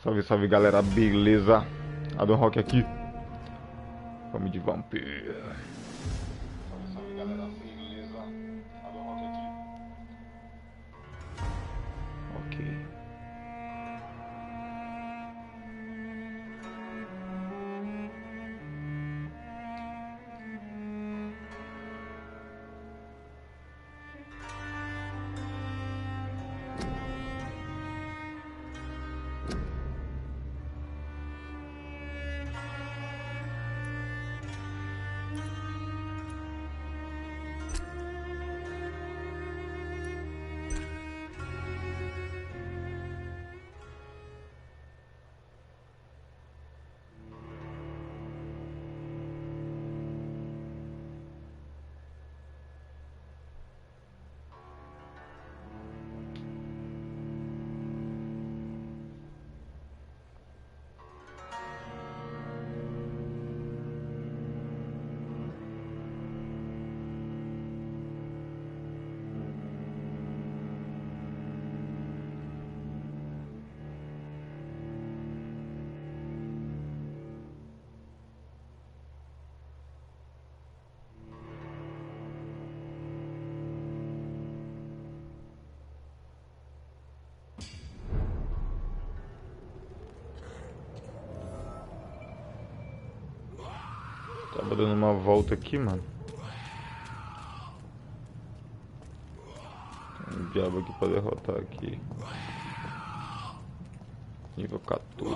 Salve, salve galera, beleza? Adonrock aqui. Vamos de Vampyr. Salve, salve galera, beleza? Adonrock aqui. Ok. Tava dando uma volta aqui, mano. Tem um diabo aqui pra derrotar aqui. Nível 14.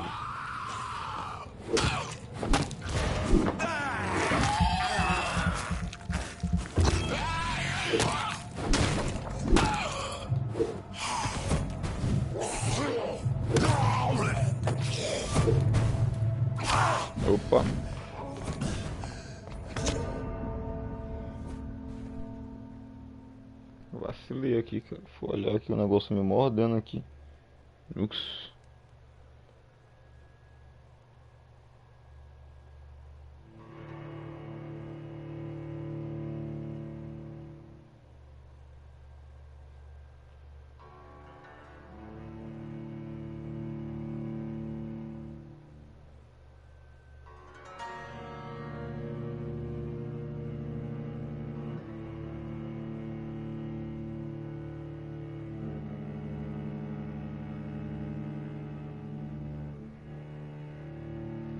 Opa. Vacilei aqui, cara. Vou olhar aqui o negócio me mordendo aqui. Ux.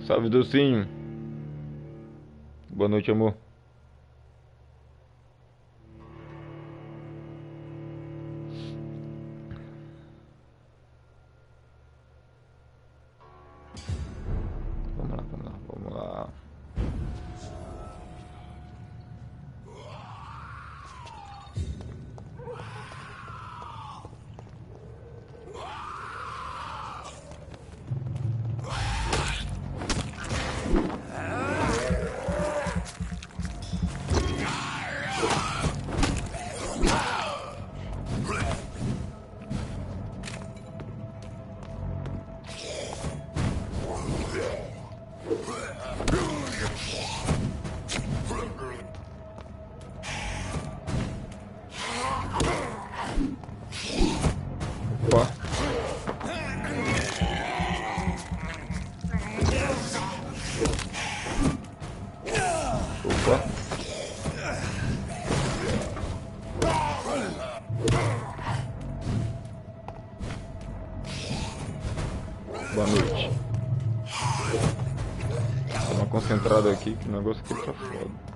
Salve, docinho. Boa noite, amor. Vamos lá, vamos lá, vamos lá. Opa. Opa. Boa noite. Dá uma concentrada aqui que o negócio aqui tá foda.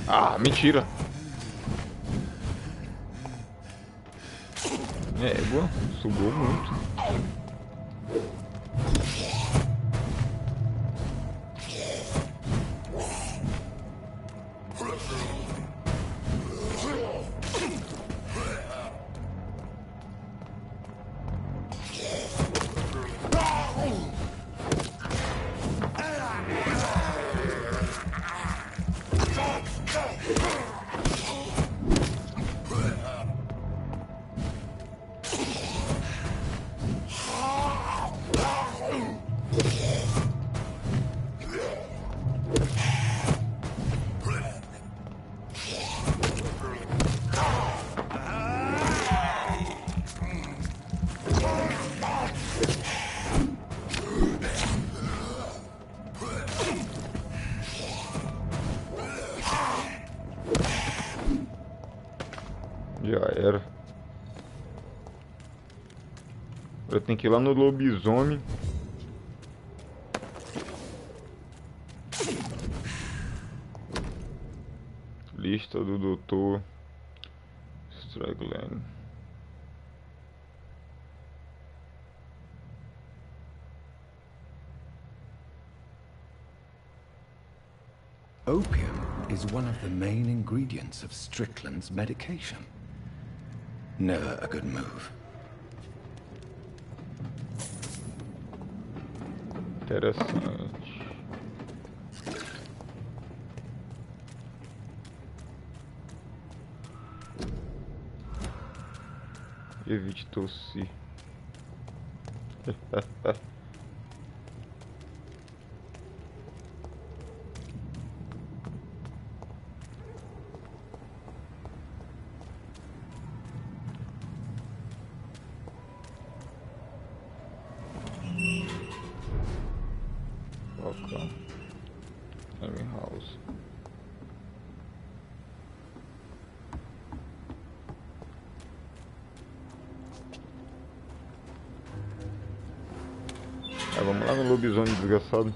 Ah, mentira. Égua, sugou muito. Já era. Eu tenho que ir lá no lobisomem. Lista do doutor Stragland. Opium is one of the main ingredients of Strickland's medication. Never a good move. Interessante. Evite tossir. Welcome. Every house. Vamos lá no lobisomem desgraçado.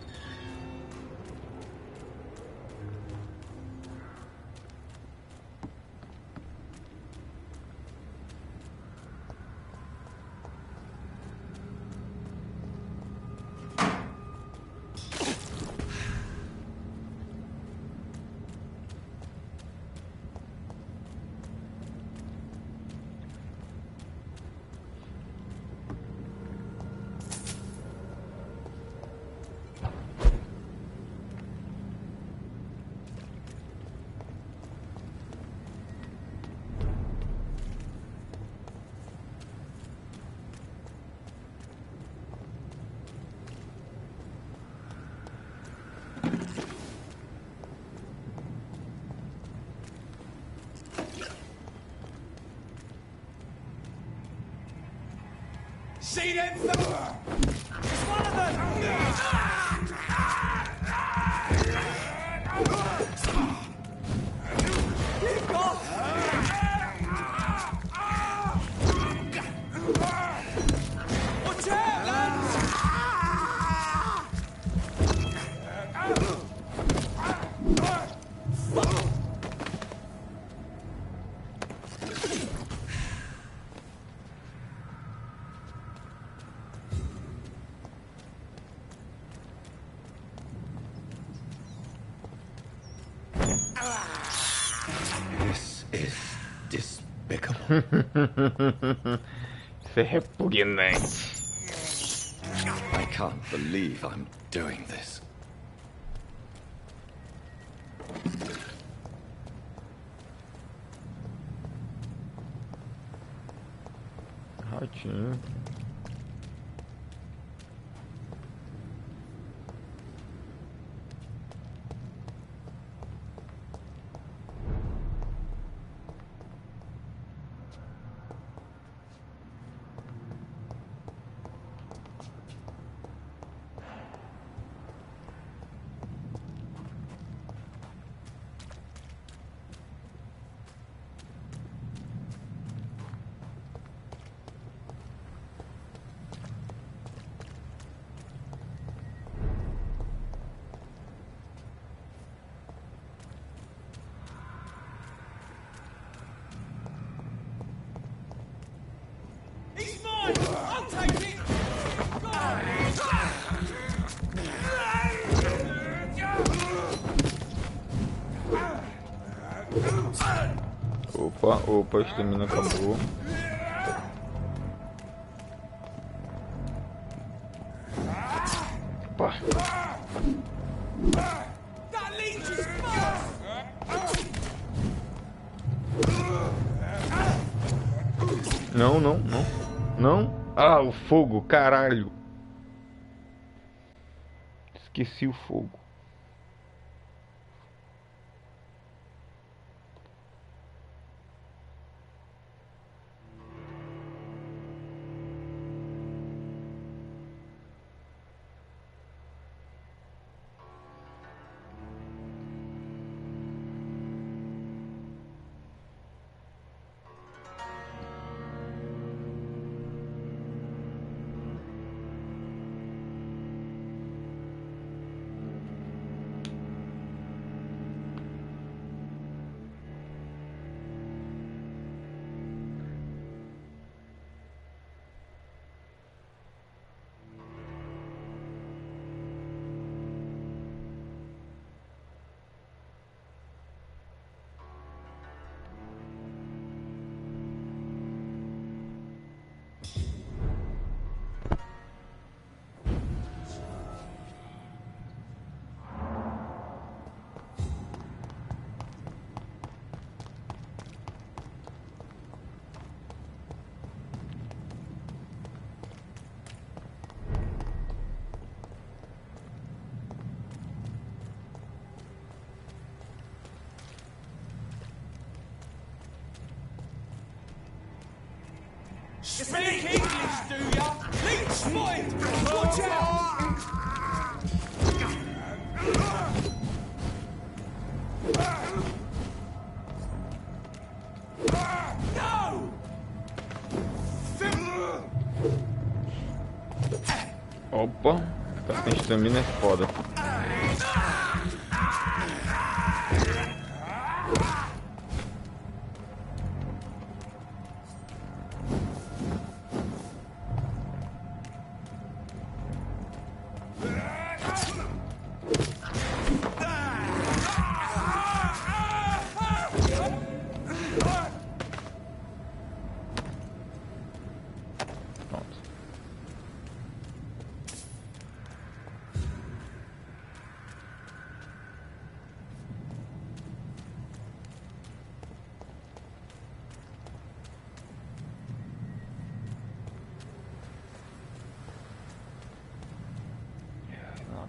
See them? It's one of them! Watch out, lads! This is despicable. Isso é repugnante. I can't believe I'm doing this. Ratinho. He's mine! I'll take it! Opa, a estamina acabou. Opa. That leech is fast! Não. Não. Ah, o fogo, caralho. Esqueci o fogo. Speak English, do ya? Leech spotted! Watch out! No! Opa, ficar sem estamina é foda.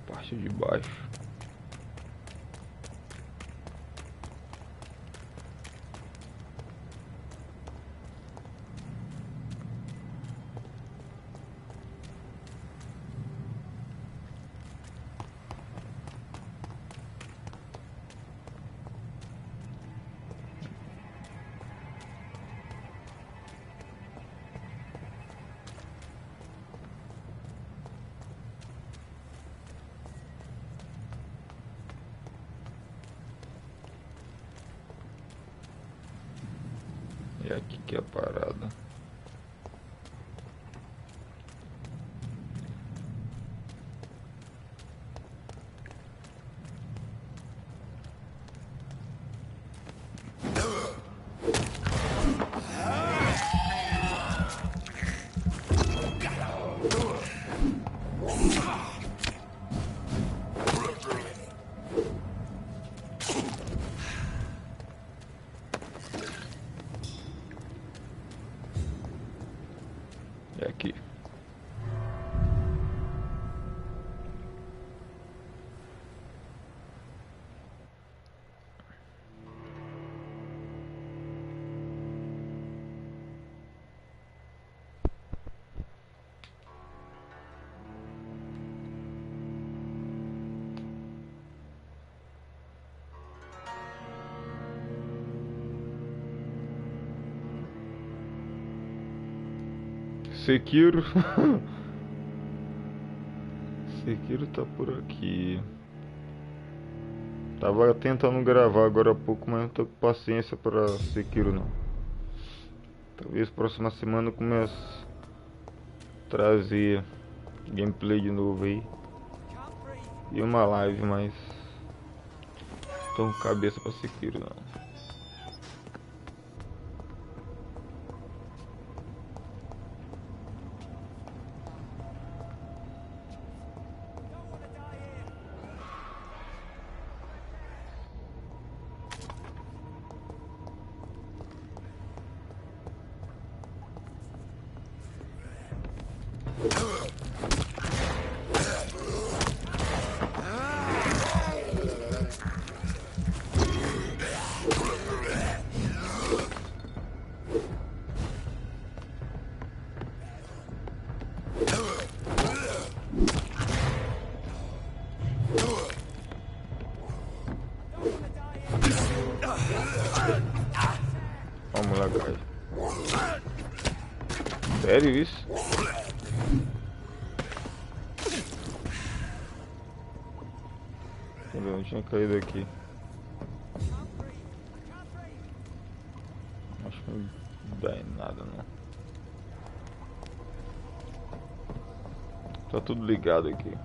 Parte de baixo. E aqui que é a parada. É aqui. Sekiro. Sekiro tá por aqui. Tava tentando gravar agora há pouco, mas não tô com paciência para Sekiro não. Talvez próxima semana eu comece a trazer gameplay de novo aí. E uma live, mas tô com cabeça pra Sekiro não. Vamos lá, cara. Sério isso? Eu não tinha caído aqui. Acho que não dá em nada não. Tá tudo ligado aqui.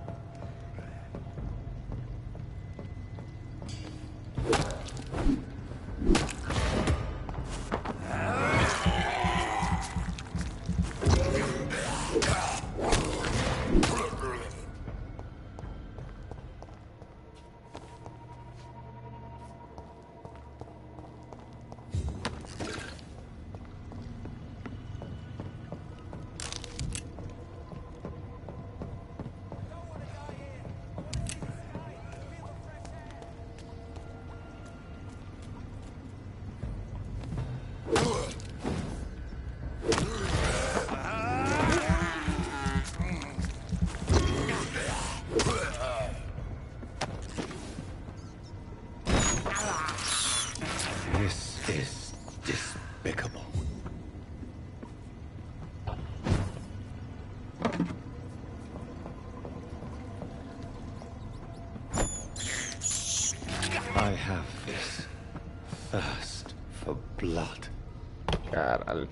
I have this thirst for blood. Caralho.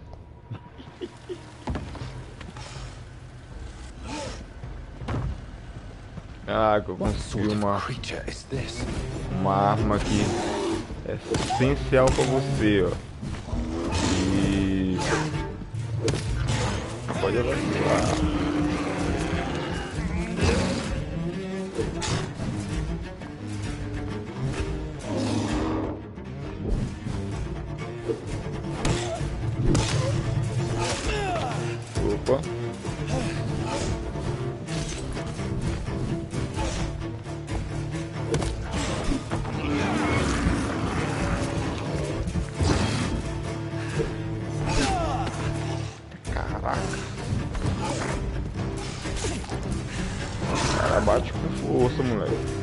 Ah, que eu consegui uma arma aqui essencial pra você, ó. E pode avançar. Opa. Caraca. O cara bate com força, moleque.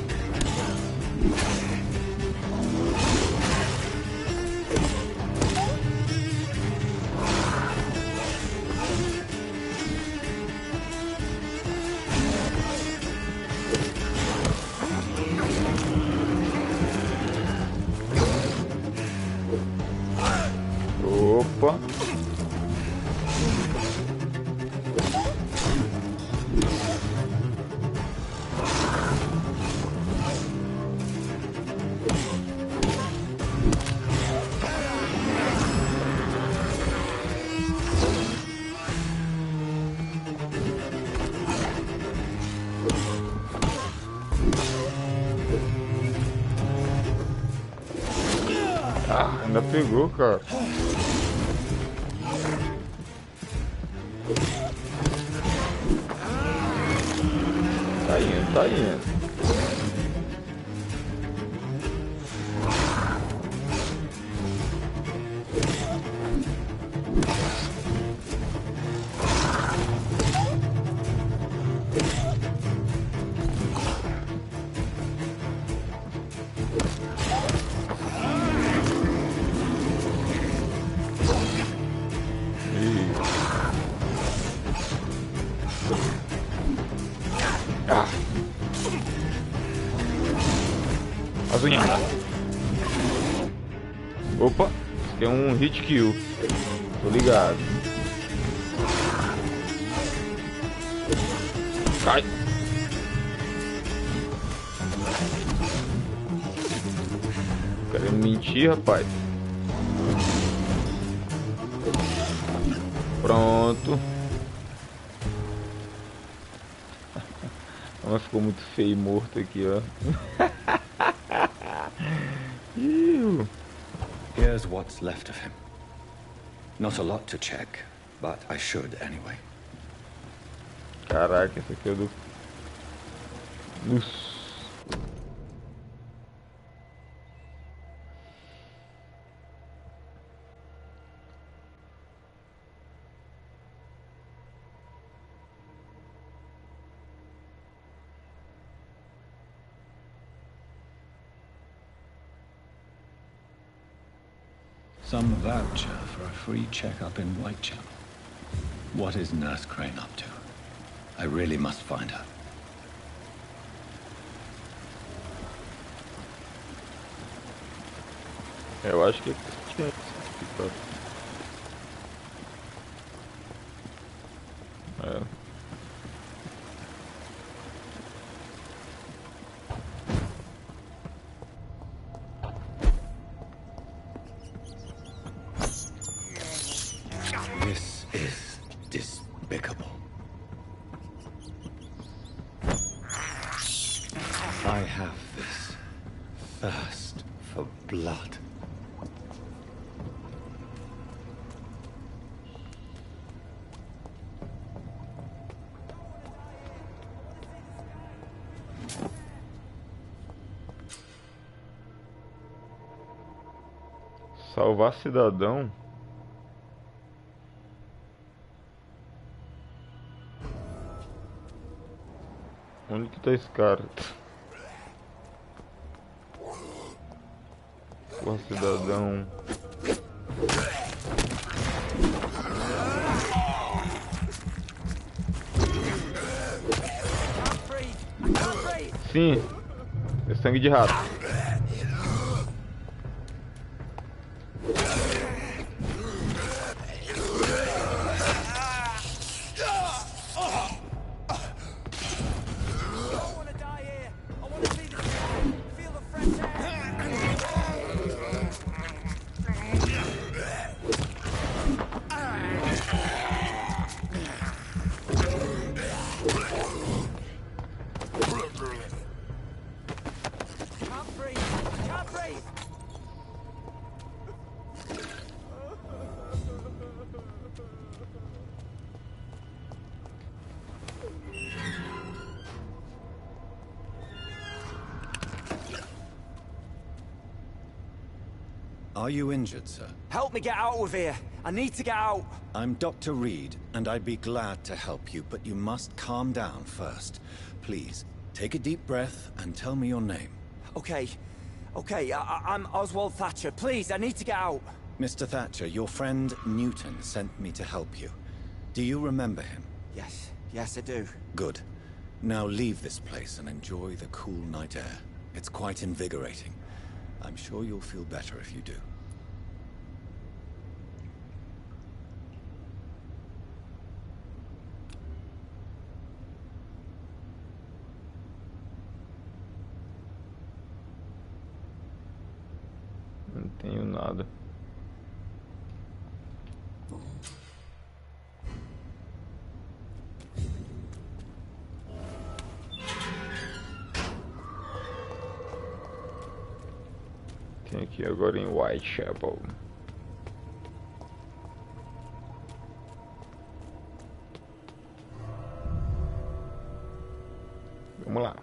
Opa. Ah, ainda pegou, cara. Tá indo, tá indo. Ah. As unhadas. Opa, isso aqui é um hit kill. Tô ligado. Cai. Querendo mentir, rapaz. Pronto. Mas ficou muito feio e morto aqui, ó. Here's what's left of him. Not a lot to check, but I should anyway. Caraca, esse aqui é do... Nossa. Some voucher for a free checkup in Whitechapel. What is Nurse Crane up to? I really must find her. Eu acho que tinha This is despicable. I have this thirst for blood. Salvar cidadão. Onde que tá esse cara? Porra, cidadão. Sim, é sangue de rato. Wait! Are you injured, sir? Help me get out of here. I need to get out. I'm Dr. Reed, and I'd be glad to help you, but you must calm down first. Please, take a deep breath and tell me your name. Okay. I'm Oswald Thatcher. Please, I need to get out. Mr. Thatcher, your friend Newton sent me to help you. Do you remember him? Yes, I do. Good. Now leave this place and enjoy the cool night air. It's quite invigorating. I'm sure you'll feel better if you do. Não tenho nada. Tem aqui agora em Whitechapel. Vamos lá.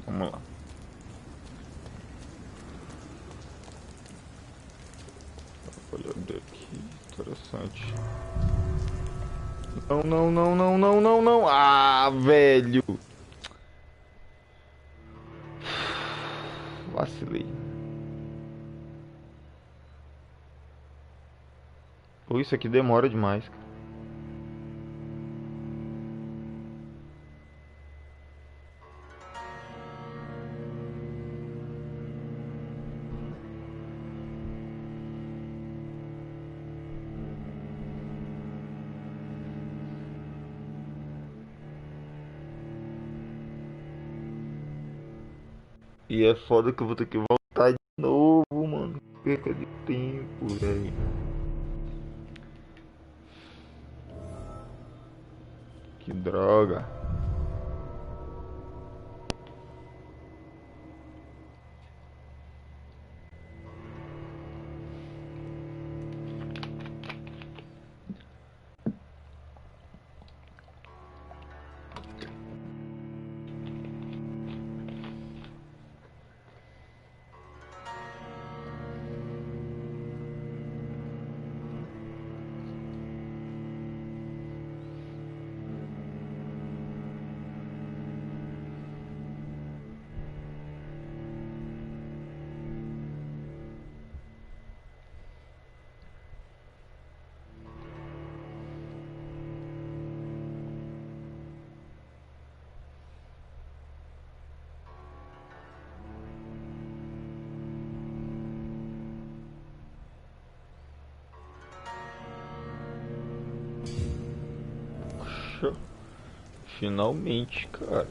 Vamos lá. Olha daqui, interessante. Não. Ah, velho. Vacilei. Pô, isso aqui demora demais, cara. E é foda que eu vou ter que voltar de novo, mano. Perca de tempo, velho. Que droga. Finalmente, cara.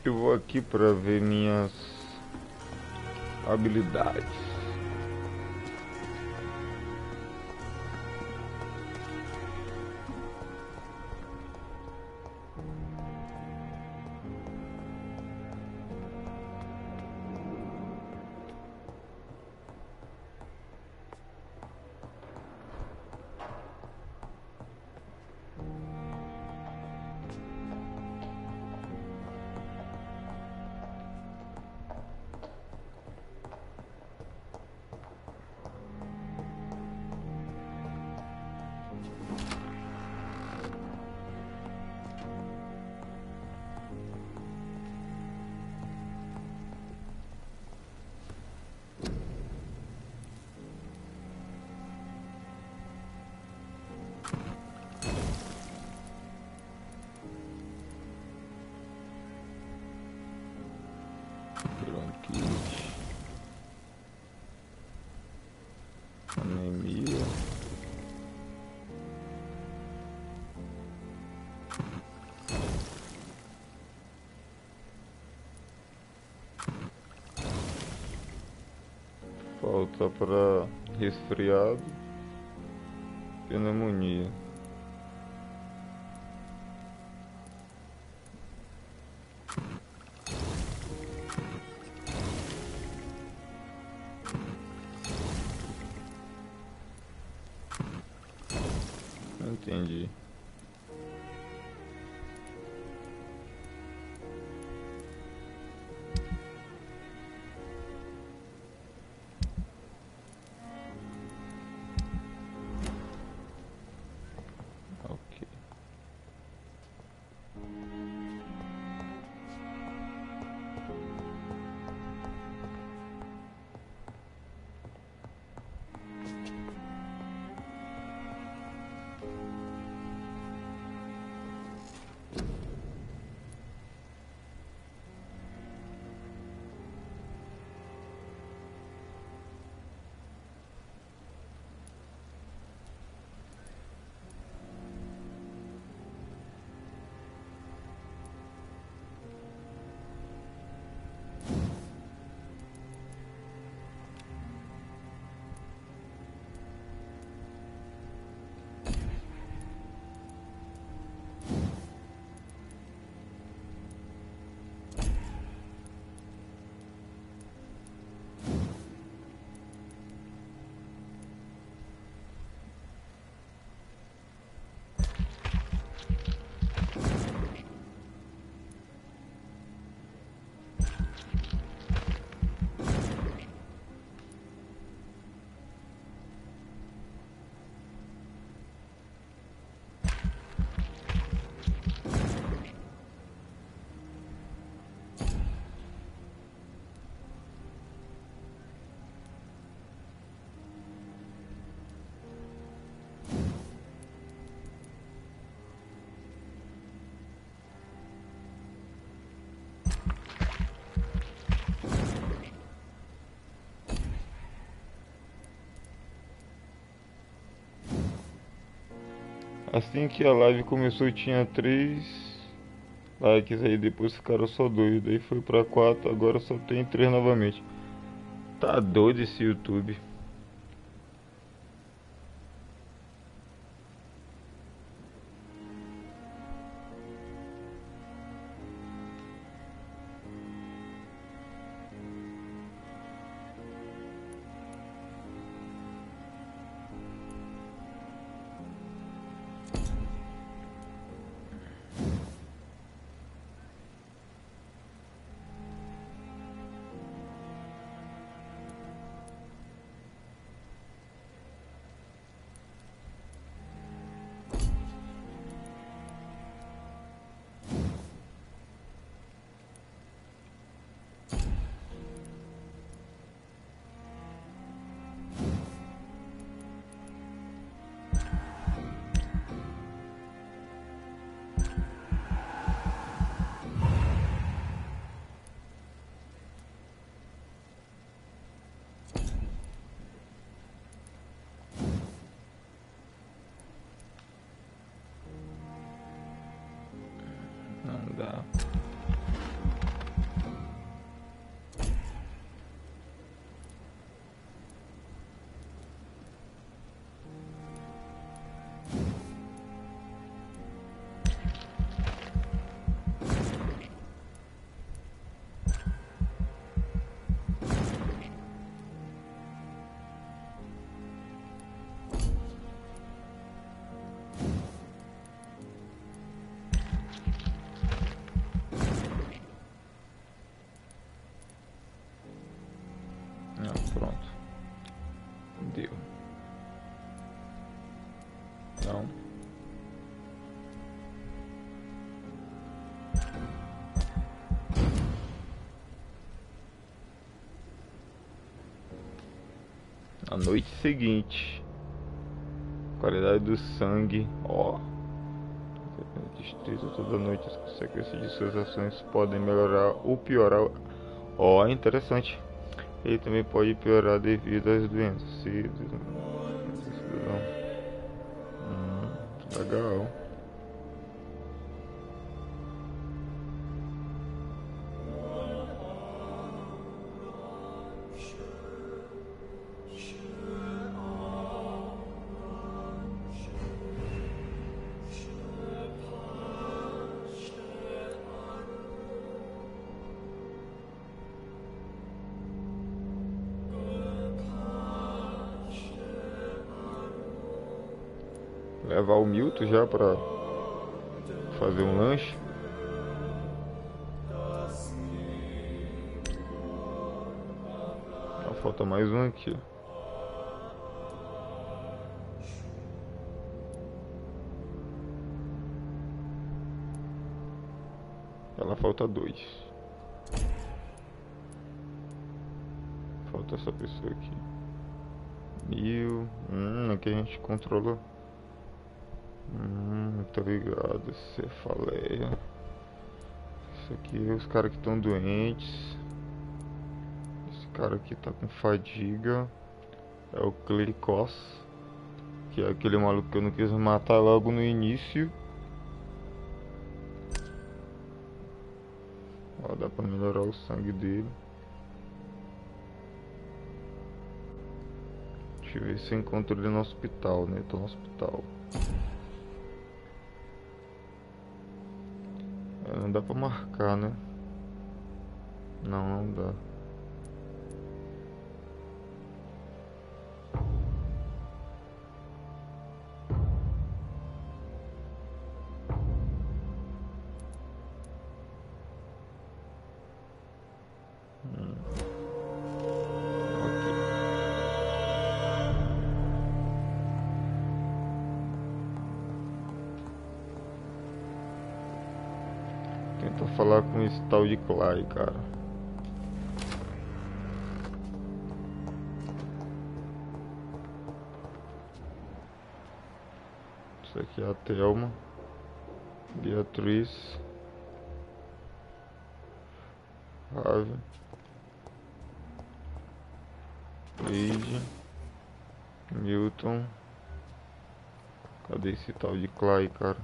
Eu vou aqui para ver minhas habilidades. Bronquite, anemia, falta para resfriado, pneumonia. Entendi. Ok. Assim que a live começou tinha 3 likes, aí depois ficaram só 2, daí foi pra 4, agora só tem 3 novamente. Tá doido esse YouTube. Não dá. Pronto. Deu. Não. Na noite seguinte, qualidade do sangue, ó. Distrito toda noite, as consequências de suas ações podem melhorar ou piorar. Ó, interessante. Ele também pode piorar devido às doenças. Legal. Levar o Milton já pra fazer um lanche. Falta mais um aqui. Ela falta 2. Falta essa pessoa aqui. 1000. Aqui a gente controla. Muito obrigado, cefaleia. Isso aqui é os caras que estão doentes. Esse cara aqui tá com fadiga. É o Clericos, que é aquele maluco que eu não quis matar logo no início. Ó, dá pra melhorar o sangue dele. Deixa eu ver se eu encontro ele no hospital, né? Eu tô no hospital. Não dá pra marcar, né? Não dá. Tenta falar com esse tal de Clay, cara. Isso aqui é a Thelma, Beatriz, Raven, Lady, Milton. Cadê esse tal de Clay, cara?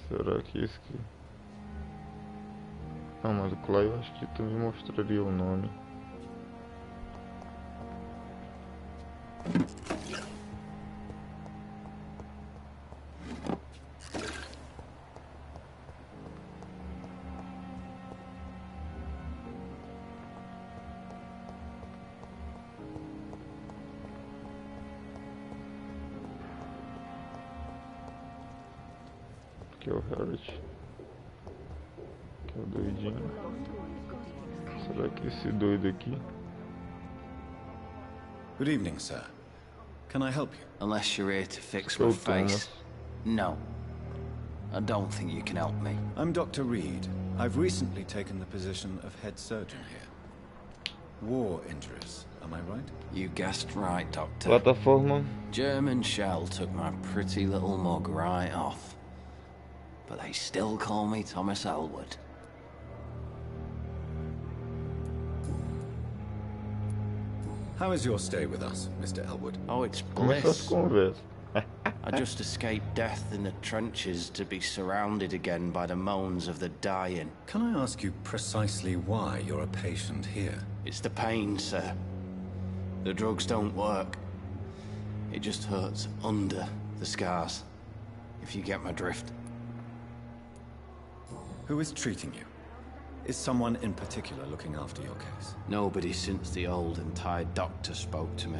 Será que esse aqui? Não, mas o Clay eu acho que também mostraria o nome. Aqui é o Harriet. Aqui é o doidinho. Será que esse doido aqui? Good evening, sir. Can I help you? Unless you're here to fix my face. No. I don't think you can help me. I'm Dr. Reed. I've recently taken the position of head surgeon here. War injuries, am I right? You guessed right, Doctor. Plataforma. German shell took my pretty little mug right off. But they still call me Thomas Elwood. How is your stay with us, Mr. Elwood? Oh, it's Começou as bliss. conversas. I just escaped death in the trenches to be surrounded again by the moans of the dying. Can I ask you precisely why you're a patient here? It's the pain, sir. The drugs don't work. It just hurts under the scars, if you get my drift. Who is treating you? Is someone in particular looking after your case? Nobody since the old and tired doctor spoke to me.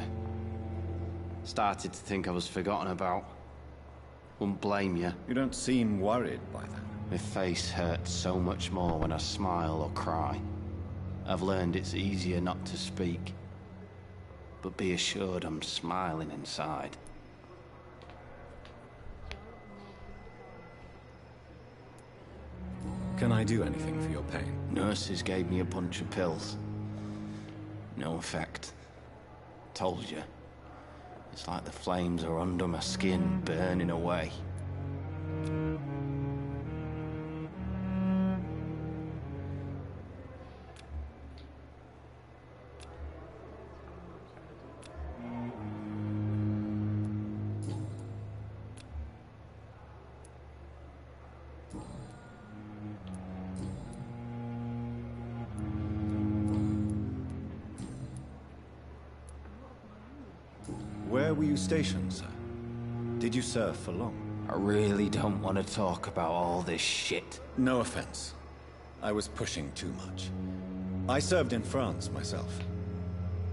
Started to think I was forgotten about. Wouldn't blame you. You don't seem worried by that. My face hurts so much more when I smile or cry. I've learned it's easier not to speak. But be assured I'm smiling inside. Can I do anything for your pain? Nurses gave me a bunch of pills. No effect. Told you. It's like the flames are under my skin, burning away. Where were you stationed, sir? Did you serve for long? I really don't want to talk about all this shit. No offense. I was pushing too much. I served in France myself.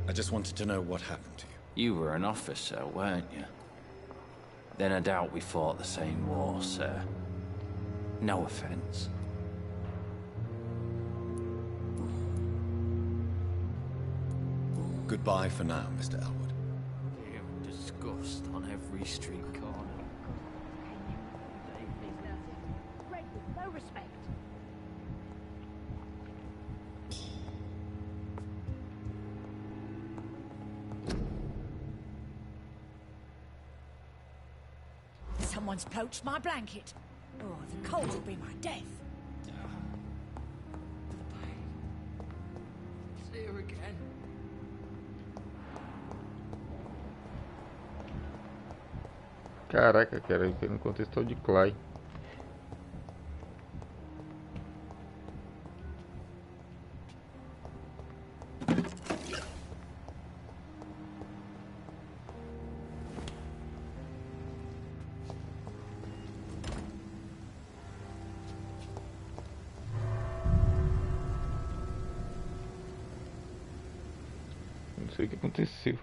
I just wanted to know what happened to you. You were an officer, weren't you? Then I doubt we fought the same war, sir. No offense. Goodbye for now, Mr. Elwood. Disgust on every street corner. Greg with no respect. Someone's poached my blanket. Oh, the cold will be my death. It's here again. Caraca, cara, eu quero um contexto de Clay. Não sei o que aconteceu.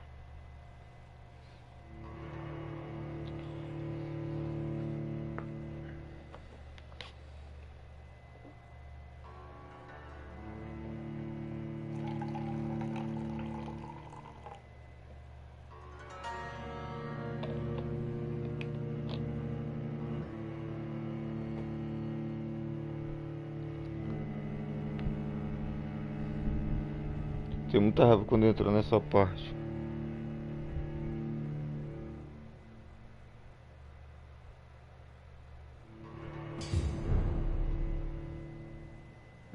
Tenho muita raiva quando entrou nessa parte.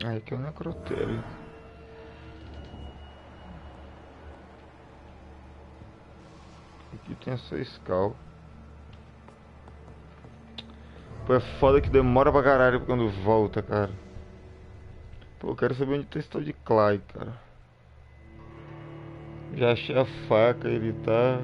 Ah, aqui é um necrotério. Aqui tem essa escala. Pô, é foda que demora pra caralho quando volta, cara. Pô, eu quero saber onde tá esse tal de Clay, cara. Já achei a faca, ele tá...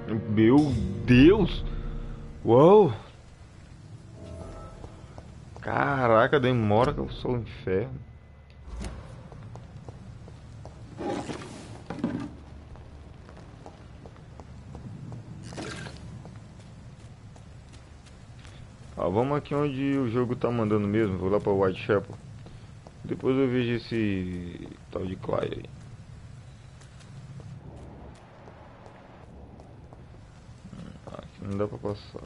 Meu Deus! Uau! Caraca, demora que eu sou o inferno. Ó, vamos aqui onde o jogo tá mandando mesmo. Vou lá pra Whitechapel. Depois eu vejo esse tal de Clyde aí. Aqui não dá pra passar.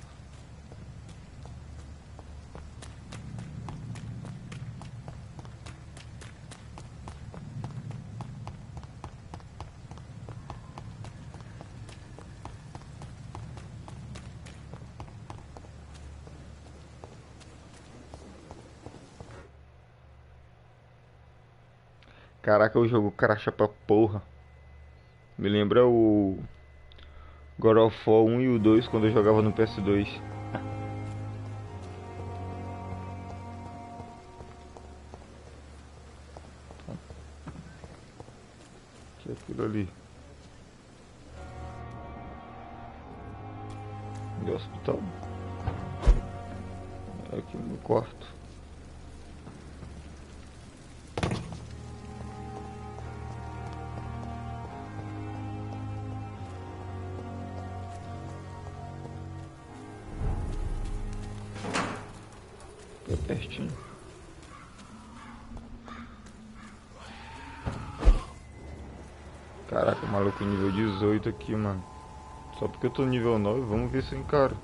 Caraca, o jogo cracha pra porra. Me lembra o God of War 1 e o 2 quando eu jogava no PS2. Que é aquilo ali? Do hospital? É aqui no quarto. É pertinho. Caraca, maluco nível 18 aqui, mano. Só porque eu tô nível 9, vamos ver se eu encaro.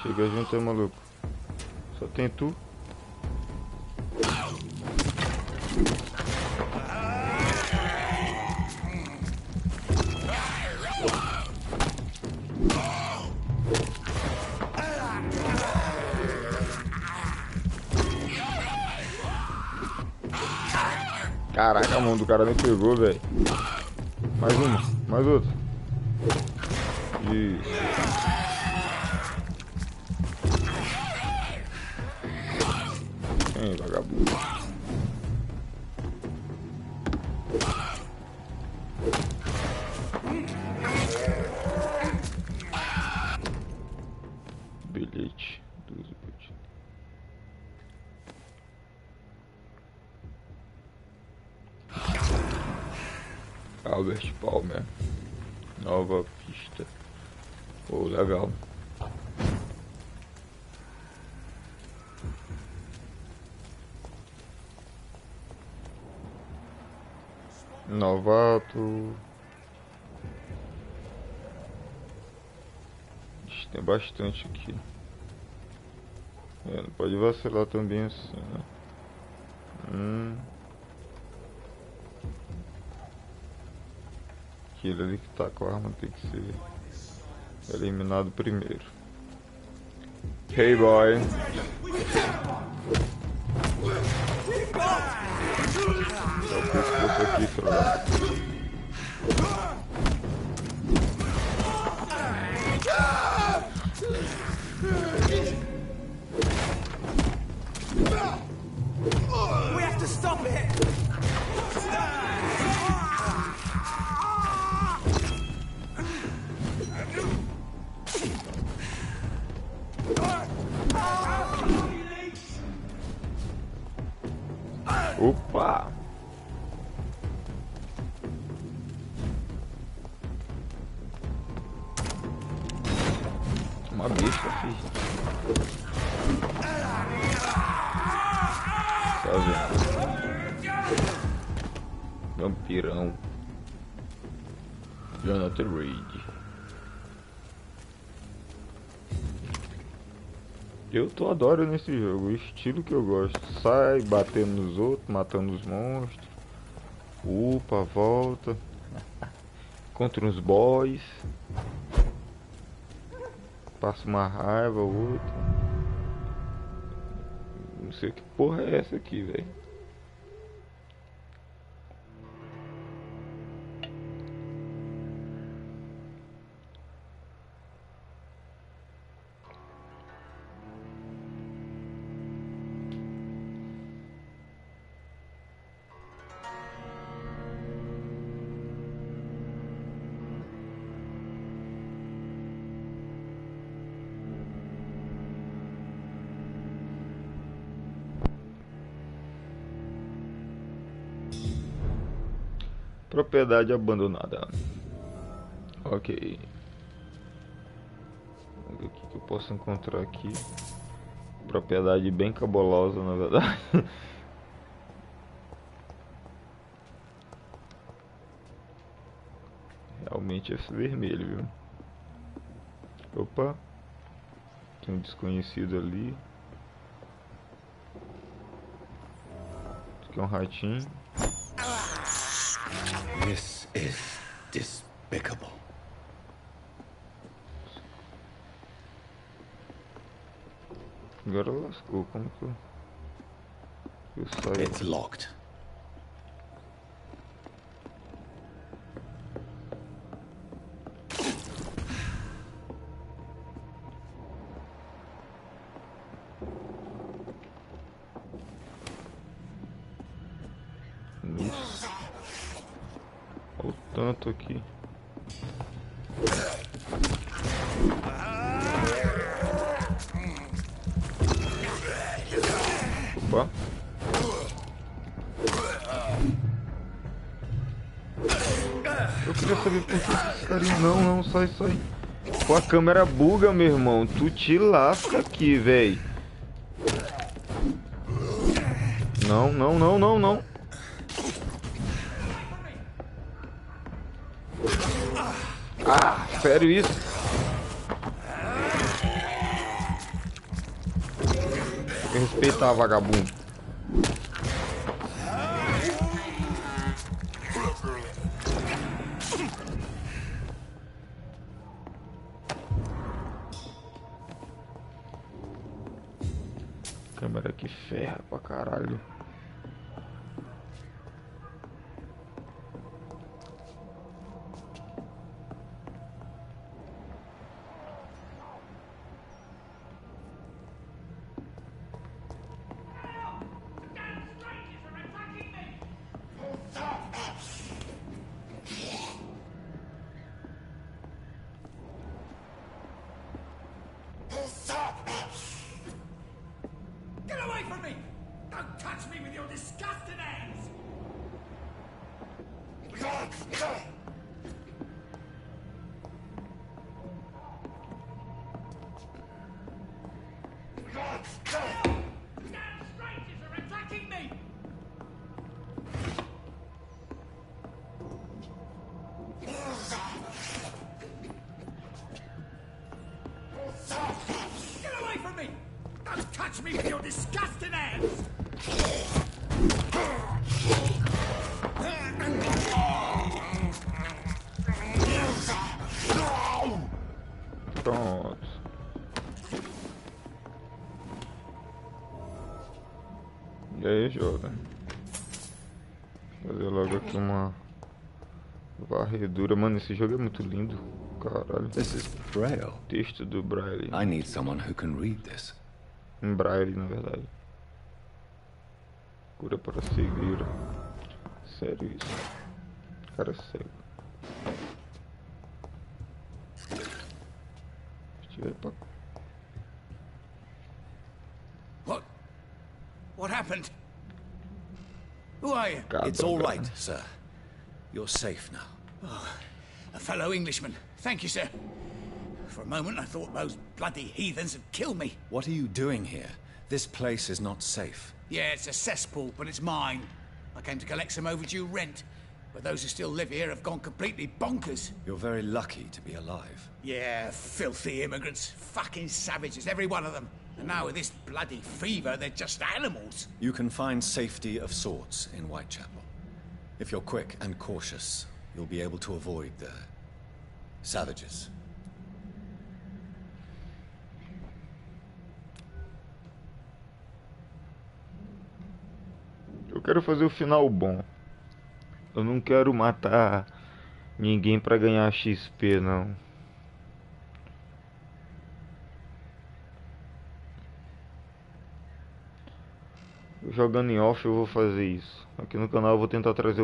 Chega junto aí, maluco. Só tem tu. Caraca, a mão do cara me pegou, velho. Mais uma, mais outra. Isso. Vem, vagabundo. Bilhete. 12 bilhetes. Albert Palmer. Nova pista. Pô, legal. Novato. Ixi, tem bastante aqui. É, não pode vacilar também assim, né? Aquele ali que tá com a arma tem que ser eliminado primeiro. Hey boy. Dá o pescoço aqui, troca. We have to stop it! Opa! Uma besta, filho. Tá vendo? Vampirão. Jonathan Reed. Eu tô adorando nesse jogo, o estilo que eu gosto. Sai batendo nos outros, matando os monstros. Upa, volta. Contra uns boys. Passa uma raiva, outra. Não sei que porra é essa aqui, velho. Propriedade abandonada. Ok. Vamos ver o que eu posso encontrar aqui. Propriedade bem cabulosa, na verdade. Realmente é vermelho, viu? Opa. Tem um desconhecido ali. Aqui é um ratinho. This is despicable. Agora lascou, como que eu saio? It's locked. Nossa. Olha o tanto aqui. Opa. Eu queria saber por que esses carinhos... Não, sai. Pô, a câmera buga, meu irmão. Tu te lasca aqui, véi. Não. Ah, sério isso? Tem que respeitar, vagabundo. Câmera que ferra pra caralho. Get away from me! Don't touch me with your disgusting hands! Damn strangers are attacking me! Get away from me! Don't touch me with your disgusting hands! Pronto. E aí, jovem? Fazer logo aqui uma varredura. Mano, esse jogo é muito lindo. Caralho. This is Braille. Texto do Braille. I need someone who can read this. Em Braille, na verdade. Cura para cegueira. Sério isso. Cara cego. Se tiver pra... What happened? Who are you? It's all right, sir. You're safe now. A fellow Englishman. Thank you, sir. For a moment, I thought those bloody heathens had killed me. What are you doing here? This place is not safe. Yeah, it's a cesspool, but it's mine. I came to collect some overdue rent, but those who still live here have gone completely bonkers. You're very lucky to be alive. Yeah, filthy immigrants. Fucking savages, every one of them. And now with this bloody fever, they're just animals. You can find safety of sorts in Whitechapel. If you're quick and cautious, you'll be able to avoid the savages. Eu quero fazer o final bom. Eu não quero matar ninguém pra ganhar XP, não. Jogando em off eu vou fazer isso. Aqui no canal eu vou tentar trazer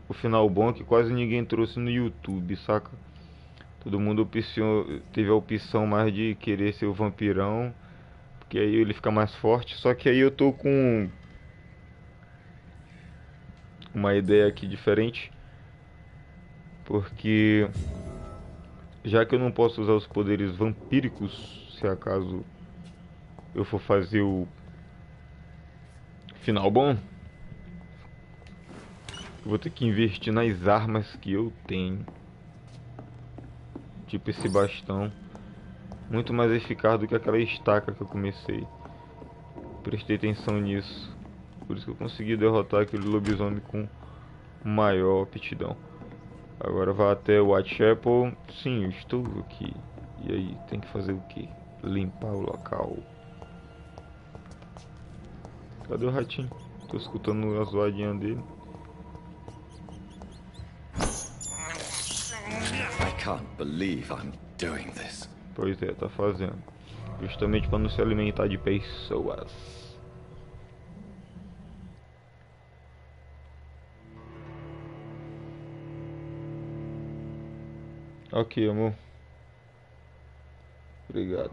o final bom que quase ninguém trouxe no YouTube, saca? Todo mundo teve a opção mais de querer ser o vampirão, porque aí ele fica mais forte. Só que aí eu tô com uma ideia aqui diferente. Porque já que eu não posso usar os poderes vampíricos, se acaso eu for fazer o final bom, eu vou ter que investir nas armas que eu tenho. Tipo esse bastão, muito mais eficaz do que aquela estaca que eu comecei. Prestei atenção nisso. Por isso que eu consegui derrotar aquele lobisomem com maior aptidão. Agora vai até o Whitechapel. Sim, eu estou aqui. E aí, tem que fazer o que? Limpar o local. Cadê o ratinho? Tô escutando a zoadinha dele. I can't believe I'm doing this. Pois é, tá fazendo. Justamente para não se alimentar de pessoas. Ok, amor. Obrigado.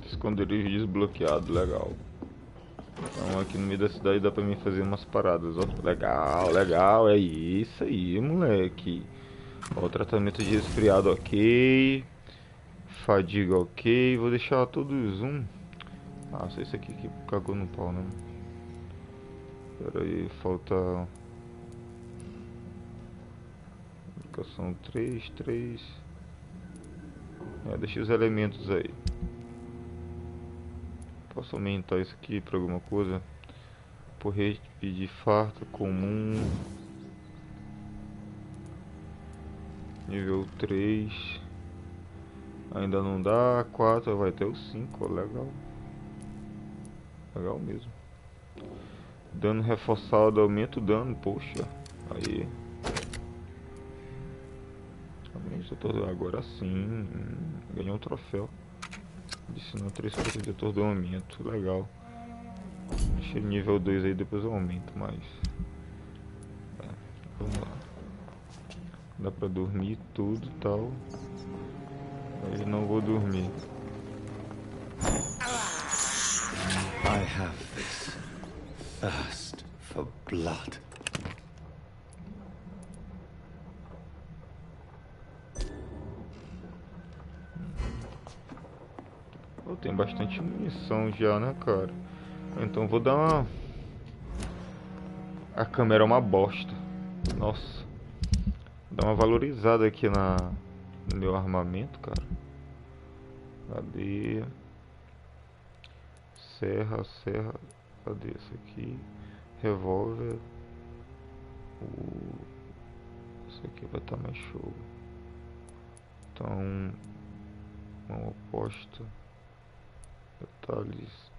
Esconderijo desbloqueado, legal. Então aqui no meio da cidade dá pra mim fazer umas paradas, ó. Legal, legal, é isso aí, moleque. Ó, o tratamento de resfriado, ok. Fadiga, ok. Vou deixar todos um. Ah, só esse aqui que cagou no pau, né? Pera aí, falta... Indicação 3, 3. Deixa os elementos aí. Posso aumentar isso aqui para alguma coisa? Porrete de farta comum. Nível 3. Ainda não dá. 4 vai ter o 5. Legal. Legal mesmo. Dano reforçado. Aumenta o dano. Poxa. Aí. Agora sim. Ganhou um troféu. Adicionar 3 pontos de atordoamento, legal. Deixa nível 2 aí, depois eu aumento mais. Vamos lá. Dá pra dormir tudo e tal. Mas não vou dormir. I have this thirst for blood. Tem bastante munição já, né, cara? Então vou dar uma... A câmera é uma bosta. Nossa. Vou dar uma valorizada aqui no meu armamento, cara. Cadê? Serra. Cadê esse aqui? Revólver. Esse aqui vai estar mais show. Então... Uma oposta. Detalhes.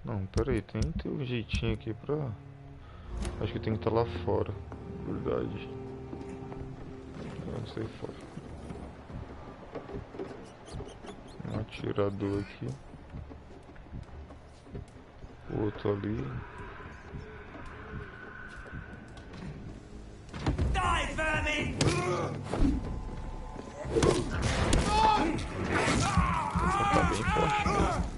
Não, pera aí, tem um jeitinho aqui pra... Acho que tem que estar lá fora, verdade. Não sei fora. Um atirador aqui. O outro ali. Die, vermin! Tá bem forte mesmo.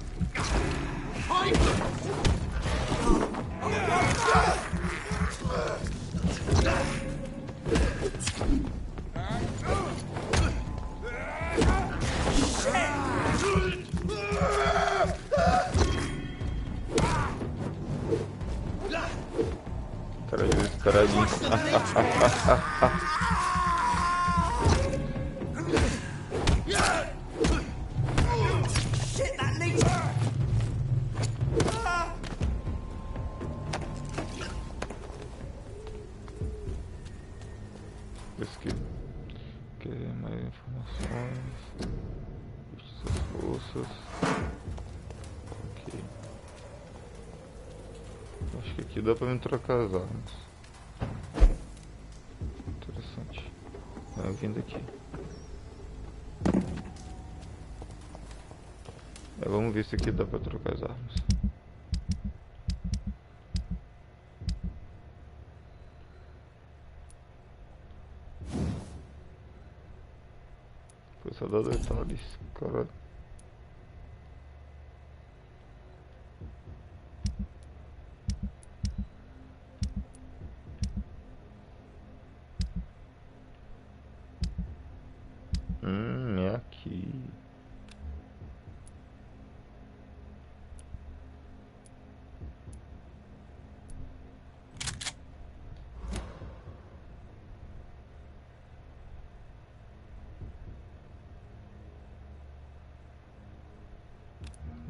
Cara desesperadinho. Shit, that leads. Pesquisa. Quer mais informações? Essas forças. Ok. Acho que aqui dá pra me trocar as armas. Interessante. Vindo aqui. Vamos ver se aqui dá pra trocar as armas. Foi só dar detalhes, cara. É aqui.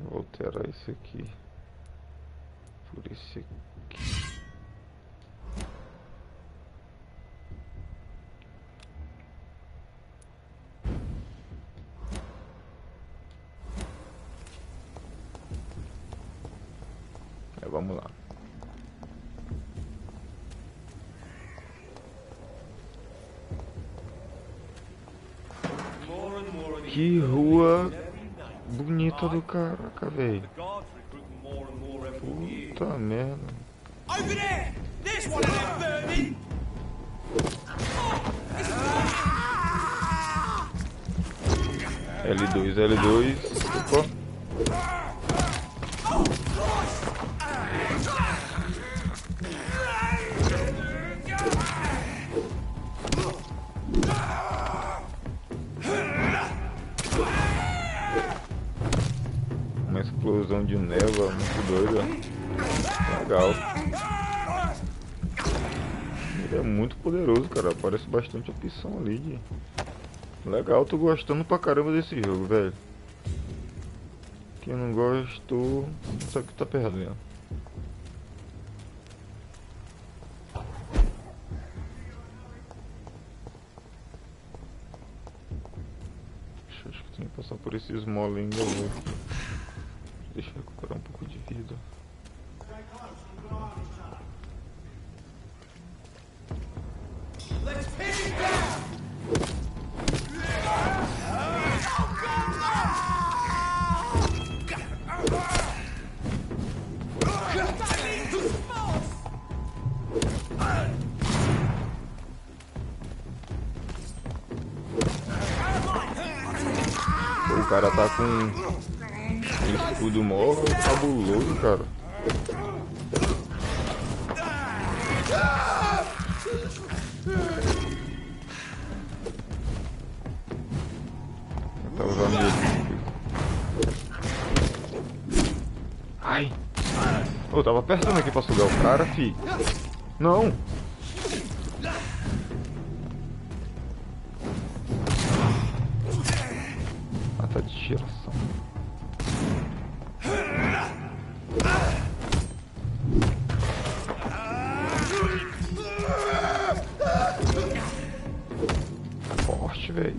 Vou alterar esse aqui por esse aqui. Vamos lá. Que rua bonita do caraca, velho. Puta merda. Over there! There's one of them vermin! L2. Opa. Uma explosão de névoa muito doida. Legal. Ele é muito poderoso, cara. Aparece bastante opção ali de... Legal, tô gostando pra caramba desse jogo, velho. Quem não gostou, não sabe o que tá perdendo. Acho que tem que passar por esses molinhos ali. Deixa eu recuperar um pouco de vida. O cara tá com um escudo mó cabuloso, cara. Tá usando ele. Ai! Eu tava apertando aqui pra sugar o cara, fi. Não! Ah, tá de tiração. Forte, velho.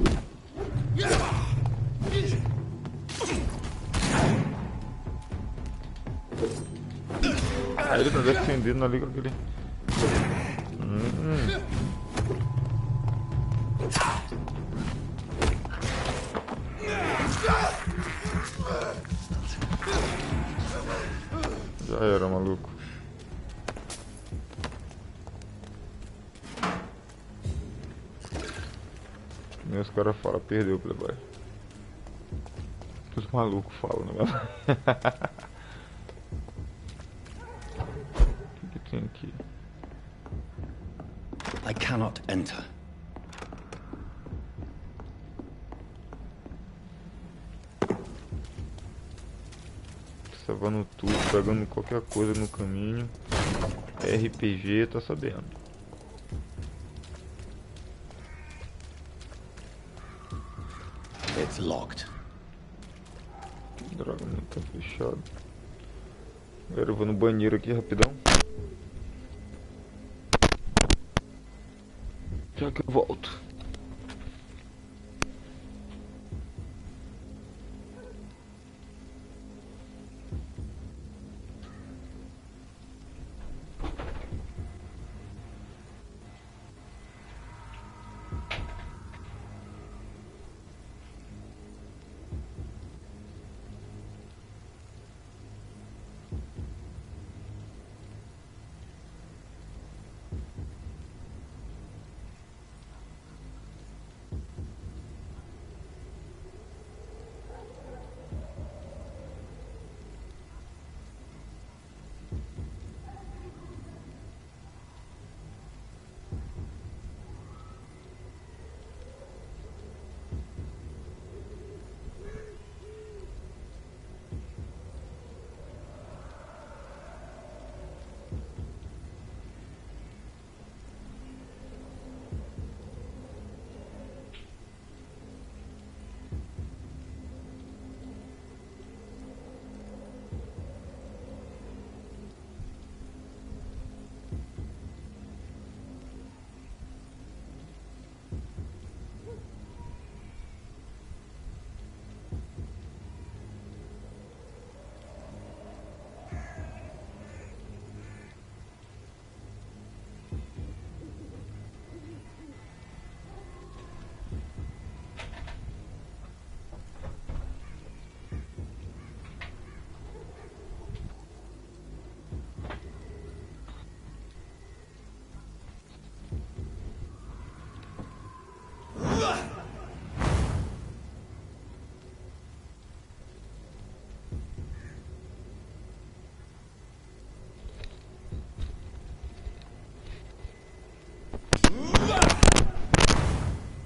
Aí ele tá defendendo ali com aquele... Já era, maluco. Meus caras falam, perdeu, playboy. Os malucos falam, né? O que tem aqui? I cannot enter. Salvando tudo, pegando qualquer coisa no caminho. RPG, tá sabendo. It's locked. Droga, não tá fechado. Agora eu vou no banheiro aqui rapidão. Já que eu volto.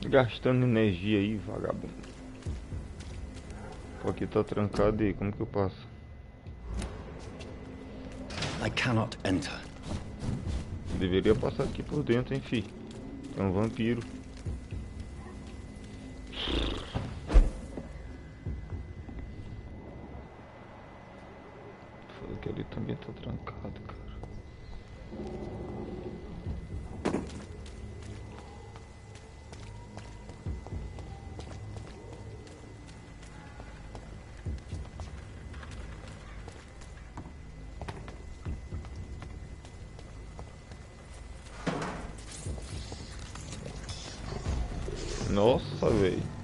Gastando energia aí, vagabundo. Pô, aqui tá trancado e como que eu passo? I cannot enter. Deveria passar aqui por dentro, hein, fi. É um vampiro. Foda que ali também tá trancado, cara. Nossa, velho.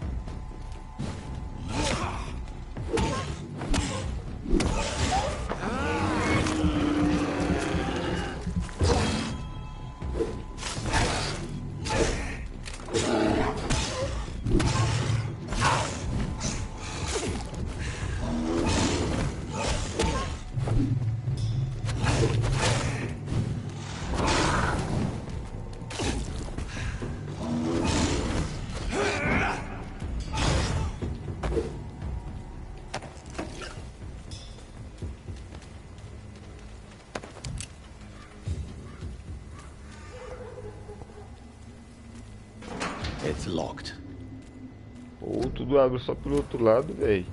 It's locked. Ou tudo abre só pro outro lado, velho.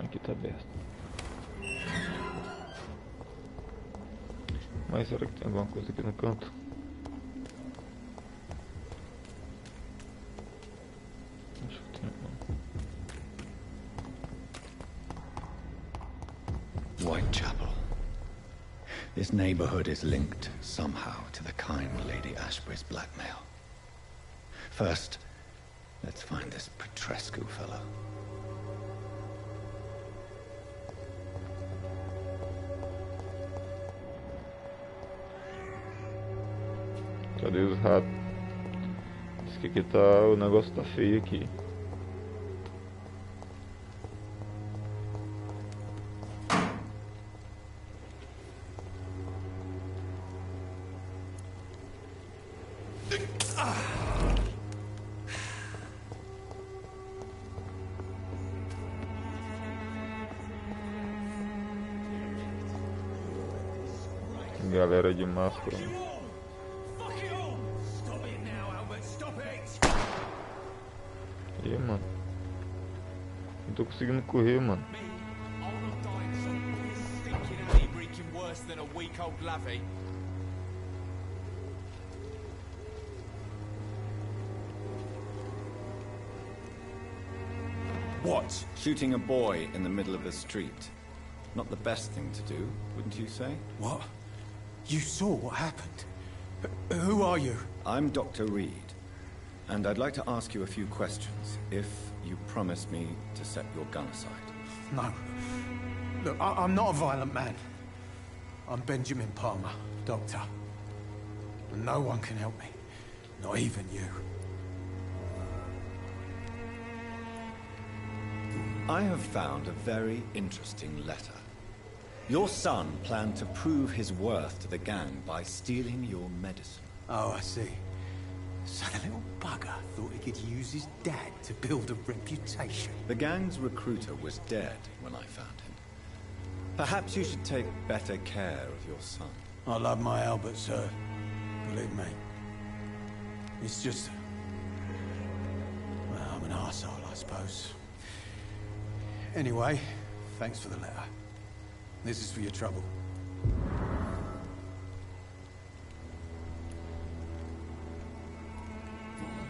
Aqui tá aberto. Mas será que tem alguma coisa aqui no canto? Acho que tem não. Whitechapel. This neighborhood is linked somehow to the kind Lady Ashbury's blackmail. First, let's find this Petrescu fellow. Cadê os ratos? Diz que aqui tá... o negócio tá feio aqui. Galera de máscara. E aí, mano? Não tô conseguindo correr, mano. What? Shooting a boy in the middle of the street. Not the best thing to do, wouldn't you say? What? You saw what happened? Who are you? I'm Dr. Reed, and I'd like to ask you a few questions, if you promise me to set your gun aside. No. Look, I'm not a violent man. I'm Benjamin Palmer, doctor. And no one can help me. Not even you. I have found a very interesting letter. Your son planned to prove his worth to the gang by stealing your medicine. Oh, I see. So the little bugger thought he could use his dad to build a reputation. The gang's recruiter was dead when I found him. Perhaps you should take better care of your son. I love my Albert, sir. Believe me. It's just... well, I'm an arsehole, I suppose. Anyway, thanks for the letter. This is for your trouble.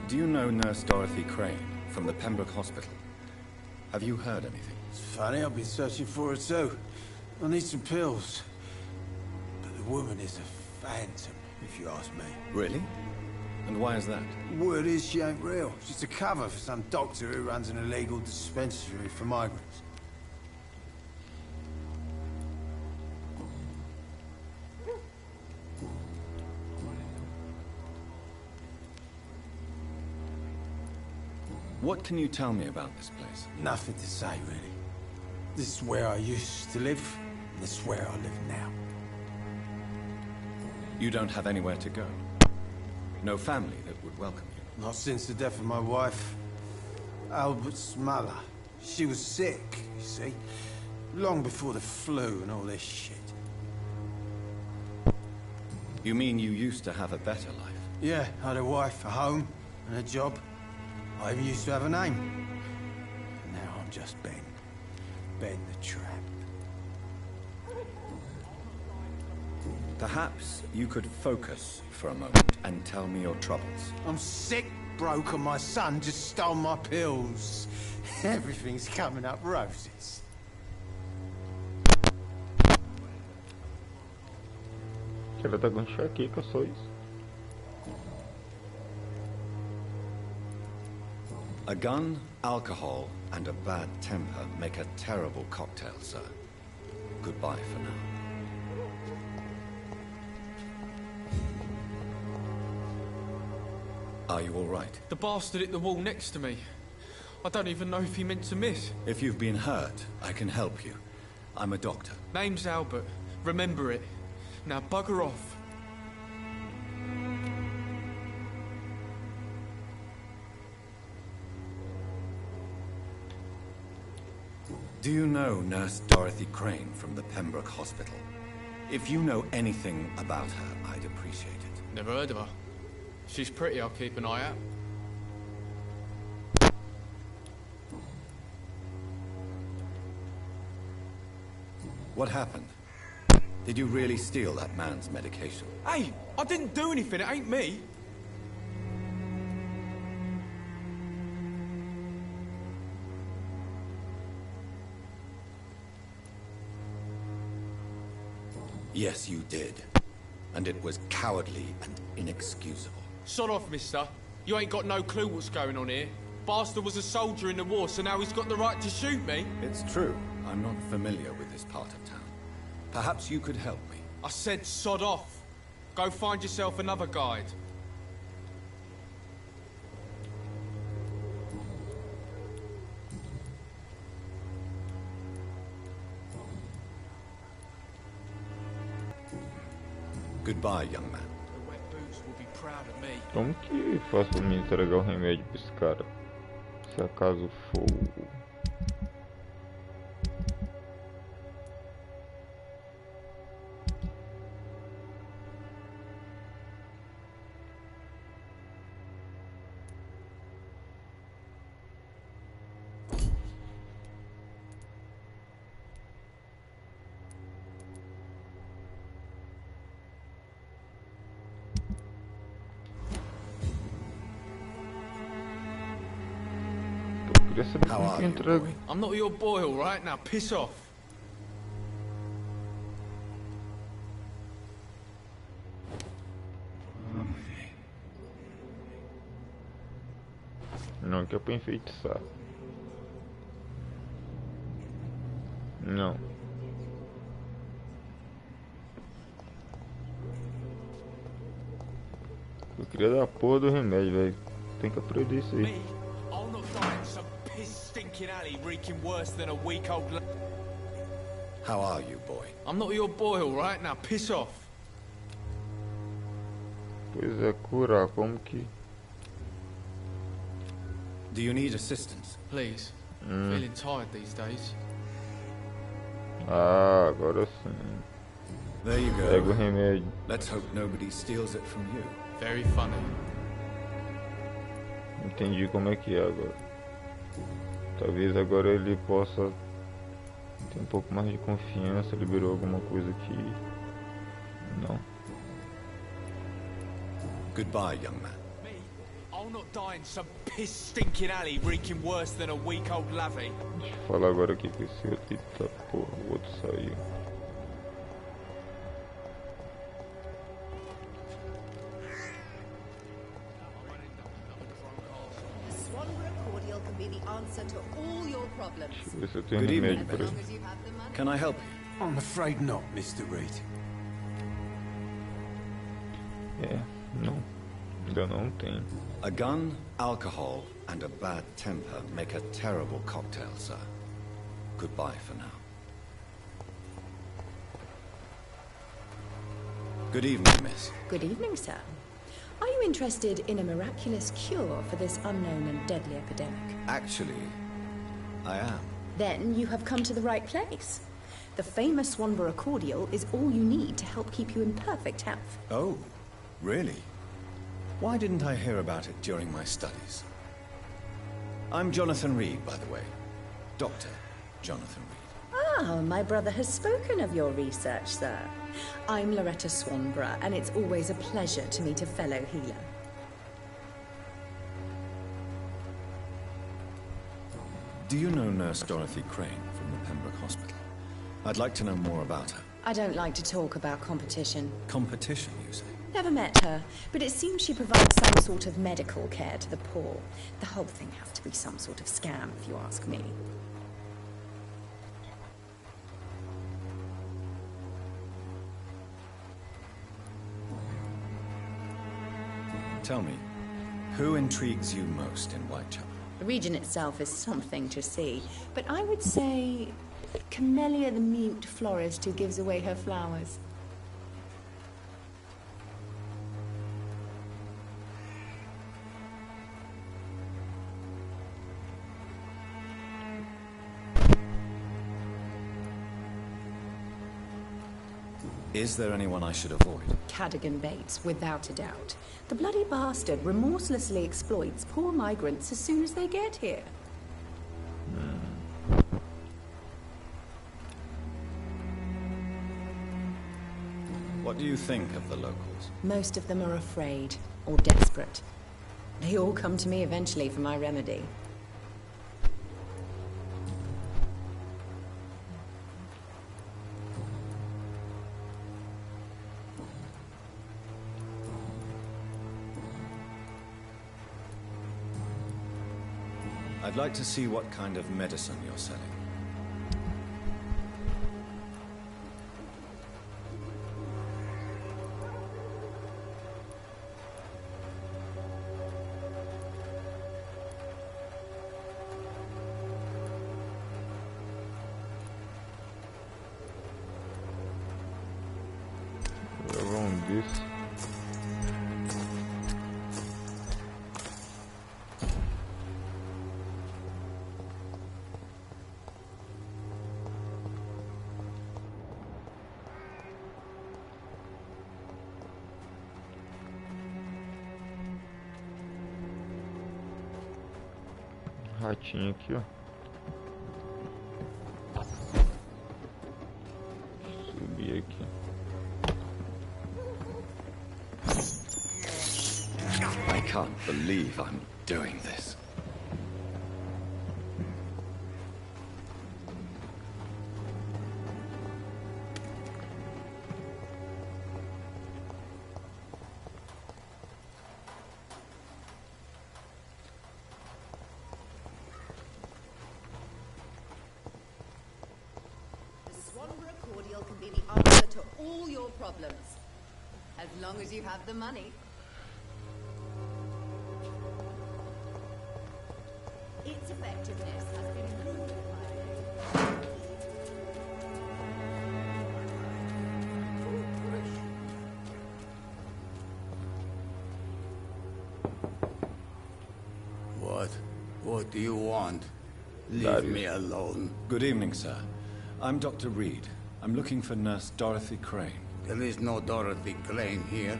Do you know Nurse Dorothy Crane from the Pembroke Hospital? Have you heard anything? It's funny, I've been searching for her too. I need some pills. But the woman is a phantom, if you ask me. Really? And why is that? Word is she ain't real. She's a cover for some doctor who runs an illegal dispensary for migrants. What can you tell me about this place? Nothing to say, really. This is where I used to live, and this is where I live now. You don't have anywhere to go? No family that would welcome you? Not since the death of my wife, Albert's mother. She was sick, you see. Long before the flu and all this shit. You mean you used to have a better life? Yeah, I had a wife, a home, and a job. I even used to have a name. Now I'm just Ben. Ben the Tramp. Perhaps you could focus for a moment and tell me your troubles. I'm sick, broke, and my son just stole my pills. Everything's coming up roses. Ela tá com enxaqueca, só isso. A gun, alcohol, and a bad temper make a terrible cocktail, sir. Goodbye for now. Are you all right? The bastard hit the wall next to me. I don't even know if he meant to miss. If you've been hurt, I can help you. I'm a doctor. Name's Albert. Remember it. Now bugger off. Do you know Nurse Dorothy Crane from the Pembroke Hospital? If you know anything about her, I'd appreciate it. Never heard of her. She's pretty, I'll keep an eye out. What happened? Did you really steal that man's medication? Hey, I didn't do anything, it ain't me. Yes, you did. And it was cowardly and inexcusable. Sod off, mister. You ain't got no clue what's going on here. Bastard was a soldier in the war, so now he's got the right to shoot me. It's true. I'm not familiar with this part of town. Perhaps you could help me. I said sod off. Go find yourself another guide. Goodbye, young man. The wet boots will be proud of me. Como que faço pra me entregar o remédio pra esse cara? Se acaso for... Queria saber How como are que you, entrega. boy? I'm not your boy, all right? Now piss off. Não, que é pra enfeitiçar. Não. Eu queria dar a porra do remédio, velho. Tem que aprender isso aí. Me? I'll not die in some piss stinking alley reeking worse than a week old. How are you, boy? I'm not your boy, all right? Now piss off. Pois é, curar, como que... Do you need assistance? Please. Feeling tired these days. Ah, agora sim. There you Pega o go. remédio. Let's hope nobody steals it from you. Very funny. Entendi como é que é agora. Talvez agora ele possa ter um pouco mais de confiança. Liberou alguma coisa aqui. Não. Goodbye, young man. Me? I'll not die in some piss stinking alley reeking worse than a week old lavvy. Deixa eu falar agora aqui com esse outro. Eita porra, o outro saiu. A Swanborough cordial can be the answer to all your problems. Deixa eu ver se eu tenho Good evening, remédio As pra long ele. as you have the money. Can I help you? I'm afraid not, Mr. Reed. É, não. Ainda não tem. A gun, alcohol, and a bad temper make a terrible cocktail, sir. Goodbye for now. Good evening, miss. Good evening, sir. Are you interested in a miraculous cure for this unknown and deadly epidemic? Actually, I am. Then you have come to the right place. The famous Swanborough cordial is all you need to help keep you in perfect health. Oh, really? Why didn't I hear about it during my studies? I'm Jonathan Reed, by the way. Dr. Jonathan Reed. Ah, my brother has spoken of your research, sir. I'm Loretta Swanborough, and it's always a pleasure to meet a fellow healer. Do you know Nurse Dorothy Crane from the Pembroke Hospital? I'd like to know more about her. I don't like to talk about competition. Competition, you say? Never met her, but it seems she provides some sort of medical care to the poor. The whole thing has to be some sort of scam, if you ask me. Tell me, who intrigues you most in Whitechapel? The region itself is something to see, but I would say Camellia the mute florist who gives away her flowers. Is there anyone I should avoid? Cadogan Bates, without a doubt. The bloody bastard remorselessly exploits poor migrants as soon as they get here. What do you think of the locals? Most of them are afraid or desperate. They all come to me eventually for my remedy. I'd like to see what kind of medicine you're selling. Vou levar um ratinho aqui, ó. Subir aqui. I can't believe I'm doing this. Can be the answer to all your problems, as long as you have the money. Its effectiveness has been improved What do you want? Leave me alone. Good evening, sir. I'm Dr. Reed. I'm looking for Nurse Dorothy Crane. There is no Dorothy Crane here.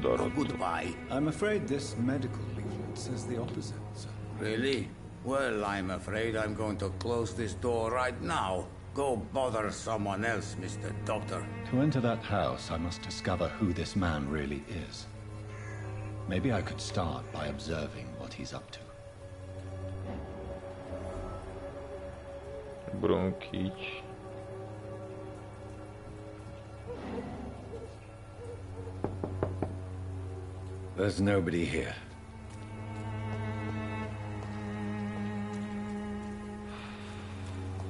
Goodbye. I'm afraid this medical leaflet says the opposite, sir. Really? Well, I'm afraid I'm going to close this door right now. Go bother someone else, Mr. Doctor. To enter that house, I must discover who this man really is. Maybe I could start by observing what he's up to. Bronquite. There's nobody here.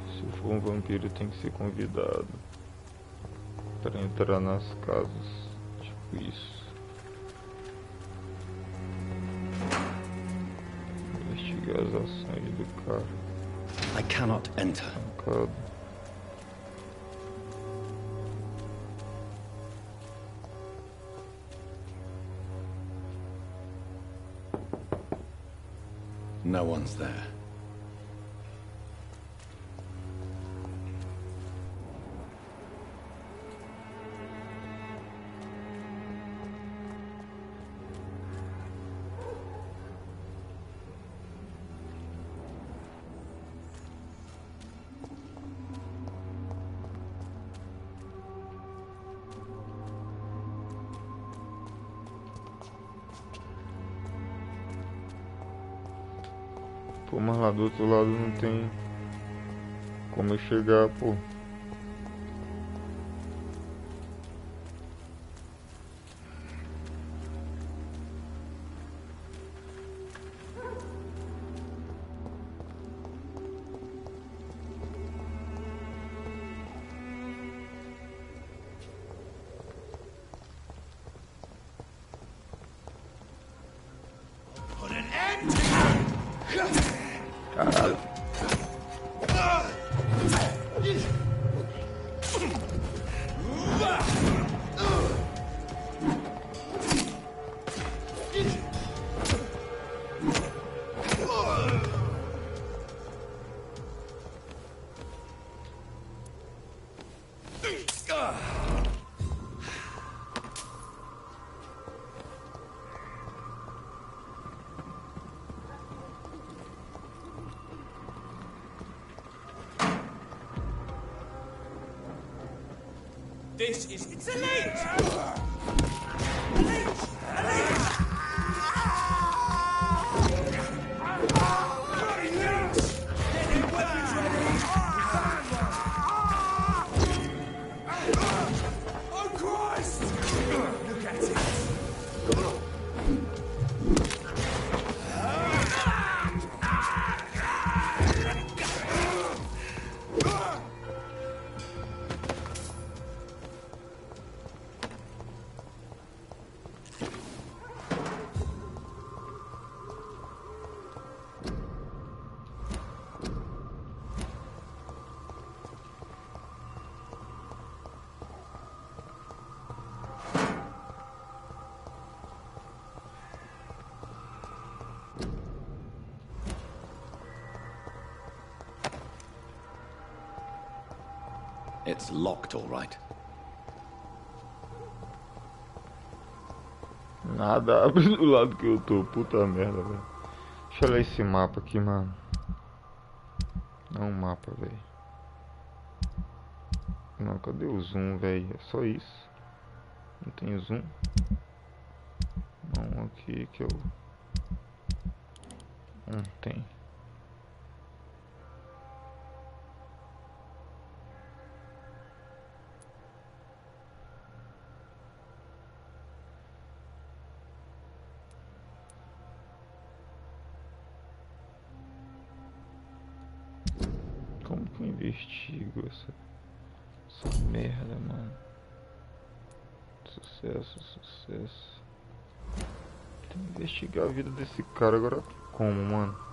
Se for vampiro tem que ser convidado para entrar nas casas, tipo isso. Investigar as ações do cara. I cannot enter. No one's there. Pô, mas lá do outro lado não tem como eu chegar, pô. Caralho. This is... It's a leech! A leech! A leech! Bloody leech! Get your weapons ready! Oh, Christ! Look at it! It's locked, all right. Nada abre do lado que eu tô, puta merda, velho. Deixa eu olhar esse mapa aqui, mano. Não é um mapa, velho. Não, cadê o zoom, velho? É só isso. Não tem zoom. Não, aqui que eu... Não tem. Como que eu investigo essa merda, mano? Sucesso, sucesso. Tem que investigar a vida desse cara agora. Como, mano?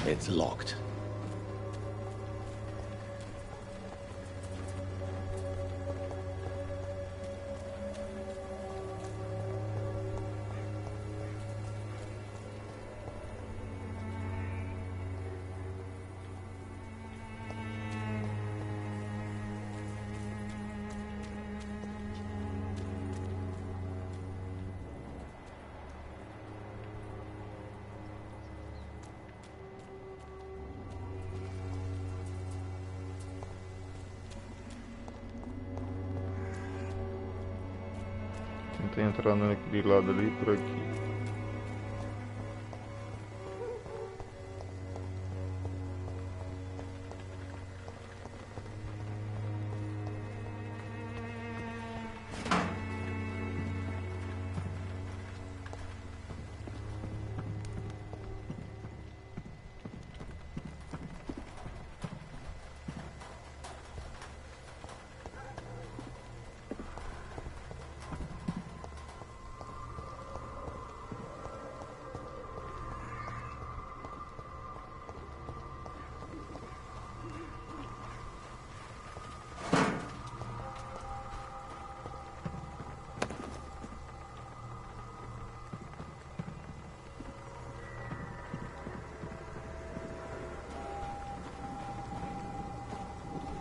It's locked. Tenta entrar naquele lado ali por aqui.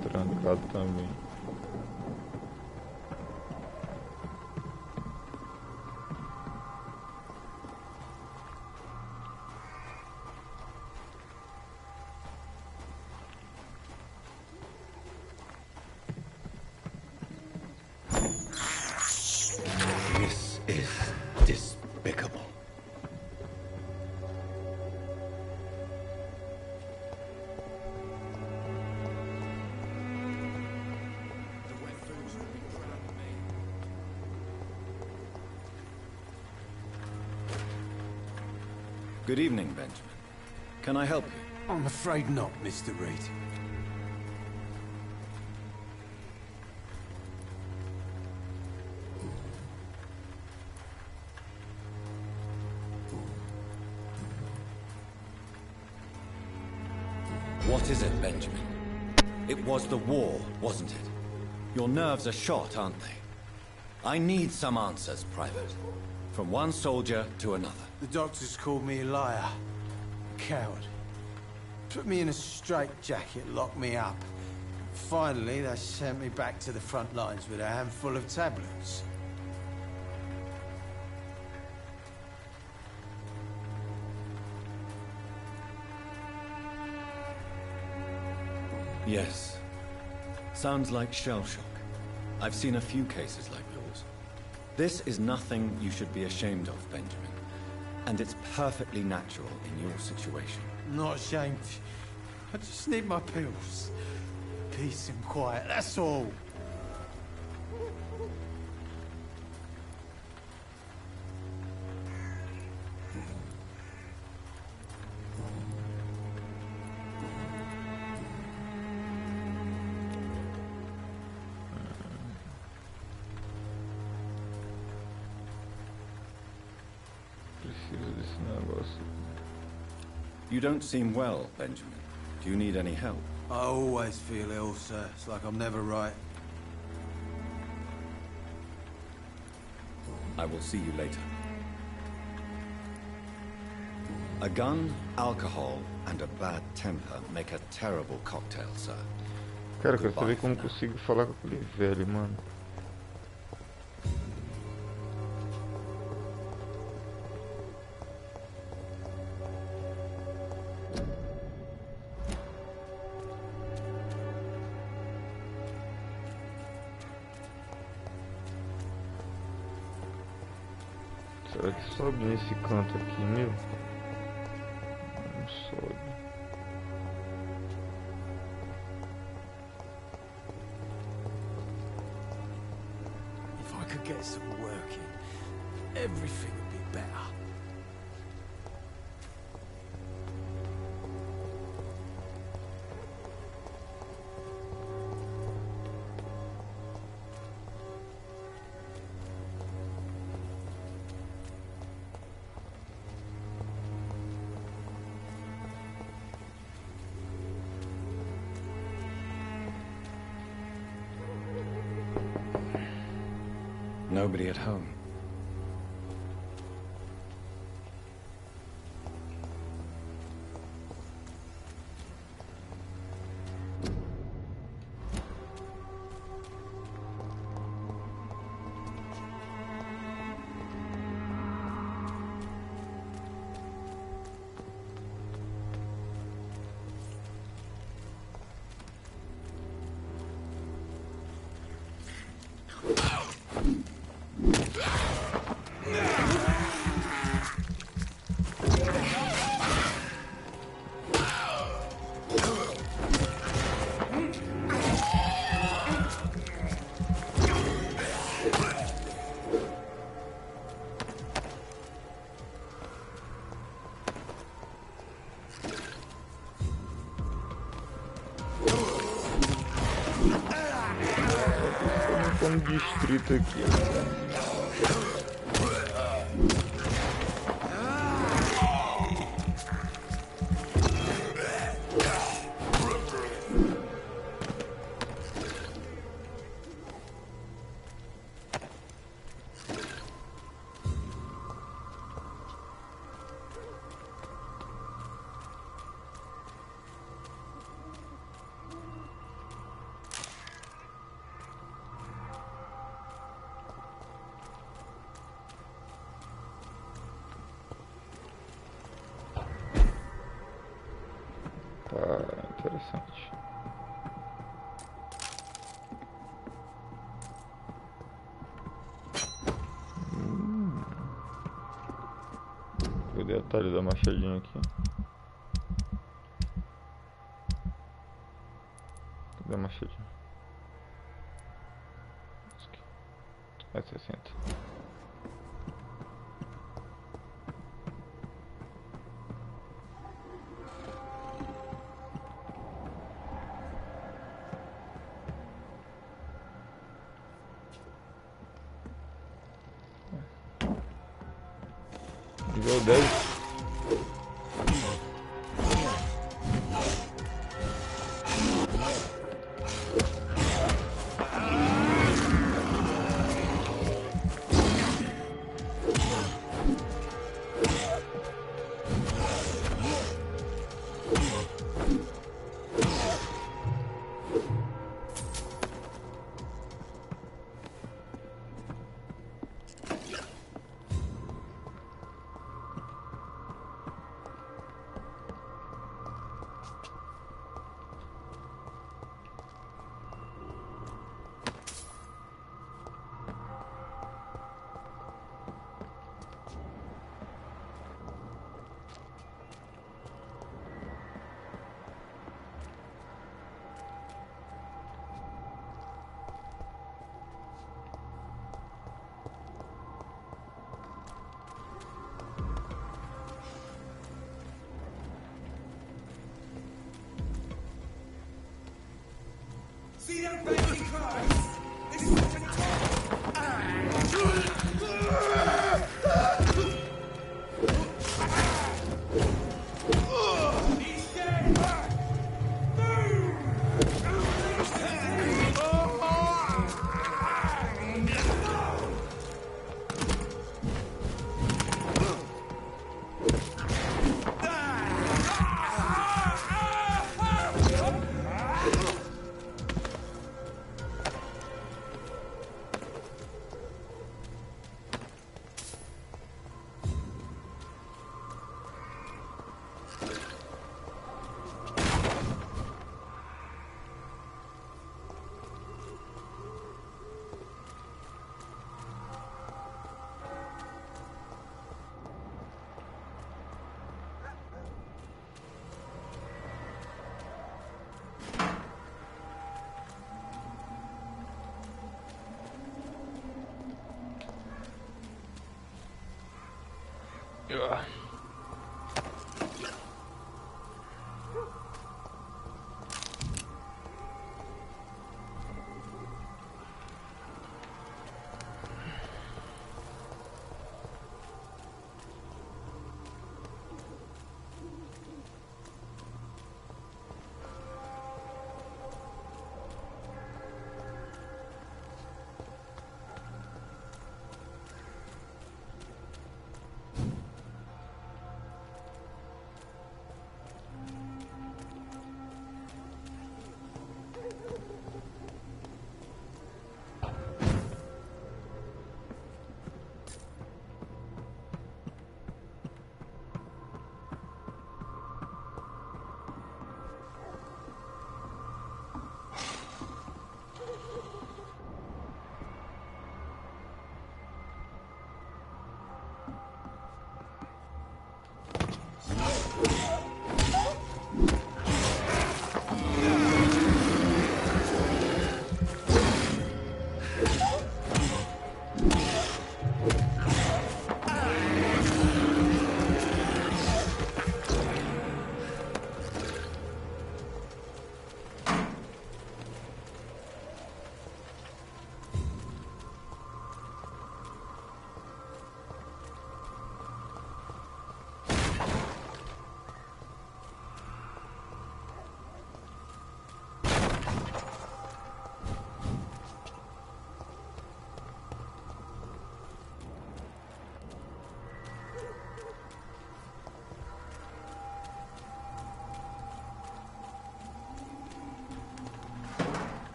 Trancado também. This is despicable. Good evening, Benjamin. Can I help you? I'm afraid not, Mr. Reed. What is it, Benjamin? It was the war, wasn't it? Your nerves are shot, aren't they? I need some answers, Private. From one soldier to another. The doctors called me a liar. A coward. Put me in a straitjacket, locked me up. Finally, they sent me back to the front lines with a handful of tablets. Yes. Sounds like shell shock. I've seen a few cases like yours. This is nothing you should be ashamed of, Benjamin. And it's perfectly natural in your situation. Not ashamed. I just need my pills. Peace and quiet, that's all. You don't seem well, Benjamin. Do you need any help? I always feel ill, sir. It's like I'm never right. I will see you later. A gun, alcohol, and a bad temper make a terrible cocktail, sir. Cara, eu quero saber como consigo falar com aquele velho, mano. Será que sobe nesse canto aqui, meu? Não sobe. If I could get some work in, everything would be better. Nobody at home. Como distrito aqui. Interessante. Cadê o atalho da machadinha aqui? Cadê a machadinha? Aqui. É 60. Nível 10. See their baby cries? It's such a He's dead! Move!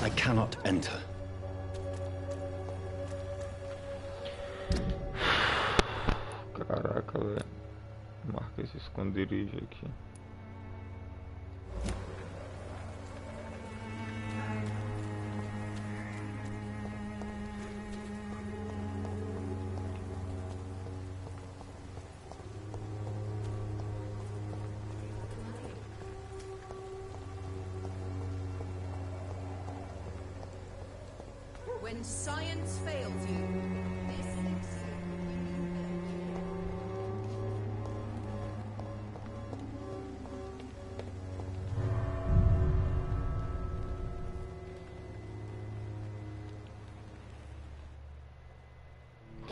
I cannot enter. Caraca, velho. Marca esse esconderijo aqui. When science fails you, this is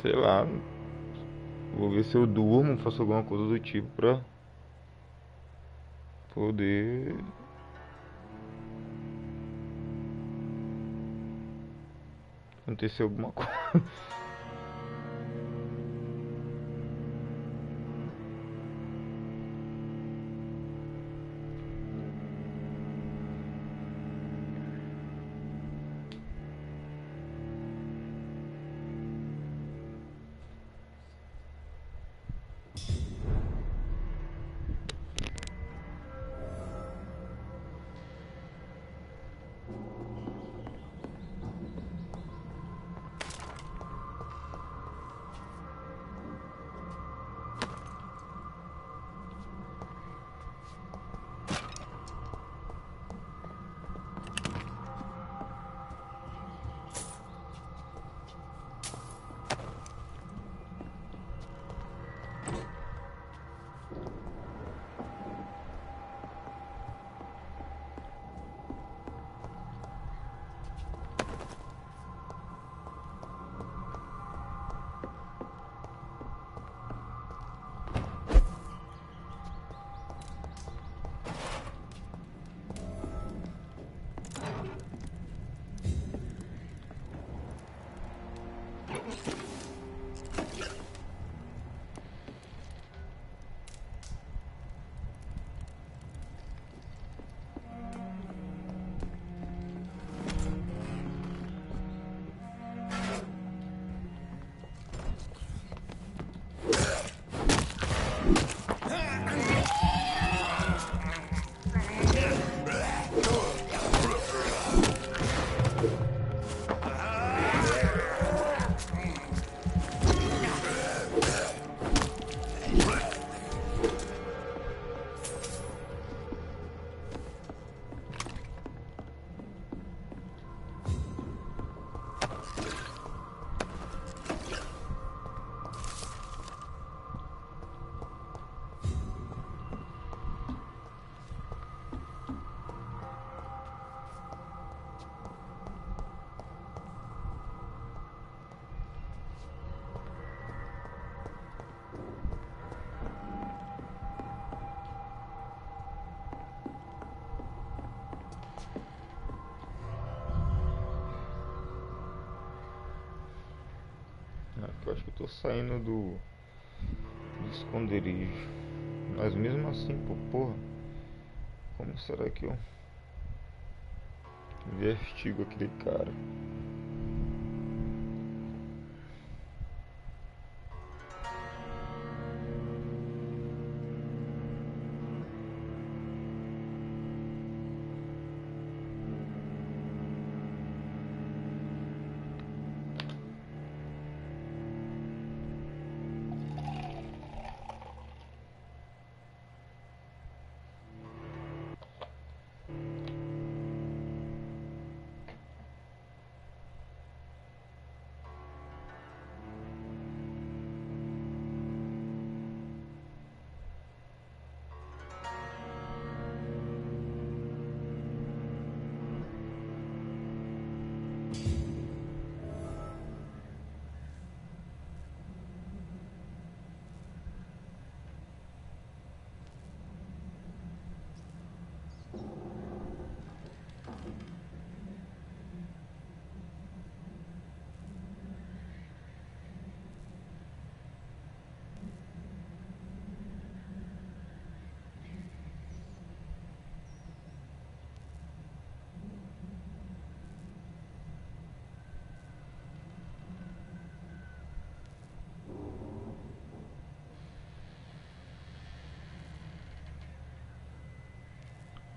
Sei lá. Vou ver se eu durmo, faço alguma coisa do tipo pra poder acontecer alguma coisa. Tô saindo do esconderijo. Mas mesmo assim, porra, como será que eu investigo aquele cara?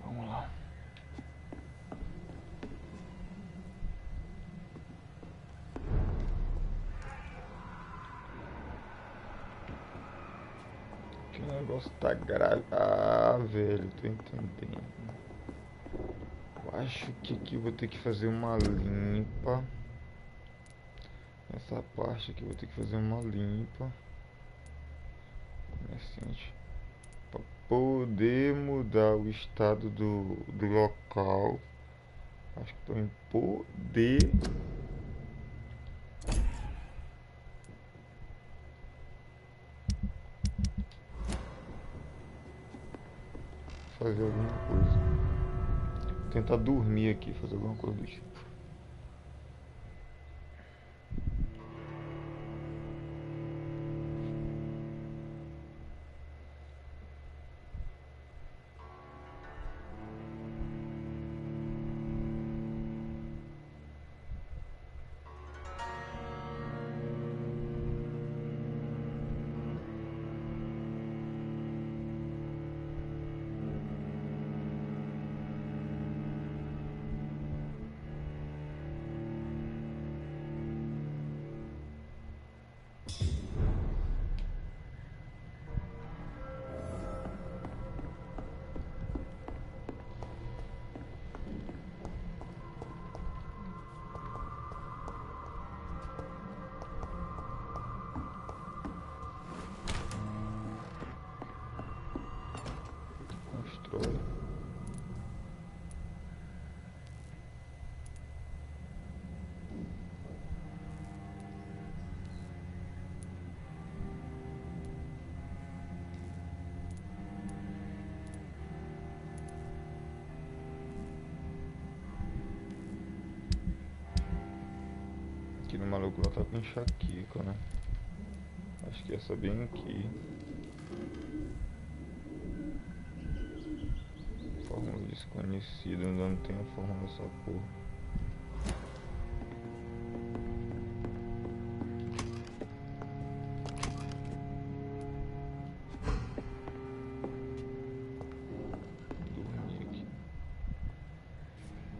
Vamos lá. Que negócio tá grave. Ah, velho, tô entendendo. Eu acho que aqui eu vou ter que fazer uma limpa. Essa parte aqui eu vou ter que fazer uma limpa. Comerciante. Pra poder mudar o estado do local. Acho que tô em poder. Fazer alguma coisa. Tentar dormir aqui, fazer alguma coisa do tipo. Constrói. Aquele maluco lá tá com enxaqueca, né? Acho que essa bem aqui. Fórmula desconhecida, ainda não tem a fórmula dessa porra. Dormir aqui.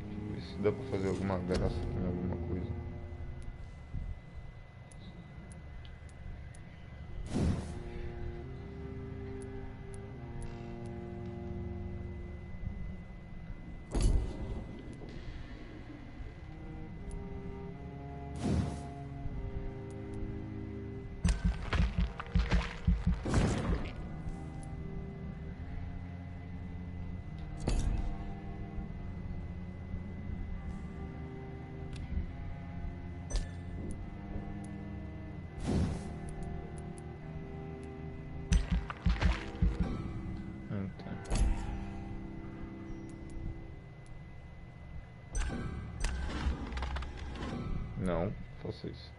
Deixa eu ver se dá pra fazer alguma graça em alguma coisa. Não, faça isso.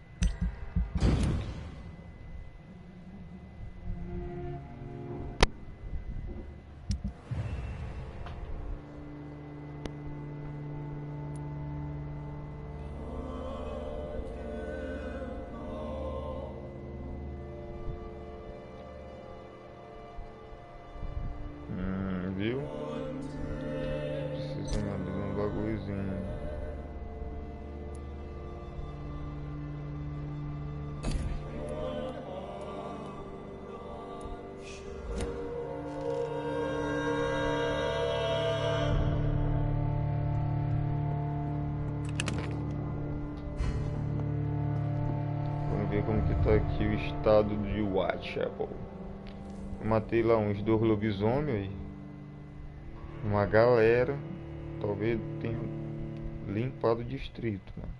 Tá aqui o estado de Whitechapel. Eu matei lá uns 2 lobisomens aí. Uma galera. Talvez tenha limpado o distrito, mano.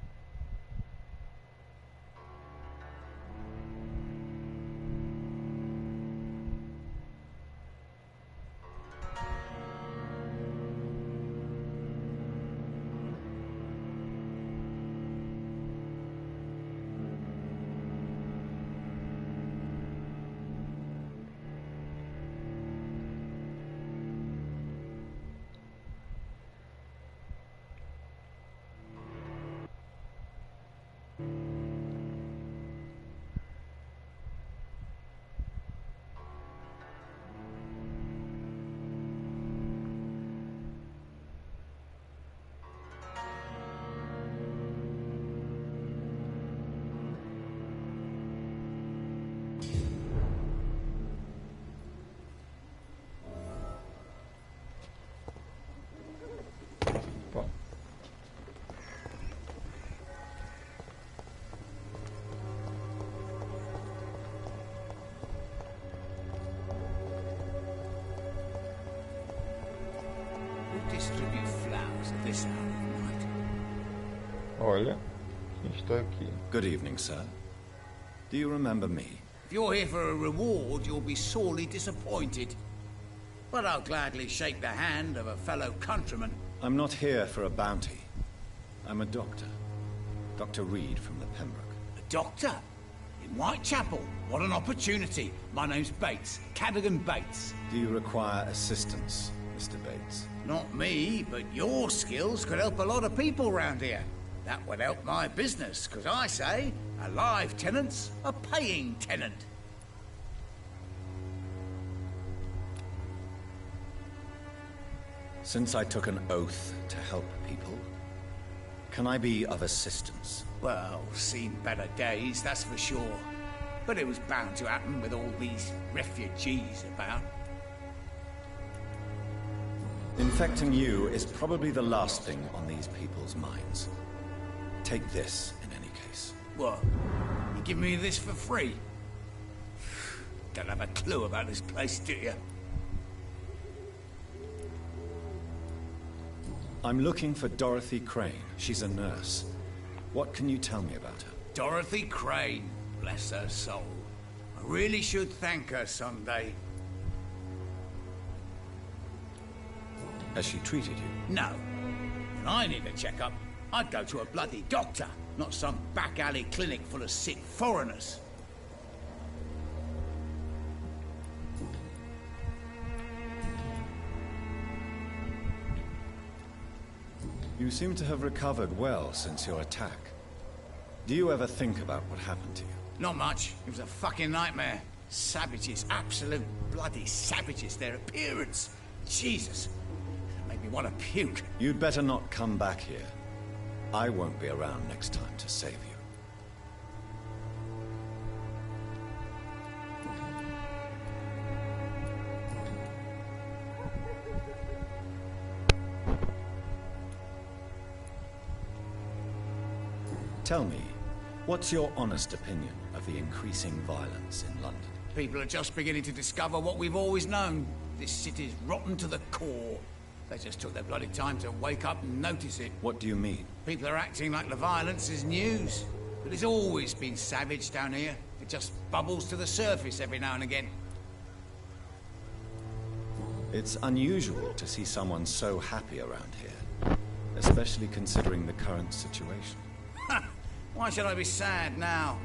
Distribute flowers at this hour of night. Olha, quem está aqui? Good evening, sir. Do you remember me? If you're here for a reward, you'll be sorely disappointed. But I'll gladly shake the hand of a fellow countryman. I'm not here for a bounty. I'm a doctor. Dr. Reed from the Pembroke. A doctor? In Whitechapel? What an opportunity. My name's Bates. Cadogan Bates. Do you require assistance, Mr. Bates? Not me, but your skills could help a lot of people round here. That would help my business, because I say, a live tenant's a paying tenant. Since I took an oath to help people, can I be of assistance? Well, seen better days, that's for sure. But it was bound to happen with all these refugees about. Infecting you is probably the last thing on these people's minds. Take this, in any case. What? You give me this for free? Don't have a clue about this place, do you? I'm looking for Dorothy Crane. She's a nurse. What can you tell me about her? Dorothy Crane, bless her soul. I really should thank her someday. Has she treated you? No. When I need a checkup, I'd go to a bloody doctor, not some back alley clinic full of sick foreigners. You seem to have recovered well since your attack. Do you ever think about what happened to you? Not much. It was a fucking nightmare. Savages, absolute bloody savages. Their appearance. Jesus. It made me want to puke. You'd better not come back here. I won't be around next time to save you. Tell me, what's your honest opinion of the increasing violence in London? People are just beginning to discover what we've always known. This city's rotten to the core. They just took their bloody time to wake up and notice it. What do you mean? People are acting like the violence is news. But it's always been savage down here. It just bubbles to the surface every now and again. It's unusual to see someone so happy around here, especially considering the current situation. Why should I be sad now?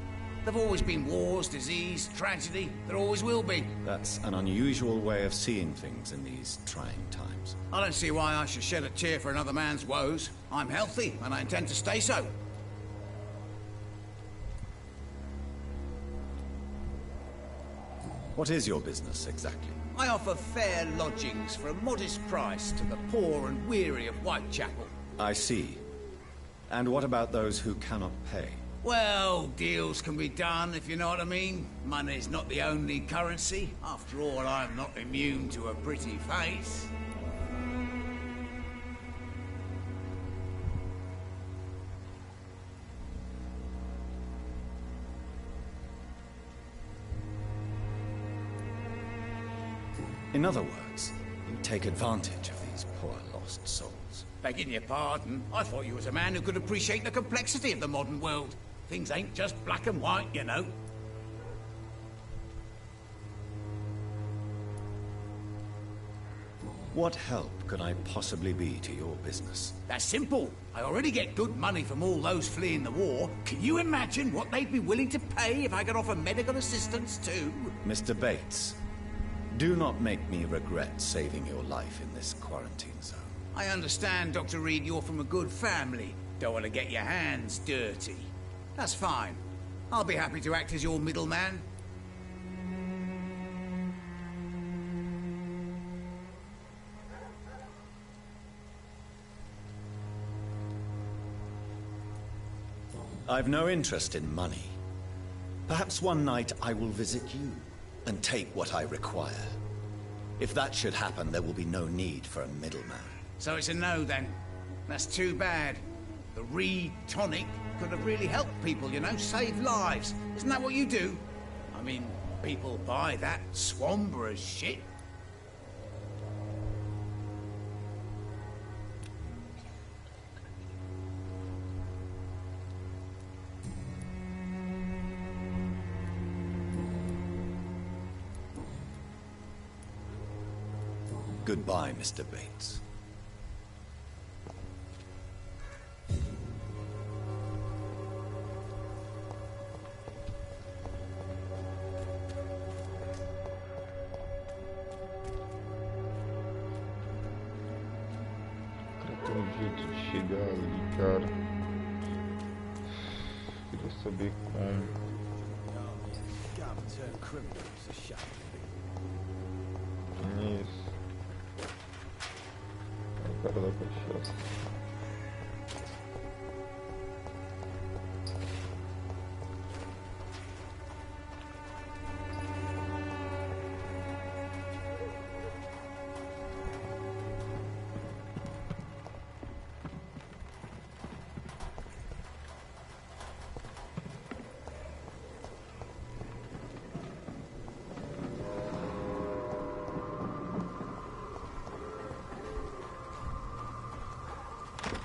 There've always been wars, disease, tragedy. There always will be. That's an unusual way of seeing things in these trying times. I don't see why I should shed a tear for another man's woes. I'm healthy, and I intend to stay so. What is your business, exactly? I offer fair lodgings for a modest price to the poor and weary of Whitechapel. I see. And what about those who cannot pay? Well, deals can be done, if you know what I mean. Money's not the only currency. After all, I'm not immune to a pretty face. In other words, you take advantage of these poor lost souls. Begging your pardon, I thought you was a man who could appreciate the complexity of the modern world. Things ain't just black and white, you know. What help could I possibly be to your business? That's simple. I already get good money from all those fleeing the war. Can you imagine what they'd be willing to pay if I could offer medical assistance too? Mr. Bates, do not make me regret saving your life in this quarantine zone. I understand, Dr. Reed, you're from a good family. Don't want to get your hands dirty. That's fine. I'll be happy to act as your middleman. I've no interest in money. Perhaps one night I will visit you and take what I require. If that should happen, there will be no need for a middleman. So it's a no, then. That's too bad. The Reed tonic could have really helped people, you know, save lives. Isn't that what you do? I mean, people buy that Swamber's shit. Goodbye, Mr. Bates. Tem um jeito de chegar ali, cara. Queria saber como. Isso. É o cara da cachaça.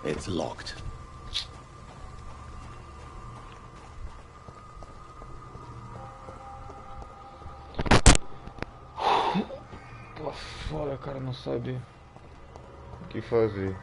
It's locked. Tô fora, cara, não sabe o que fazer.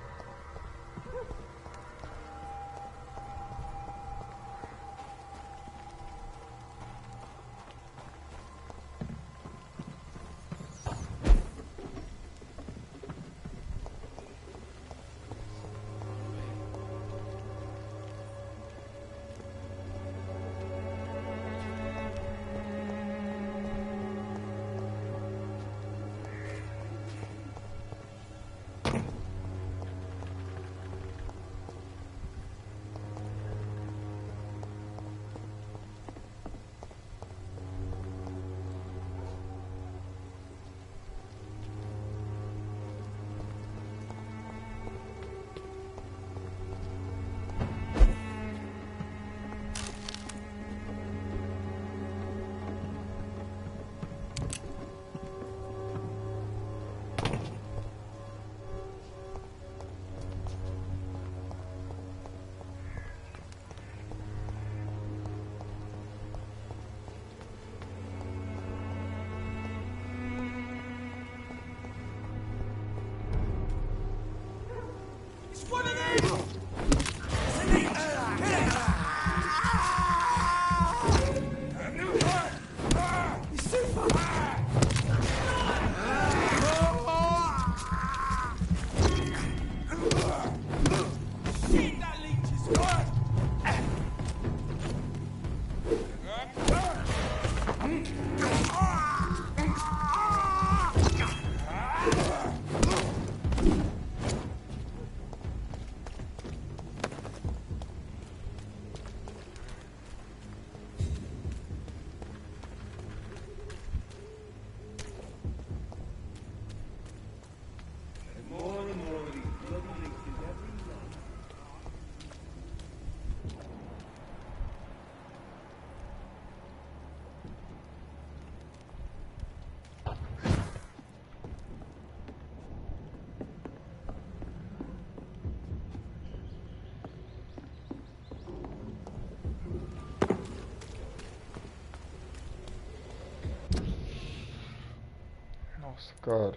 Cara.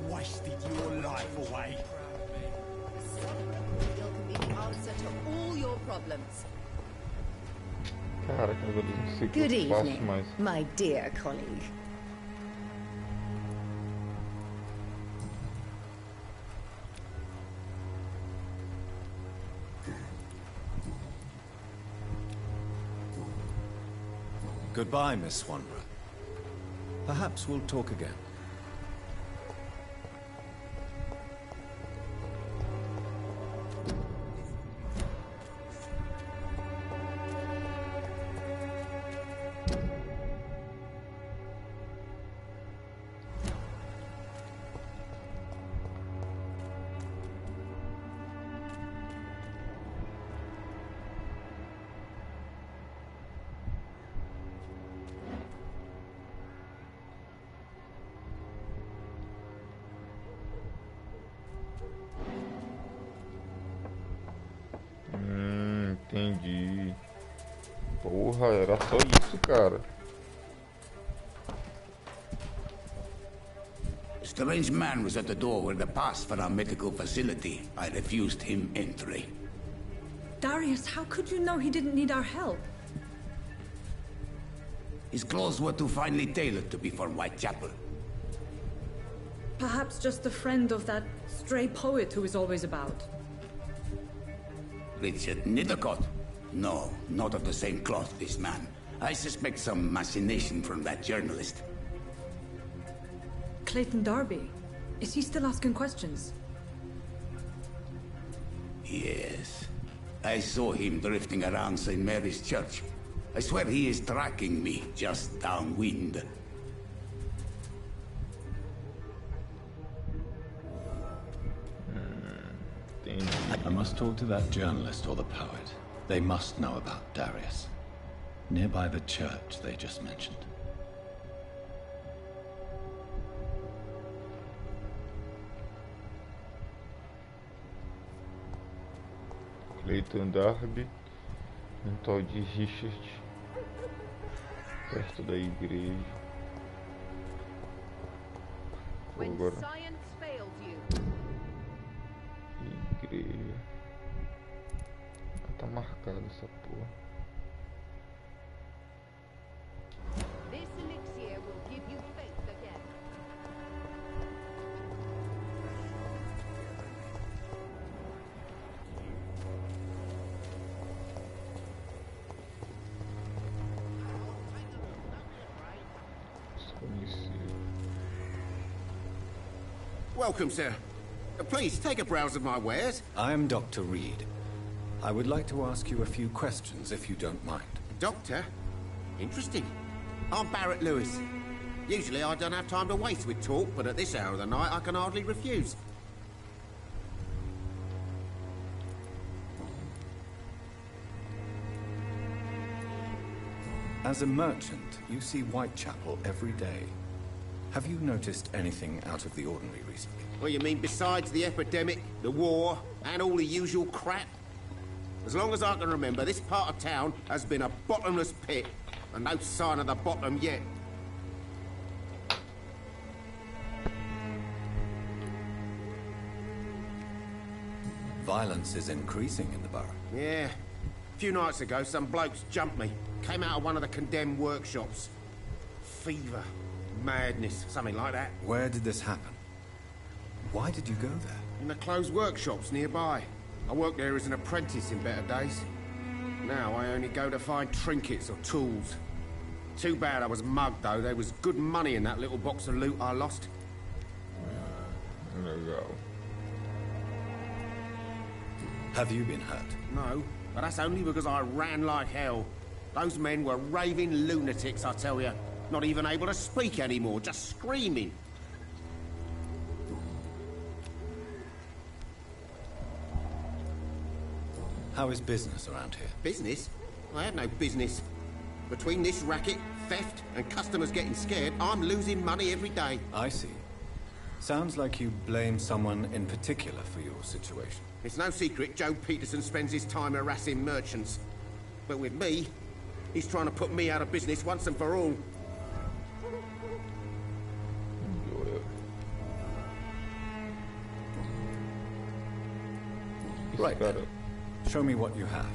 Wasted your life away. You can be the answer to all your problems. Cara, eu não sei o que Good eu faço evening, mais. my dear colleague. Goodbye, Miss Swanborough. Perhaps we'll talk again. Entendi. Porra, era só isso, cara. A strange man was at the door with a pass for our medical facility. I refused him entry. Darius, how could you know he didn't need our help? His clothes were too finely tailored to be for Whitechapel. Perhaps just a friend of that stray poet who is always about. Richard Nithercott? No, not of the same cloth, this man. I suspect some machination from that journalist. Clayton Darby. Is he still asking questions? Yes. I saw him drifting around St. Mary's Church. I swear he is tracking me, just downwind. I must talk to that journalist or the poet. They must know about Darius. Nearby the church they just mentioned. Clayton Darby, um tal de Richard, perto da igreja. When Agora, science failed you. igreja. Tá marcado essa porra. This elixir will give you faith again. Welcome, sir. Please take a browse of my wares. I am Dr. Reed. I would like to ask you a few questions, if you don't mind. Doctor? Interesting. I'm Barrett Lewis. Usually I don't have time to waste with talk, but at this hour of the night I can hardly refuse. As a merchant, you see Whitechapel every day. Have you noticed anything out of the ordinary recently? What you mean, besides the epidemic, the war, and all the usual crap? As long as I can remember, this part of town has been a bottomless pit, and no sign of the bottom yet. Violence is increasing in the borough. Yeah. A few nights ago, some blokes jumped me. Came out of one of the condemned workshops. Fever, madness, something like that. Where did this happen? Why did you go there? In the closed workshops nearby. I worked there as an apprentice in better days. Now I only go to find trinkets or tools. Too bad I was mugged, though. There was good money in that little box of loot I lost. Legal. Have you been hurt? No, but that's only because I ran like hell. Those men were raving lunatics, I tell you. Not even able to speak anymore, just screaming. How is business around here? Business? I have no business. Between this racket, theft, and customers getting scared, I'm losing money every day. I see. Sounds like you blame someone in particular for your situation. It's no secret Joe Peterson spends his time harassing merchants. But with me, he's trying to put me out of business once and for all. Right then. Show me what you have.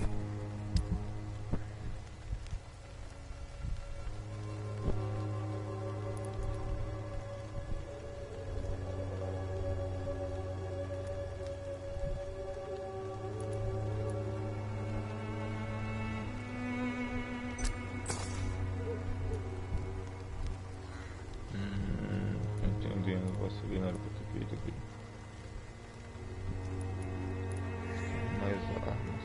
Entendendo, posso subir na hora que eu fiquei aqui. Mais armas.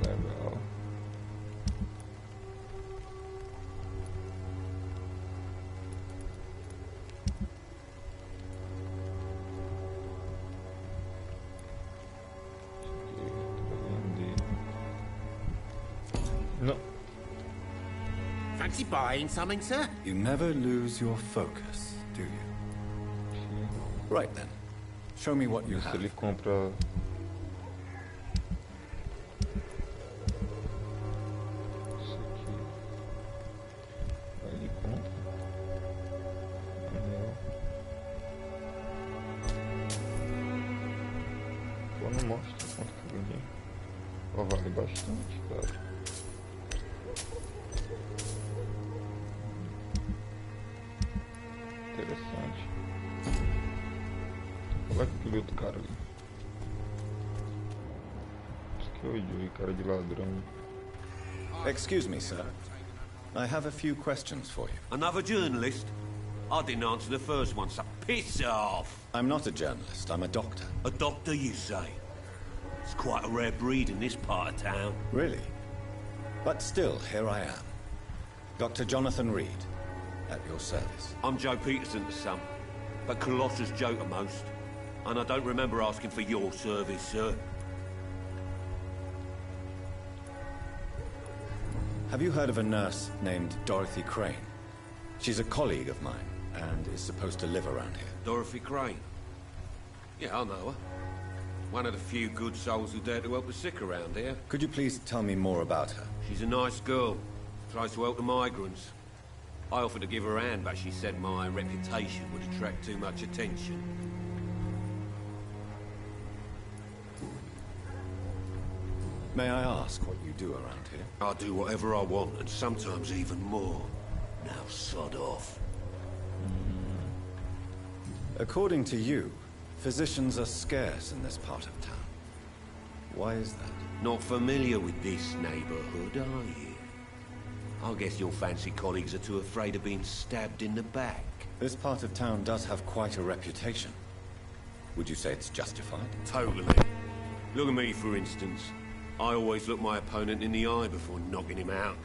Legal. No. Fancy buying something, sir? You never lose your focus, do you? Right then. Show me what you have. Ele compra. Isso aqui. Aí ele compra. Anel. Pô, não mostra quanto que eu ganhei. Ó, vale bastante, cara. Interessante. Olha aquele outro cara ali. Acho que é o Joey, cara de ladrão. Excuse me, sir. I have a few questions for you. Another journalist? I didn't answer the first one, so piss off! I'm not a journalist, I'm a doctor. A doctor, you say? It's quite a rare breed in this part of town. Really? But still, here I am. Dr. Jonathan Reed, at your service. I'm Joe Peterson to some, but Colossus Joe to most. And I don't remember asking for your service, sir. Have you heard of a nurse named Dorothy Crane? She's a colleague of mine, and is supposed to live around here. Dorothy Crane? Yeah, I know her. One of the few good souls who dare to help the sick around here. Could you please tell me more about her? She's a nice girl. Tries to help the migrants. I offered to give her a hand, but she said my reputation would attract too much attention. May I ask what you do around here? I do whatever I want, and sometimes even more. Now sod off. According to you, physicians are scarce in this part of town. Why is that? Not familiar with this neighborhood, are you? I guess your fancy colleagues are too afraid of being stabbed in the back. This part of town does have quite a reputation. Would you say it's justified? Totally. Look at me, for instance. I always look my opponent in the eye before knocking him out.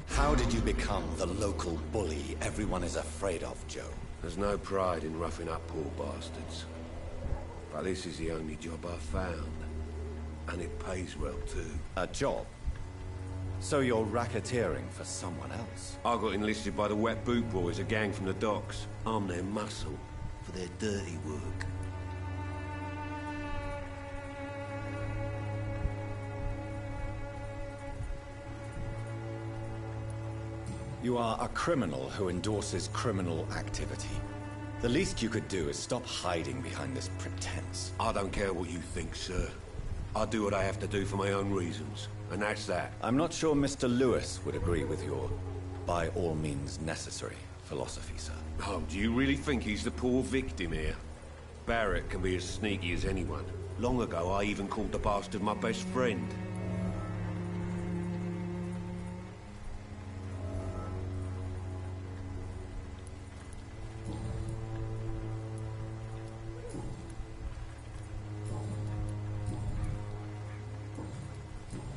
How did you become the local bully everyone is afraid of, Joe? There's no pride in roughing up poor bastards. But this is the only job I've found. And it pays well, too. A job? So you're racketeering for someone else? I got enlisted by the Wet Boot Boys, a gang from the docks. I'm their muscle for their dirty work. You are a criminal who endorses criminal activity. The least you could do is stop hiding behind this pretense. I don't care what you think, sir. I do what I have to do for my own reasons, and that's that. I'm not sure Mr. Lewis would agree with your by all means necessary philosophy, sir. Oh, do you really think he's the poor victim here? Barrett can be as sneaky as anyone. Long ago, I even called the bastard my best friend.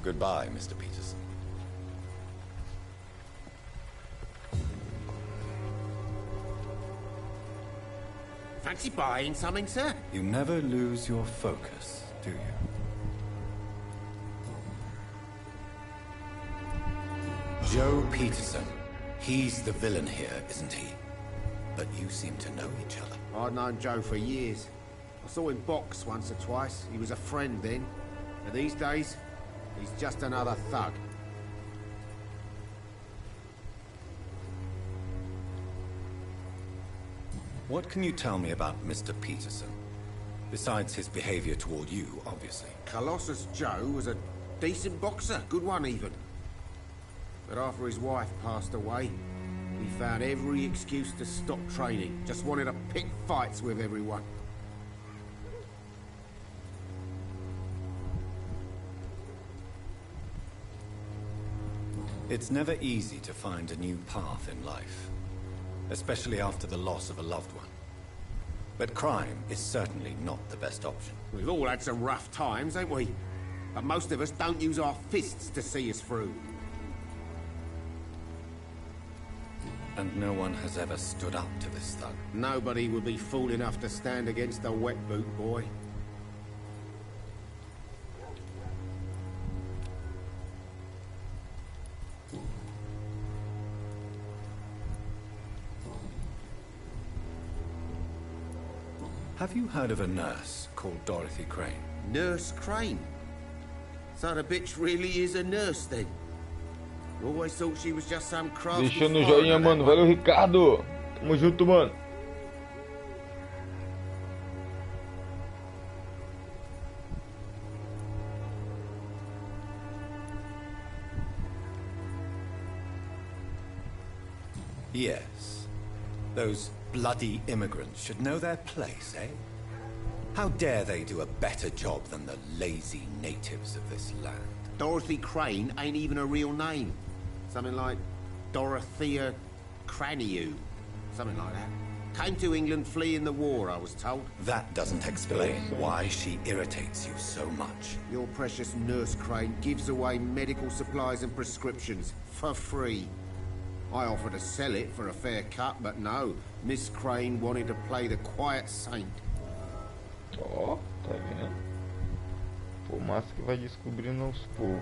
Goodbye, Mr. Peterson. Fancy buying something, sir? You never lose your focus, do you? Joe Peterson. He's the villain here, isn't he? But you seem to know each other. I'd known Joe for years. I saw him box once or twice. He was a friend then. But these days, he's just another thug. What can you tell me about Mr. Peterson? Besides his behavior toward you, obviously. Colossus Joe was a decent boxer, good one even. But after his wife passed away, he found every excuse to stop training. Just wanted to pick fights with everyone. It's never easy to find a new path in life, especially after the loss of a loved one. But crime is certainly not the best option. We've all had some rough times, ain't we? But most of us don't use our fists to see us through. And no one has ever stood up to this thug. Nobody would be fool enough to stand against a wet boot boy. Have you heard of a nurse called Dorothy Crane? Nurse Crane? So the bitch really is a nurse then? I always thought she was just some crafty Deixa no joinha, mano. Valeu, Ricardo. Tamo junto, mano. Yes. Those bloody immigrants should know their place, eh? How dare they do a better job than the lazy natives of this land? Dorothy Crane ain't even a real name. Something like Dorothea Craniu. Something like that. Came to England fleeing the war, I was told. That doesn't explain why she irritates you so much. Your precious Nurse Crane gives away medical supplies and prescriptions for free. I offered to sell it for a fair cut, but no. Miss Crane wanted to play the quiet saint. Ó, tá vendo? Por mais que vai descobrindo aos poucos.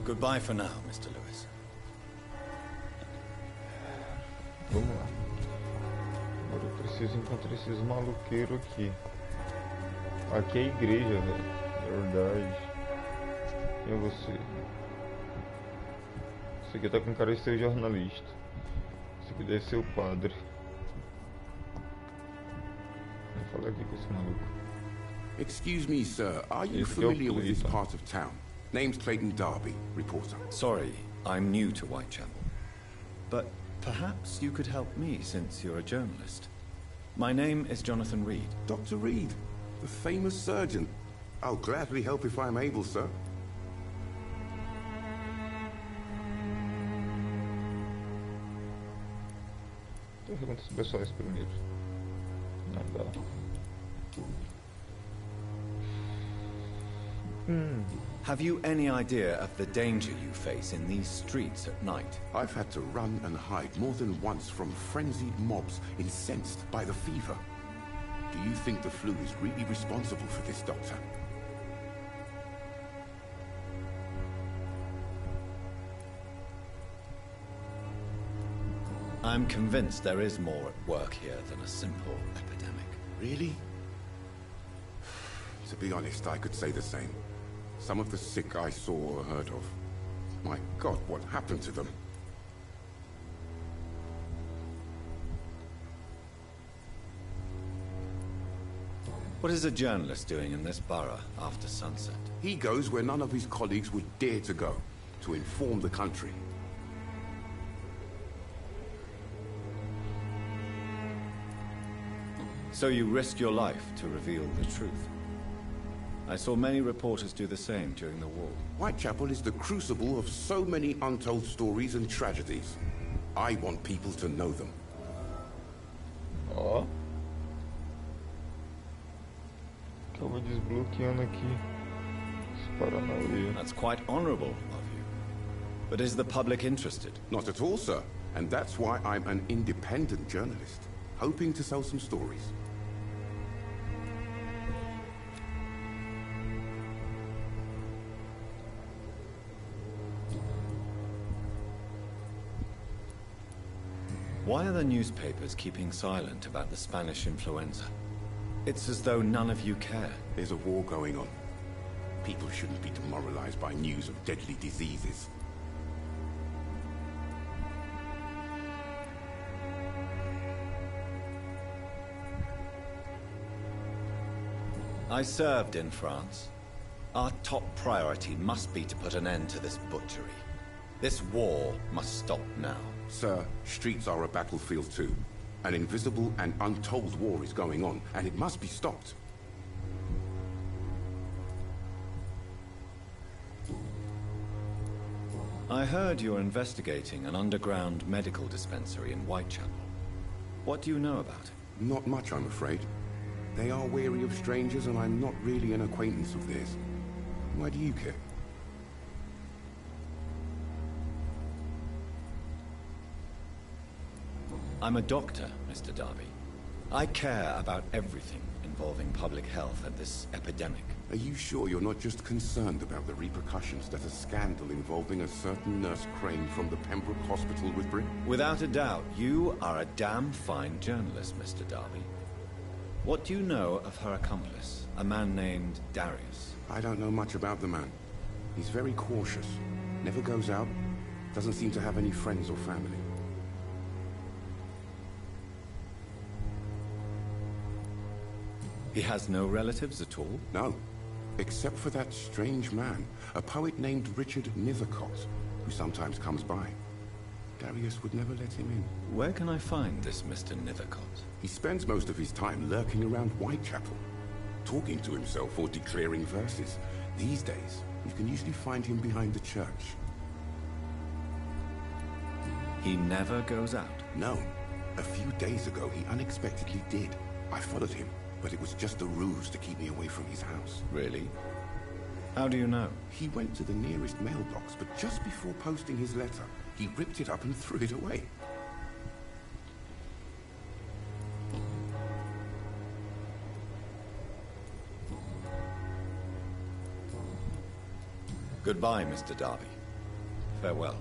Goodbye for now, Mr. Lewis. Vamos lá. Agora eu preciso encontrar esses maluqueiros aqui. Aqui é a igreja, velho. Verdade. Quem é você? Esse aqui tá com cara de ser jornalista. Esse aqui deve ser o padre. Vou falar aqui com esse maluco. Excuse me, sir. Are you familiar with this part of town? Name's Clayton Darby, reporter. Sorry, I'm new to Whitechapel. But perhaps you could help me since you're a journalist. My name is Jonathan Reed. Dr. Reed, the famous surgeon. I'll gladly help if I'm able, sir. Perguntas pessoais primeiro. Não dá. Have you any idea of the danger you face in these streets at night? I've had to run and hide more than once from frenzied mobs incensed by the fever. Do you think the flu is really responsible for this, Doctor? I'm convinced there is more at work here than a simple epidemic. Really? To be honest, I could say the same. Some of the sick I saw or heard of. My God, what happened to them? What is a journalist doing in this borough after sunset? He goes where none of his colleagues would dare to go, to inform the country. So you risk your life to reveal the truth. I saw many reporters do the same during the war. Whitechapel is the crucible of so many untold stories and tragedies. I want people to know them. Ó. Acaba desbloqueando aqui. Esse Paranauê. That's quite honorable of you. But is the public interested? Not at all, sir. And that's why I'm an independent journalist, hoping to sell some stories. Why are the newspapers keeping silent about the Spanish influenza? It's as though none of you care. There's a war going on. People shouldn't be demoralized by news of deadly diseases. I served in France. Our top priority must be to put an end to this butchery. This war must stop now. Sir, streets are a battlefield too. An invisible and untold war is going on, and it must be stopped. I heard you're investigating an underground medical dispensary in Whitechapel. What do you know about it? Not much, I'm afraid. They are wary of strangers, and I'm not really an acquaintance of theirs. Why do you care? I'm a doctor, Mr. Darby. I care about everything involving public health and this epidemic. Are you sure you're not just concerned about the repercussions that a scandal involving a certain Nurse Crane from the Pembroke Hospital would bring? Without a doubt, you are a damn fine journalist, Mr. Darby. What do you know of her accomplice, a man named Darius? I don't know much about the man. He's very cautious, never goes out, doesn't seem to have any friends or family. He has no relatives at all? No, except for that strange man, a poet named Richard Nethercott, who sometimes comes by. Darius would never let him in. Where can I find this Mr. Nethercott? He spends most of his time lurking around Whitechapel, talking to himself or declaring verses. These days, you can usually find him behind the church. He never goes out? No. A few days ago, he unexpectedly did. I followed him, but it was just a ruse to keep me away from his house. Really? How do you know? He went to the nearest mailbox, but just before posting his letter, he ripped it up and threw it away. Goodbye, Mr. Darby. Farewell.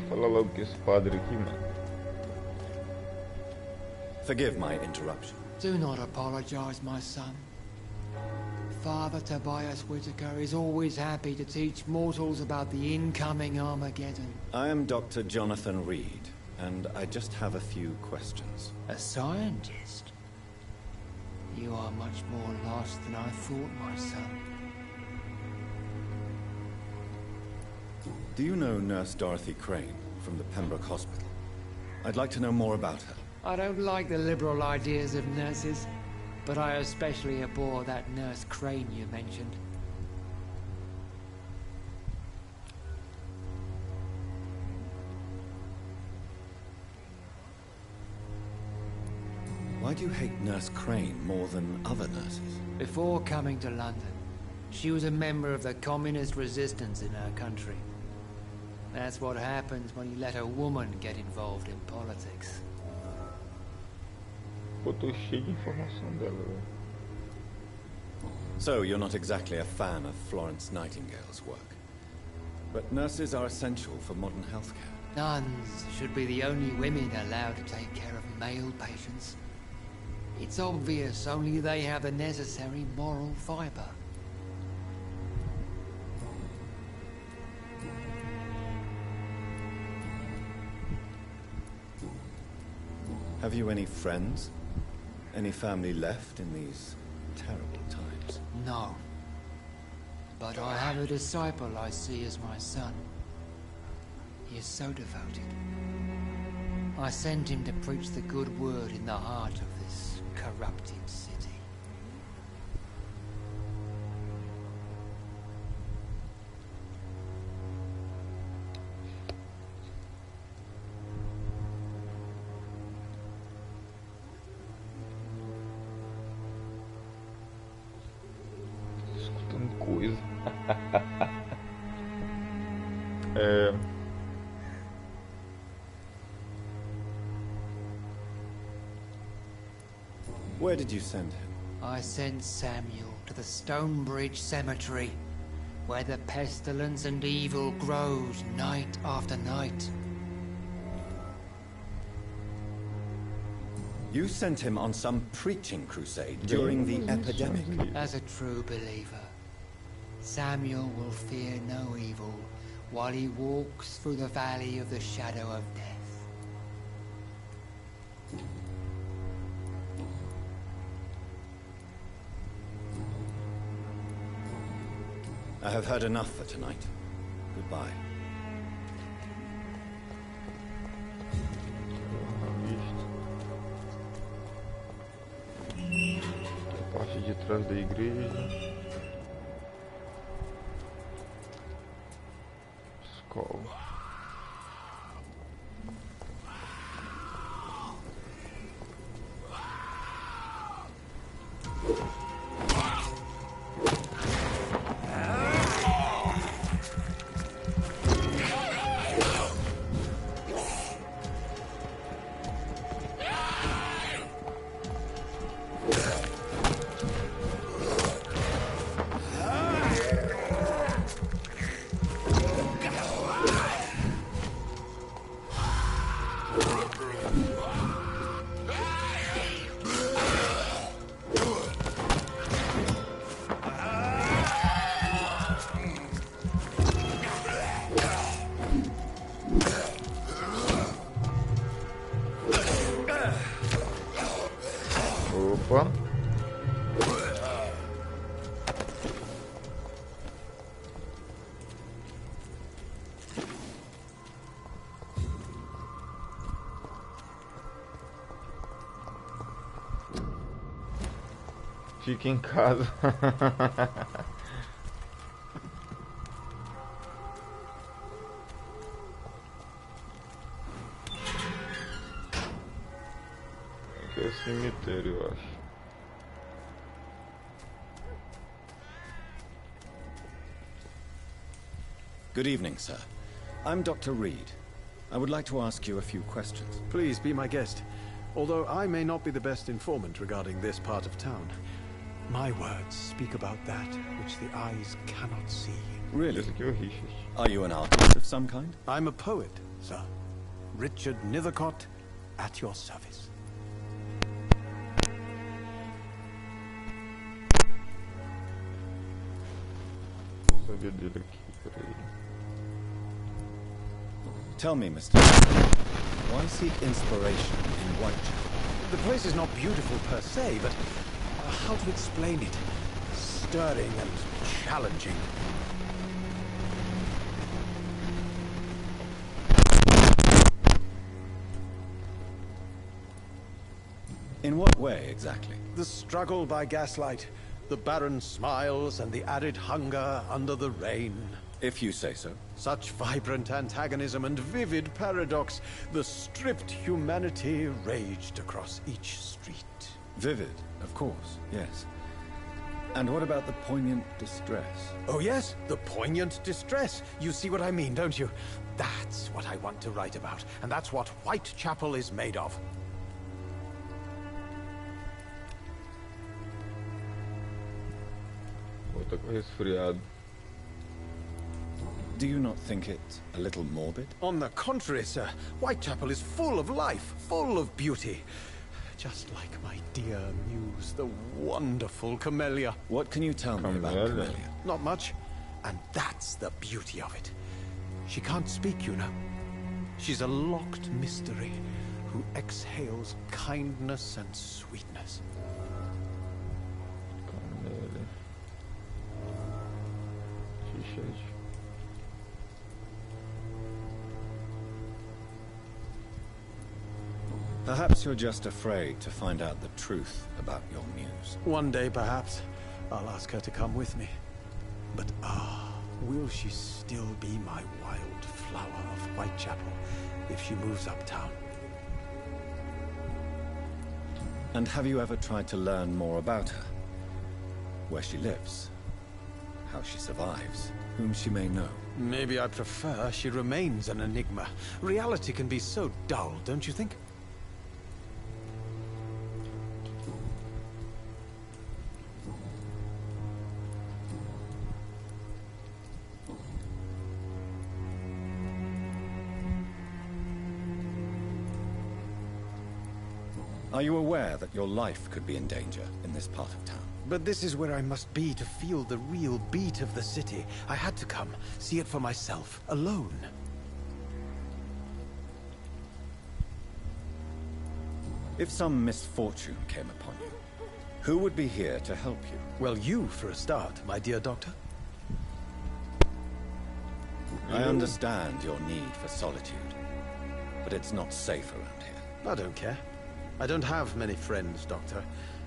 Fala logo com esse padre aqui, mano. Forgive my interruption. Do not apologize, my son. Father Tobias Whitaker is always happy to teach mortals about the incoming Armageddon. I am Dr. Jonathan Reed, and I just have a few questions. A scientist? You are much more lost than I thought, my son. Do you know Nurse Dorothy Crane from the Pembroke Hospital? I'd like to know more about her. I don't like the liberal ideas of nurses, but I especially abhor that Nurse Crane you mentioned. Why do you hate Nurse Crane more than other nurses? Before coming to London, she was a member of the communist resistance in her country. That's what happens when you let a woman get involved in politics. Pô, tô cheio de informação dela, velho. So, you're not exactly a fan of Florence Nightingale's work. But nurses are essential for modern healthcare. Nuns should be the only women allowed to take care of male patients. It's obvious only they have the necessary moral fiber. Have you any friends? Any family left in these terrible times? No. But I have a disciple I see as my son. He is so devoted. I sent him to preach the good word in the heart of this corrupted city. Escutando coisa. Where did you send him? I sent Samuel to the Stonebridge Cemetery, where the pestilence and evil grows night after night. You sent him on some preaching crusade during the epidemic. As a true believer, Samuel will fear no evil while he walks through the valley of the shadow of death. I have heard enough for tonight. Goodbye. A parte de trás da igreja. Escola. Opa. Fique em casa. Aqui é o cemitério, eu acho. Good evening, sir. I'm Dr. Reed. I would like to ask you a few questions. Please be my guest. Although I may not be the best informant regarding this part of town, my words speak about that which the eyes cannot see. Really? Are you an artist of some kind? I'm a poet, sir. Richard Nethercott, at your service. Tell me, Mr. Why seek inspiration in Whitechapel? The place is not beautiful per se, but how to explain it? Stirring and challenging. In what way, exactly? The struggle by gaslight, the barren smiles and the added hunger under the rain. If you say so. Such vibrant antagonism and vivid paradox, the stripped humanity raged across each street. Vivid, of course, yes. And what about the poignant distress? Oh yes, the poignant distress. You see what I mean, don't you? That's what I want to write about, and that's what Whitechapel is made of. Volta com resfriado. Do you not think it a little morbid? On the contrary, sir. Whitechapel is full of life, full of beauty. Just like my dear muse, the wonderful Camellia. What can you tell me about Camellia? Not much. And that's the beauty of it. She can't speak, you know. She's a locked mystery who exhales kindness and sweetness. Camellia. Perhaps you're just afraid to find out the truth about your muse. One day, perhaps, I'll ask her to come with me. But will she still be my wild flower of Whitechapel if she moves uptown? And have you ever tried to learn more about her? Where she lives? How she survives? Whom she may know? Maybe I prefer she remains an enigma. Reality can be so dull, don't you think? Are you aware that your life could be in danger in this part of town? But this is where I must be to feel the real beat of the city. I had to come, see it for myself, alone. If some misfortune came upon you, who would be here to help you? Well, you for a start, my dear doctor. I understand your need for solitude, but it's not safe around here. I don't care. I don't have many friends, Doctor,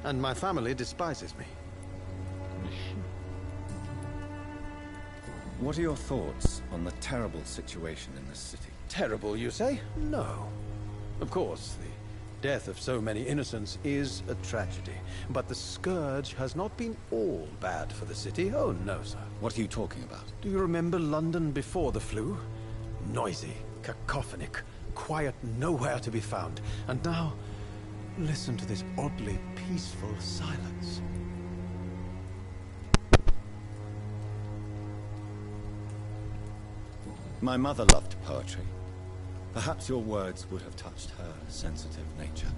and my family despises me. What are your thoughts on the terrible situation in this city? Terrible, you say? No. Of course, the death of so many innocents is a tragedy, but the scourge has not been all bad for the city. Oh, no, sir. What are you talking about? Do you remember London before the flu? Noisy, cacophonic, quiet nowhere to be found. And now, listen to this oddly peaceful silence. My mother loved poetry. Perhaps your words would have touched her sensitive nature.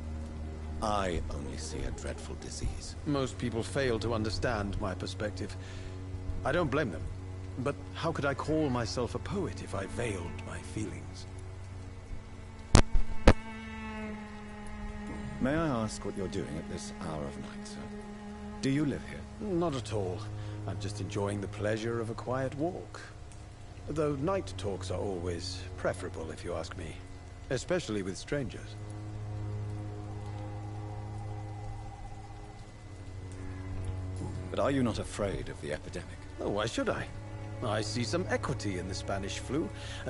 I only see a dreadful disease. Most people fail to understand my perspective. I don't blame them. But how could I call myself a poet if I veiled my feelings? May I ask what you're doing at this hour of night, sir? Do you live here? Not at all. I'm just enjoying the pleasure of a quiet walk. Though night talks are always preferable, if you ask me. Especially with strangers. But are you not afraid of the epidemic? Oh, why should I? I see some equity in the Spanish flu.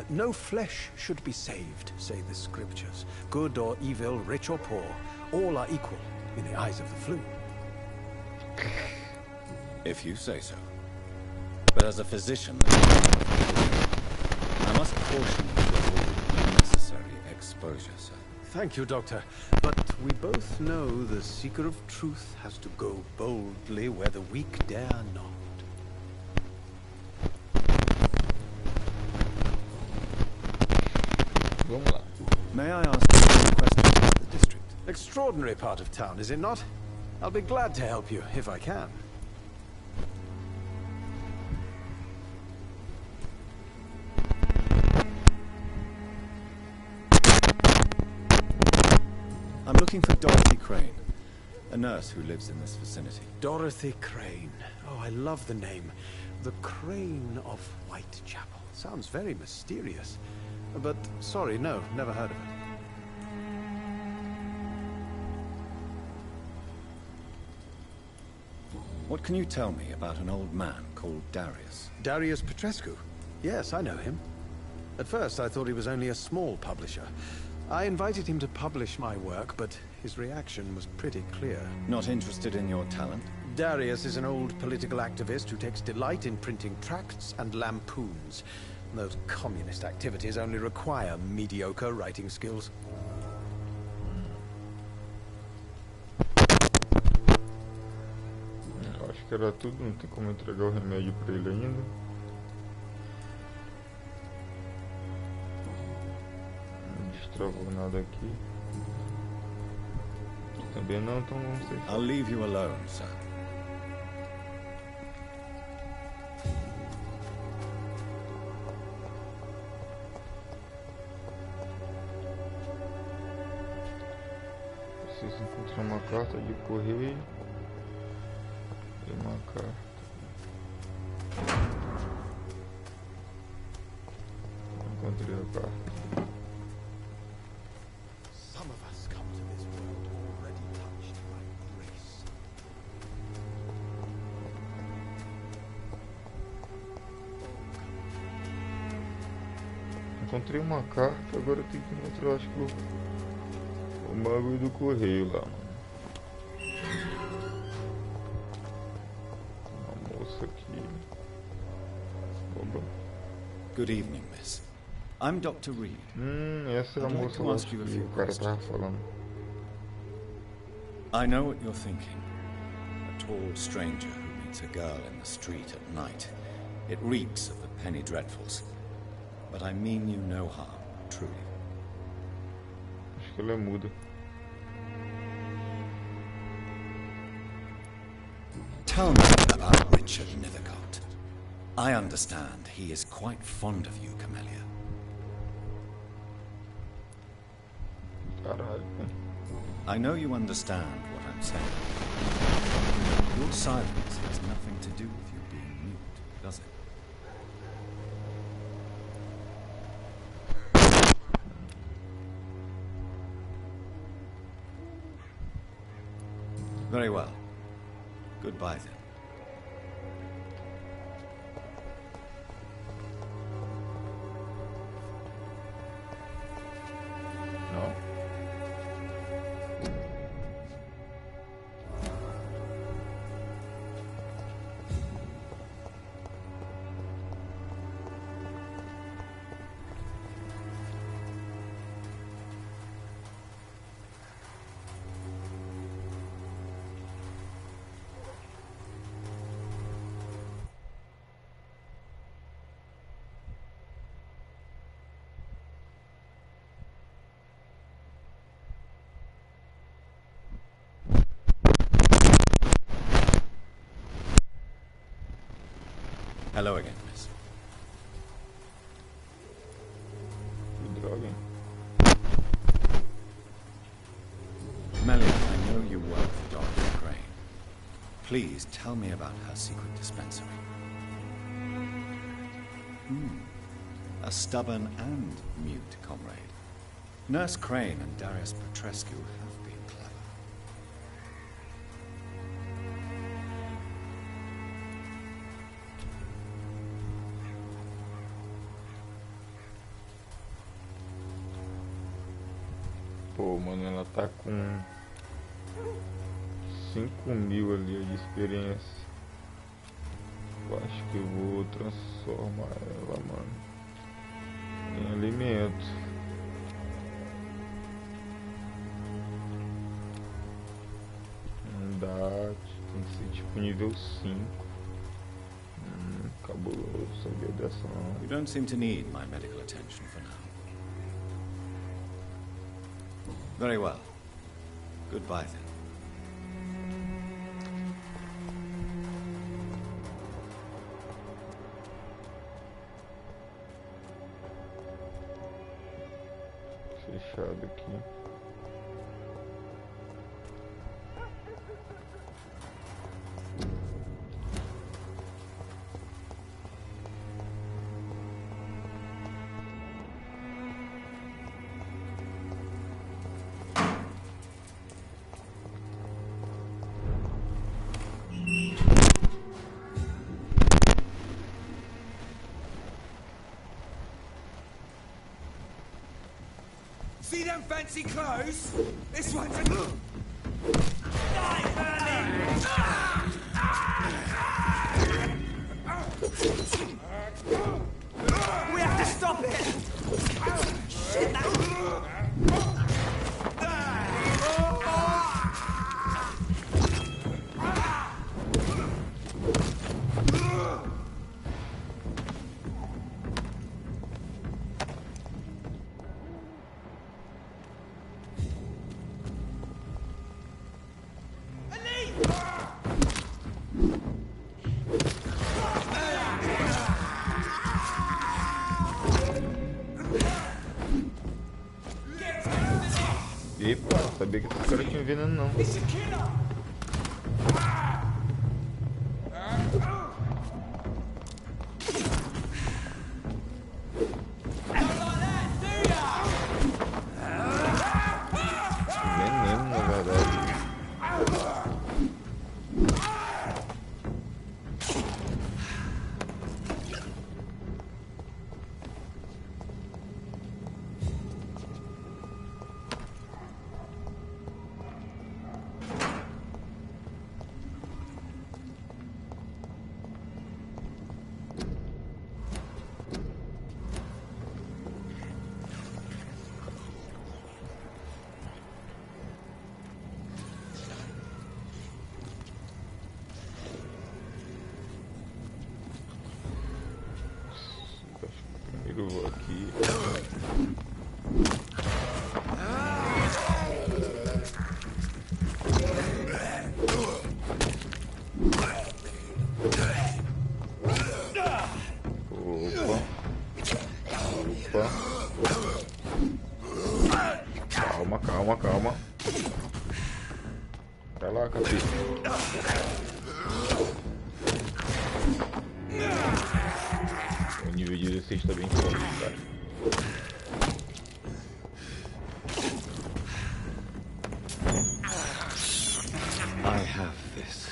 No flesh should be saved, say the scriptures. Good or evil, rich or poor, all are equal in the eyes of the flu. If you say so. But as a physician, I must caution you to avoid unnecessary exposure, sir. Thank you, Doctor. But we both know the seeker of truth has to go boldly where the weak dare not. May I ask you a question about the district? Extraordinary part of town, is it not? I'll be glad to help you, if I can. I'm looking for Dorothy Crane, a nurse who lives in this vicinity. Dorothy Crane. Oh, I love the name. The Crane of Whitechapel. Sounds very mysterious. But, sorry, no, never heard of it. What can you tell me about an old man called Darius? Darius Petrescu? Yes, I know him. At first, I thought he was only a small publisher. I invited him to publish my work, but his reaction was pretty clear. Not interested in your talent? Darius is an old political activist who takes delight in printing tracts and lampoons. Those communist activities only require mediocre writing skills. Eu acho que que era tudo, não tem como entregar o remédio pra ele ainda. Não destravou nada aqui. Também não, então vamos ser. I'll leave you alone, sir. Preciso encontrar uma carta de correio e uma carta. Encontrei a carta. Some of us come to this world already touched by grace. Encontrei uma carta, agora eu tenho que encontrar, acho que o bagulho do correio lá, mano. Uma moça aqui. Oba. Good evening, miss. I'm Dr. Reed. Essa é a I'd like moça to lá ask que you a o few cara tava questions. falando. I know what you're thinking. A tall stranger who meets a girl in the street at night. It reeks of the penny dreadfuls. But I mean you no harm, truly. Acho que ela é muda. Tell me about Richard Nethercott. I understand he is quite fond of you, Camellia. Caralho. I know you understand what I'm saying. Your silence has nothing to do with you being mute, does it? Very well. Goodbye then. Não. Hello again, miss. Que droga, hein? Camellia, I know you work for Dorothy Crane. Please tell me about her secret dispensary. A stubborn and mute comrade. Nurse Crane and Darius Petrescu have been clever. Pô, mano, ela tá com 5.000 ali de experiência. Eu acho que eu vou transformar ela, mano, em alimento. Não dá, tem que ser tipo nível 5. Cabuloso, sabia dessa não. You don't seem to need my medical attention for now. Very well. Goodbye then. Fechado aqui. See them fancy clothes? This one's a... Die, Berlin! We have to stop it! Shit, veneno não. Veneno, na verdade. Eu vou aqui. Opa. Calma. Vai lá, capítulo. O nível de 16 tá bem forte, cara. I have this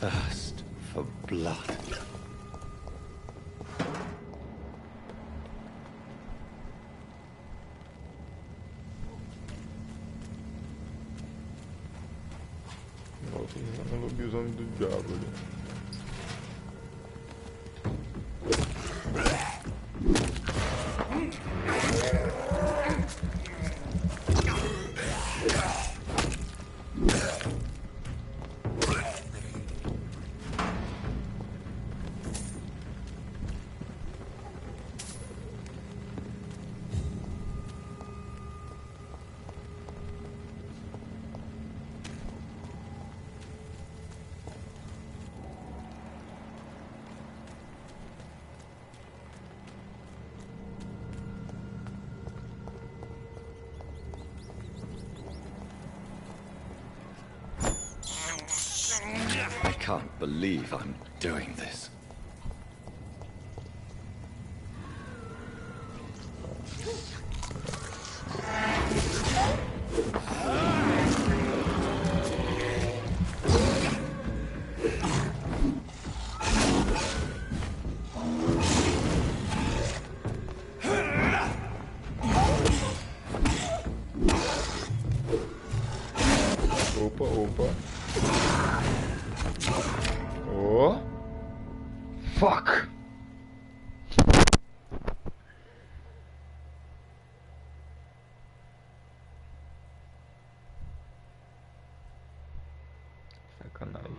thirst for blood. Nossa, é um lobisomem do diabo ali. I can't believe I'm doing this. Opa. Oh. Fuck. Sacanagem.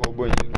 Vou ao banheiro.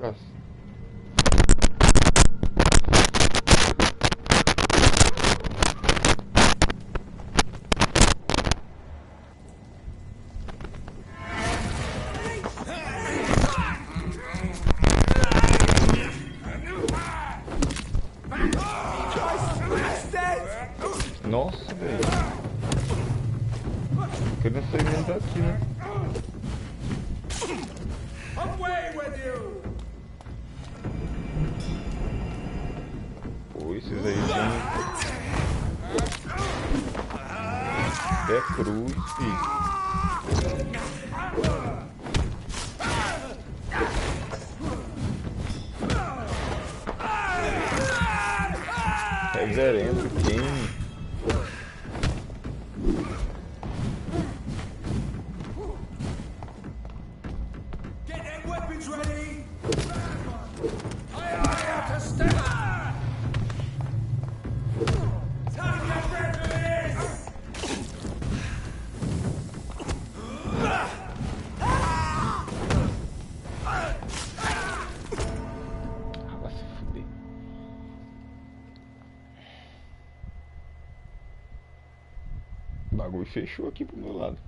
eficaz. Nossa, velho. Querendo sair mesmo daqui, né? Away with you! Pô, esses aí tem... É cruz, filho. Reverendo, quem? O bagulho fechou aqui pro meu lado.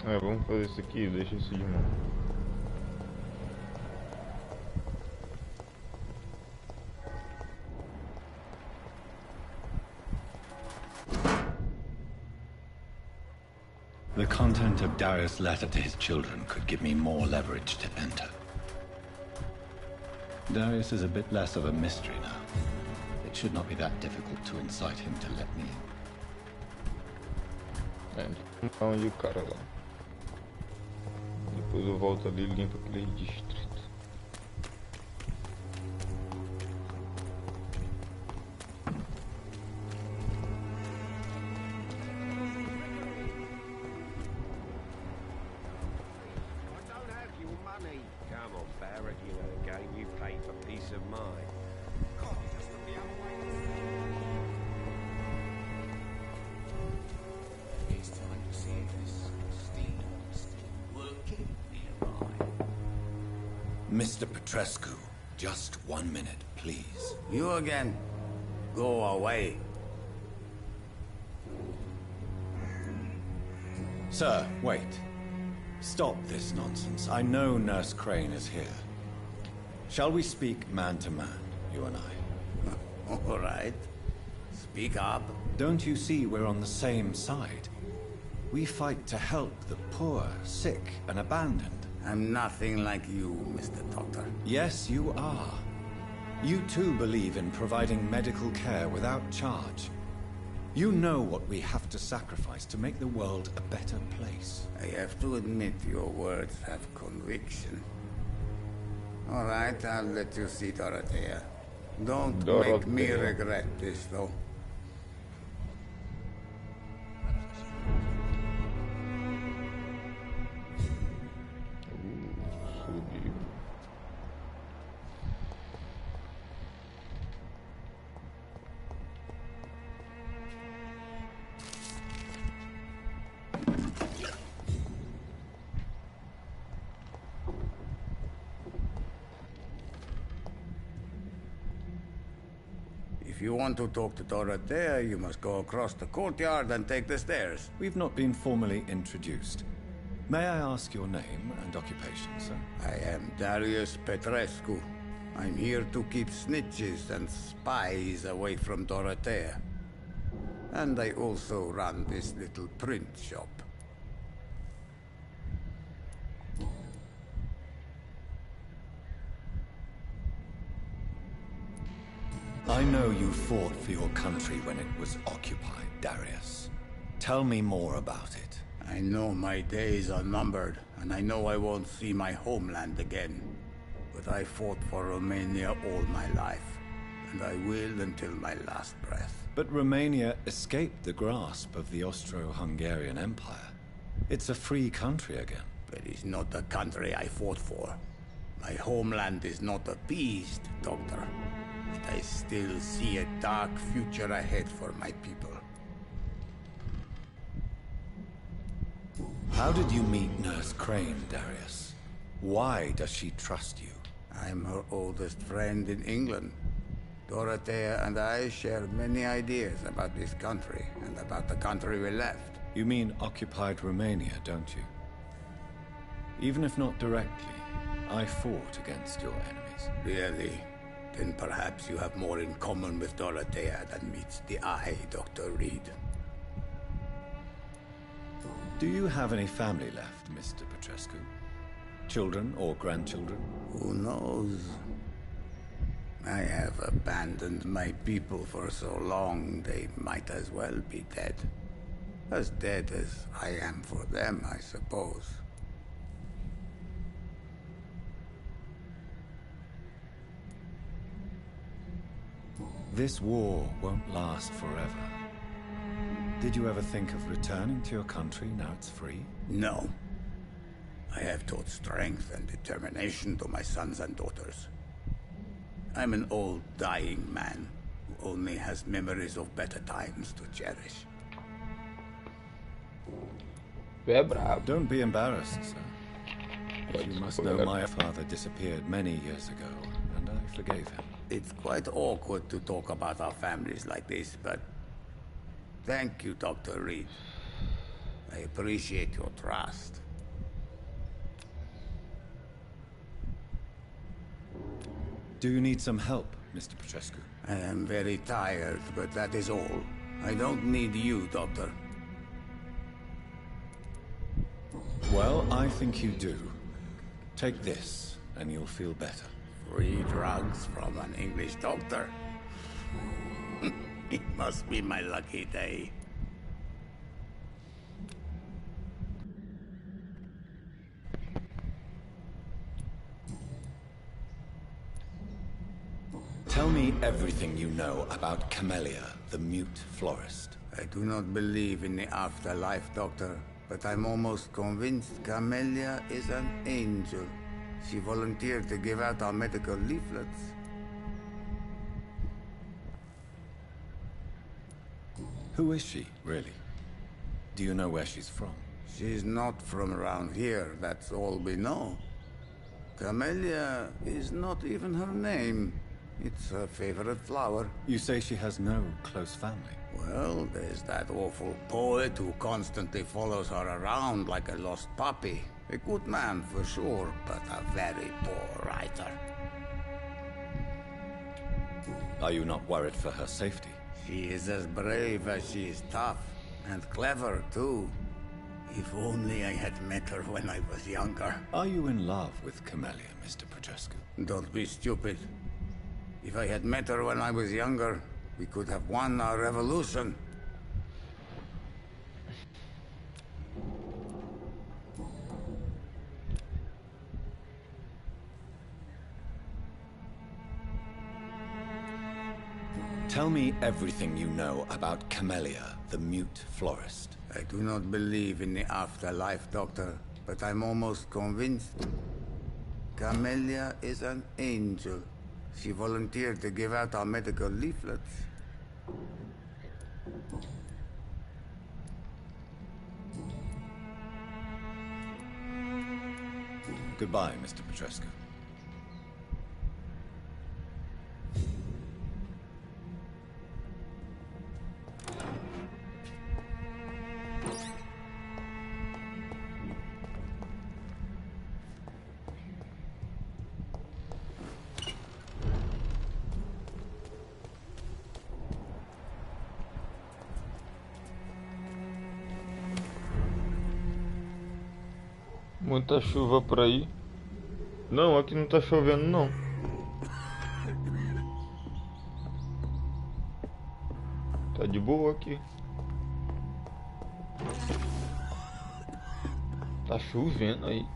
É, vamos fazer isso aqui, deixa isso de mão. The content of Darius' letter to his children could give me more leverage to enter. Darius is a bit less of a mystery now. It should not be that difficult to incite him to let me in. É, onde o cara lá. Depois eu volto ali e limpo aquele distrito. Mr. Petrescu, just 1 minute, please. You again? Go away. Sir, wait. Stop this nonsense. I know Nurse Crane is here. Shall we speak man to man, you and I? All right. Speak up. Don't you see we're on the same side? We fight to help the poor, sick, and abandoned. I'm nothing like you, Mr. Doctor. Yes, you are. You too believe in providing medical care without charge. You know what we have to sacrifice to make the world a better place. I have to admit your words have conviction. All right, I'll let you see Dorothea. Don't make me regret this, though. you want to talk to Dorothea, you must go across the courtyard and take the stairs. We've not been formally introduced. May I ask your name and occupation, sir? I am Darius Petrescu. I'm here to keep snitches and spies away from Dorothea. And I also run this little print shop. I know you fought for your country when it was occupied, Darius. Tell me more about it. I know my days are numbered, and I know I won't see my homeland again. But I fought for Romania all my life, and I will until my last breath. But Romania escaped the grasp of the Austro-Hungarian Empire. It's a free country again. But it's not the country I fought for. My homeland is not appeased, Doctor. And I still see a dark future ahead for my people. How did you meet Nurse Crane, Darius? Why does she trust you? I'm her oldest friend in England. Dorothea and I share many ideas about this country and about the country we left. You mean occupied Romania, don't you? Even if not directly, I fought against your enemies. Really? Then perhaps you have more in common with Dorothea than meets the eye, Dr. Reed. Do you have any family left, Mr. Petrescu? Children or grandchildren? Who knows? I have abandoned my people for so long, they might as well be dead. As dead as I am for them, I suppose. This war won't last forever. Did you ever think of returning to your country now it's free? No. I have taught strength and determination to my sons and daughters. I'm an old, dying man who only has memories of better times to cherish. Don't be embarrassed, sir. You must know my father disappeared many years ago, and I forgave him. It's quite awkward to talk about our families like this, but thank you, Dr. Reed. I appreciate your trust. Do you need some help, Mr. Petrescu? I am very tired, but that is all. I don't need you, Doctor. Well, I think you do. Take this, and you'll feel better. Free drugs from an English doctor? It must be my lucky day. Tell me everything you know about Camellia, the mute florist. I do not believe in the afterlife, Doctor, but I'm almost convinced Camellia is an angel. She volunteered to give out our medical leaflets. Who is she, really? Do you know where she's from? She's not from around here, that's all we know. Camellia is not even her name. It's her favorite flower. You say she has no close family? Well, there's that awful poet who constantly follows her around like a lost puppy. A good man for sure, but a very poor writer. Are you not worried for her safety? She is as brave as she is tough, and clever too. If only I had met her when I was younger. Are you in love with Camellia, Mr. Petrescu? Don't be stupid. If I had met her when I was younger, we could have won our revolution. Tell me everything you know about Camellia, the mute florist. I do not believe in the afterlife, Doctor, but I'm almost convinced Camellia is an angel. She volunteered to give out our medical leaflets. Goodbye, Mr. Petrescu. Muita chuva por aí. Não, aqui não tá chovendo não. Tá de boa aqui. Tá chovendo aí.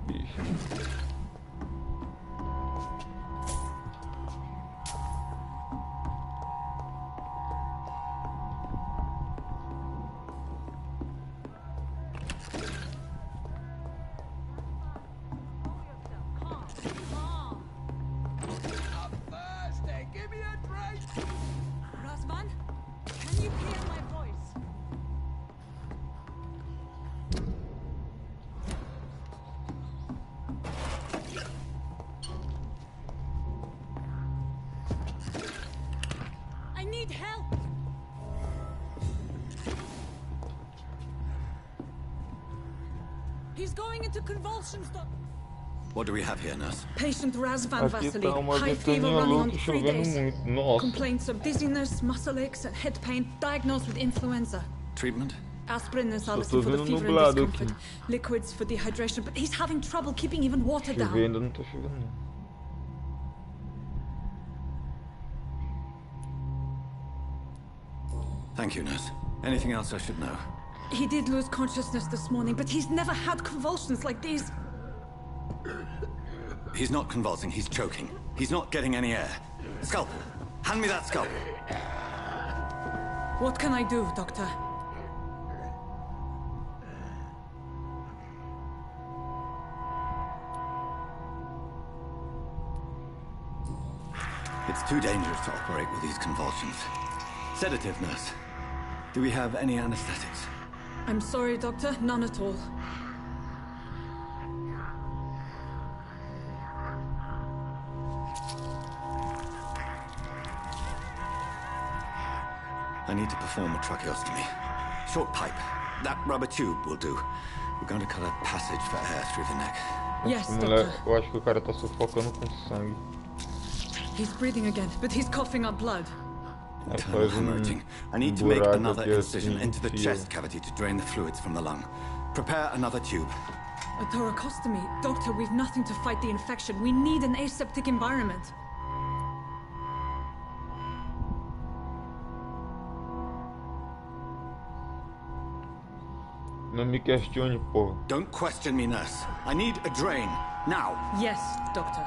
Bicho. He's going into convulsions, Doc. What do we have here, nurse? Patient Razvan Aqui Vasily. tá uma High fever ventania running on louca 3 chovendo days. muito. Nossa. Complaints of dizziness, muscle aches, and head pain. Diagnosed with influenza. Treatment? Aspirin and Só tô salicin for the vendo fever and nublado discomfort. aqui. Liquids for dehydration, but he's having trouble keeping even water down. Chover ainda não tá chovendo não. Thank you, nurse. Anything else I should know? He did lose consciousness this morning, but he's never had convulsions like these. He's not convulsing, he's choking. He's not getting any air. Scalpel! Hand me that scalpel! What can I do, Doctor? It's too dangerous to operate with these convulsions. Sedative, nurse. Do we have any anesthetics? I'm sorry, Doctor. None at all. I need to perform a tracheostomy. Short pipe. That rubber tube will do. We're going to cut a passage for air through the neck. Yes, Mulher, Doctor. eu acho que o cara tá sufocando com sangue. He's breathing again, but he's coughing up blood. Internal hemorrhaging. I need to make another incision into the chest cavity to drain the fluids from the lung. Prepare another tube. A thoracostomy. Doctor, we've nothing to fight the infection. We need an aseptic environment. Não me questione, porra. Don't question me, nurse. I need a drain. Now. Yes, Doctor.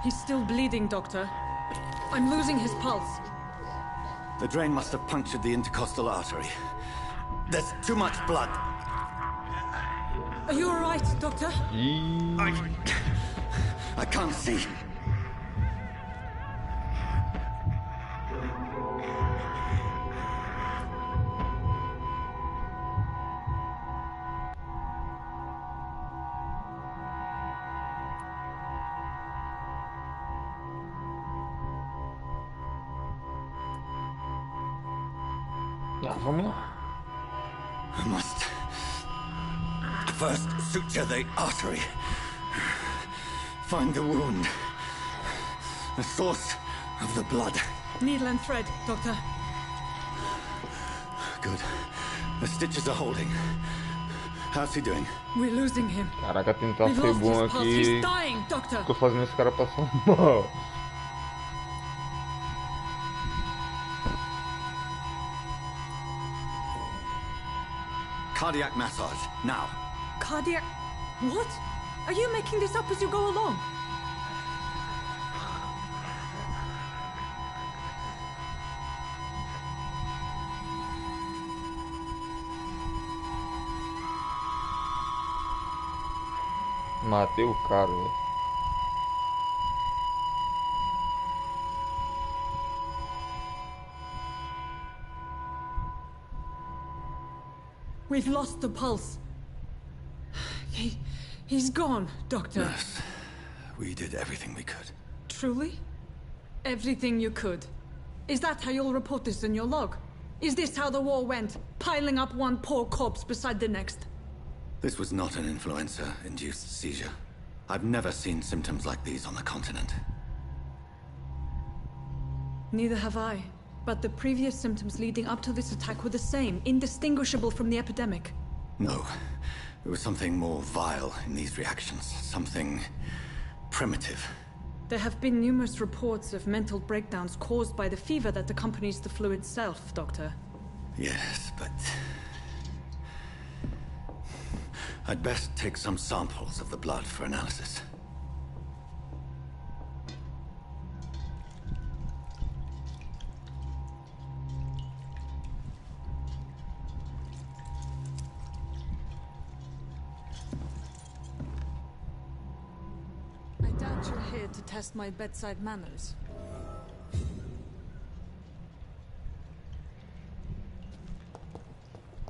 He's still bleeding, Doctor. I'm losing his pulse. The drain must have punctured the intercostal artery. There's too much blood. Are you all right, Doctor? I can't see. Vamos lá. I must first suture the artery. Find the wound. The source of the blood. Needle and thread, Doctor. Good. The stitches are holding. How's he doing? We're losing him. Caraca, tentar We've ser lost bom his pulse. aqui. He's dying, Doctor. Tô fazendo esse cara passar mal. Cardiac massage, now. Cardiac... What? Are you making this up as you go along? Matei o cara, velho. We've lost the pulse. He's gone, Doctor. Nurse, we did everything we could. Truly? Everything you could. Is that how you'll report this in your log? Is this how the war went? Piling up one poor corpse beside the next? This was not an influenza-induced seizure. I've never seen symptoms like these on the continent. Neither have I. But the previous symptoms leading up to this attack were the same, indistinguishable from the epidemic. No. There was something more vile in these reactions. Something primitive. There have been numerous reports of mental breakdowns caused by the fever that accompanies the flu itself, Doctor. Yes, but... I'd best take some samples of the blood for analysis. I doubt you're here to test my bedside manners.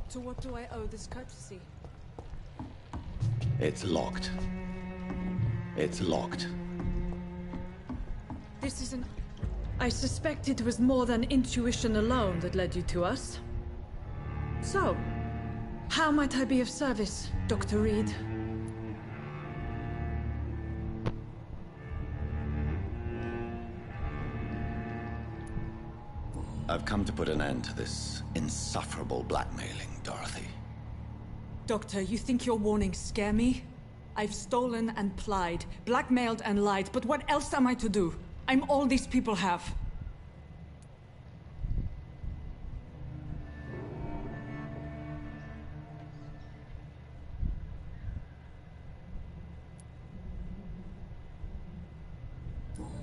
To what do I owe this courtesy? It's locked. It's locked. This isn't... I suspect it was more than intuition alone that led you to us. So, how might I be of service, Dr. Reed? I've come to put an end to this insufferable blackmailing, Dorothy. Doctor, you think your warnings scare me? I've stolen and plied, blackmailed and lied, but what else am I to do? I'm all these people have.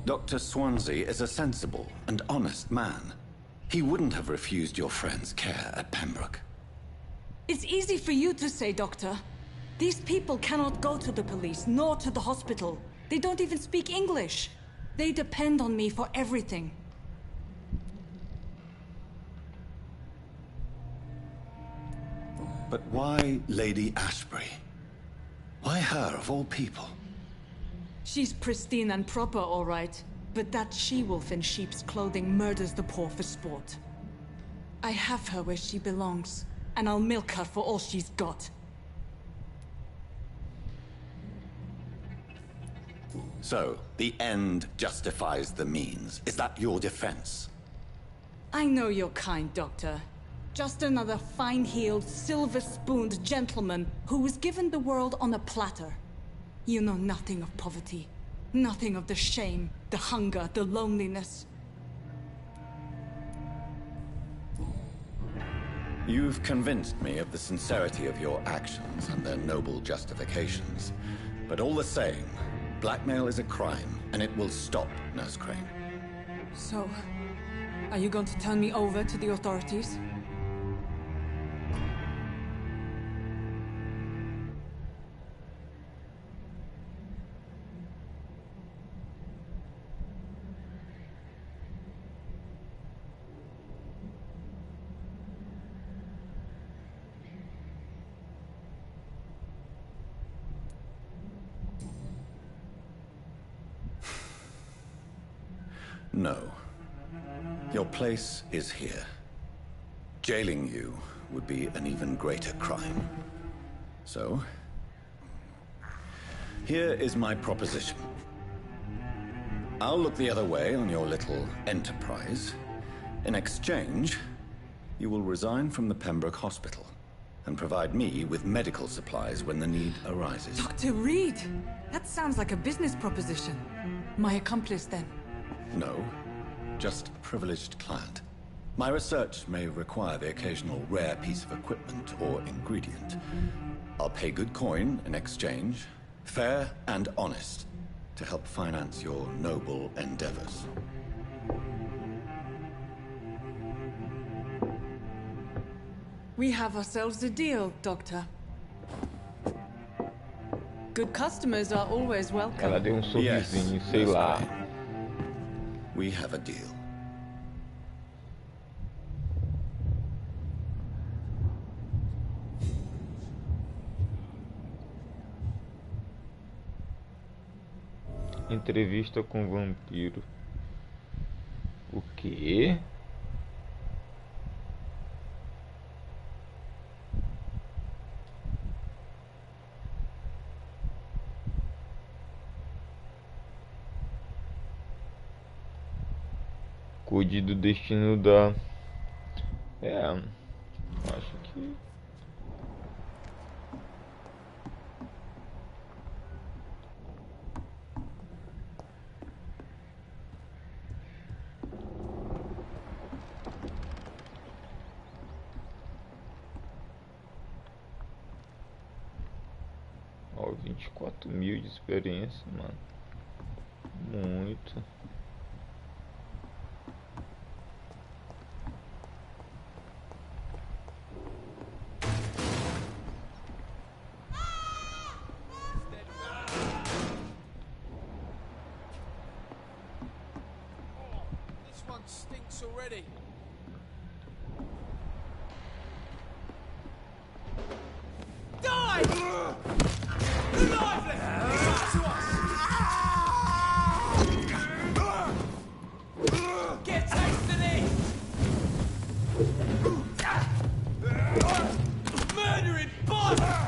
Dr. Swansea is a sensible and honest man. He wouldn't have refused your friend's care at Pembroke. It's easy for you to say, Doctor. These people cannot go to the police, nor to the hospital. They don't even speak English. They depend on me for everything. But why Lady Ashbury? Why her, of all people? She's pristine and proper, all right. But that she-wolf in sheep's clothing murders the poor for sport. I have her where she belongs, and I'll milk her for all she's got. So, the end justifies the means. Is that your defense? I know you're kind, Doctor. Just another fine-heeled, silver-spooned gentleman who was given the world on a platter. You know nothing of poverty. Nothing of the shame, the hunger, the loneliness. You've convinced me of the sincerity of your actions and their noble justifications. But all the same, blackmail is a crime, and it will stop, Nurse Crane. So, are you going to turn me over to the authorities? No. Your place is here. Jailing you would be an even greater crime. So, here is my proposition. I'll look the other way on your little enterprise. In exchange, you will resign from the Pembroke Hospital and provide me with medical supplies when the need arises. Dr. Reed! That sounds like a business proposition. My accomplice, then? No, just a privileged client. My research may require the occasional rare piece of equipment or ingredient. I'll pay good coin in exchange, fair and honest, to help finance your noble endeavors. We have ourselves a deal, Doctor. Good customers are always welcome. Ela deu sorrisinho, sei lá. Right. We have a deal. Entrevista com vampiro. O quê? Cuide do destino da... acho que... Ó, 24.000 de experiência, mano. Muito. This one stinks already. Die! Who lively? Talk to us! Get a taste of this! Murdering bastard!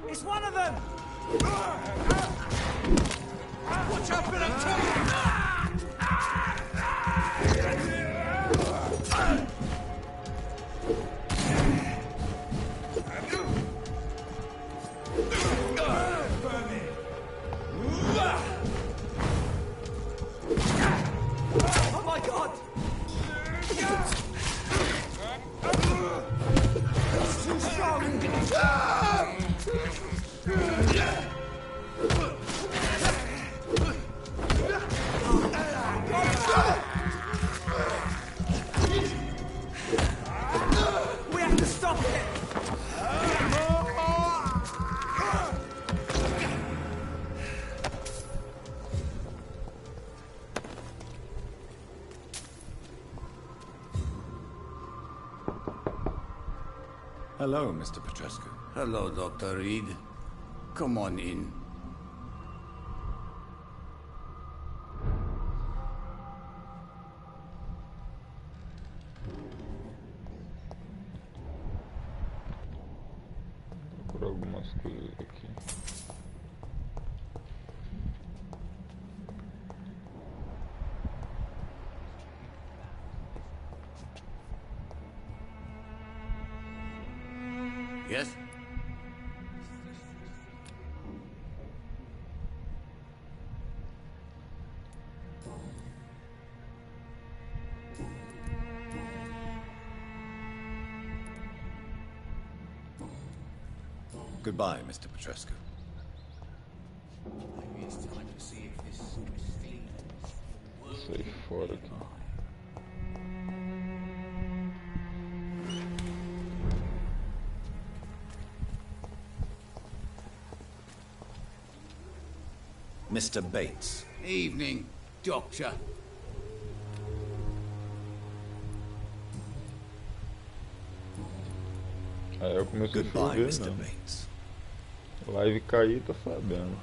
It's one of them! Watch out for the top! Oh my god! It's too strong! We have to stop it! Hello, Mr. Petrescu. Hello, Dr. Reed. Come on in. Procurar algumas coisas aqui. Yes? Goodbye, Mr. Petrescu. Maybe it's time to see if this Christine Sai fora aqui. Mr. Bates. Evening, Doctor. Aí eu comecei a Goodbye, chover, Mr. não. Bates. Live cair, tá sabendo.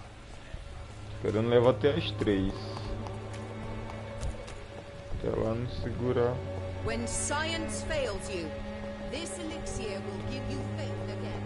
Esperando levar até as 3. Até lá não segurar. When science fails you, this elixir will give you faith again.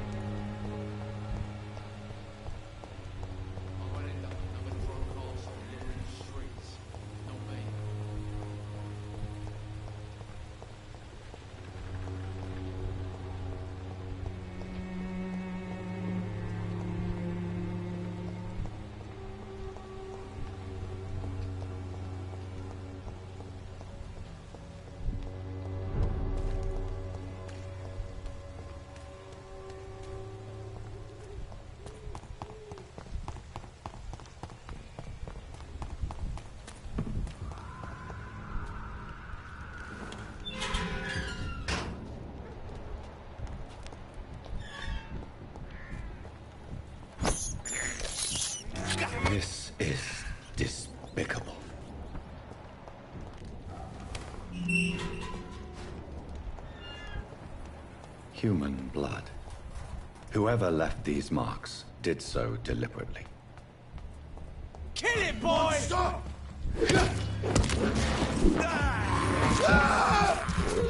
Whoever left these marks did so deliberately. Kill it, boy! Stop!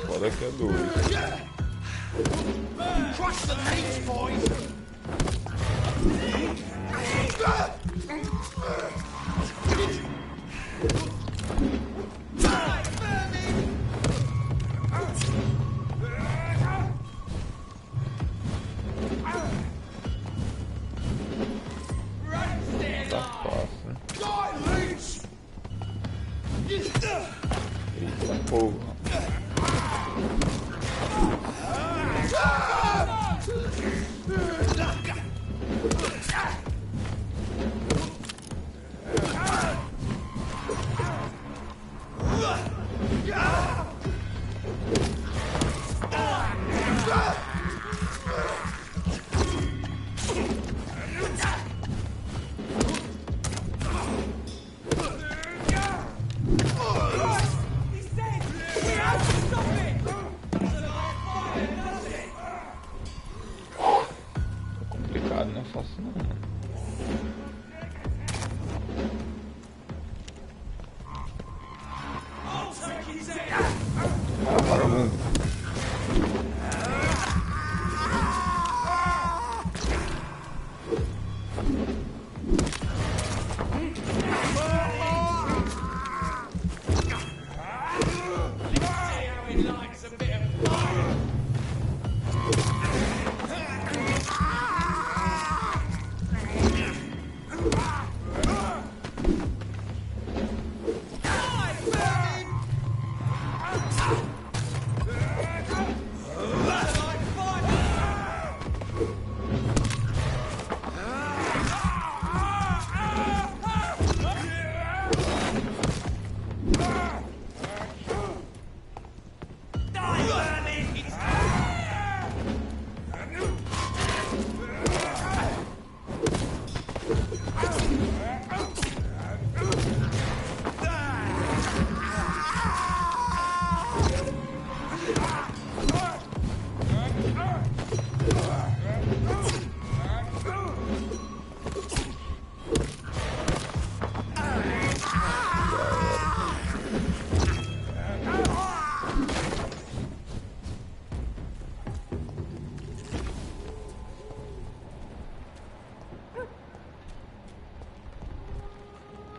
Foda que é dois. Crush the leech, boys! Tá fácil. Eita porra. Complicado, não é fácil não. Vagabundo.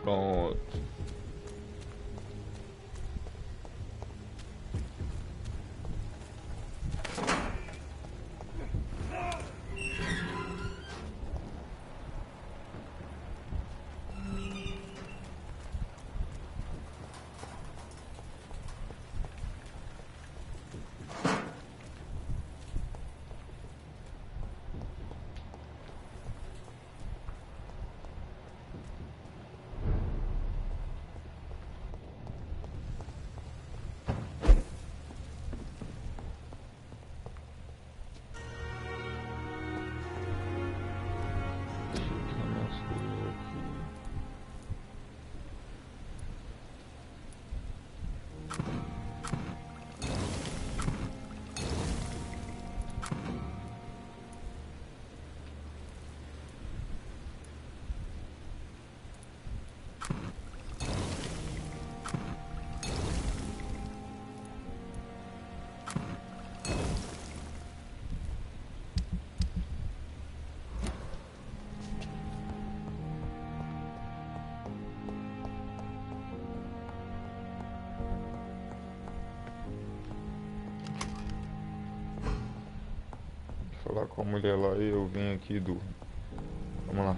Pronto. Falar com a mulher lá e eu vim aqui do... Vamos lá.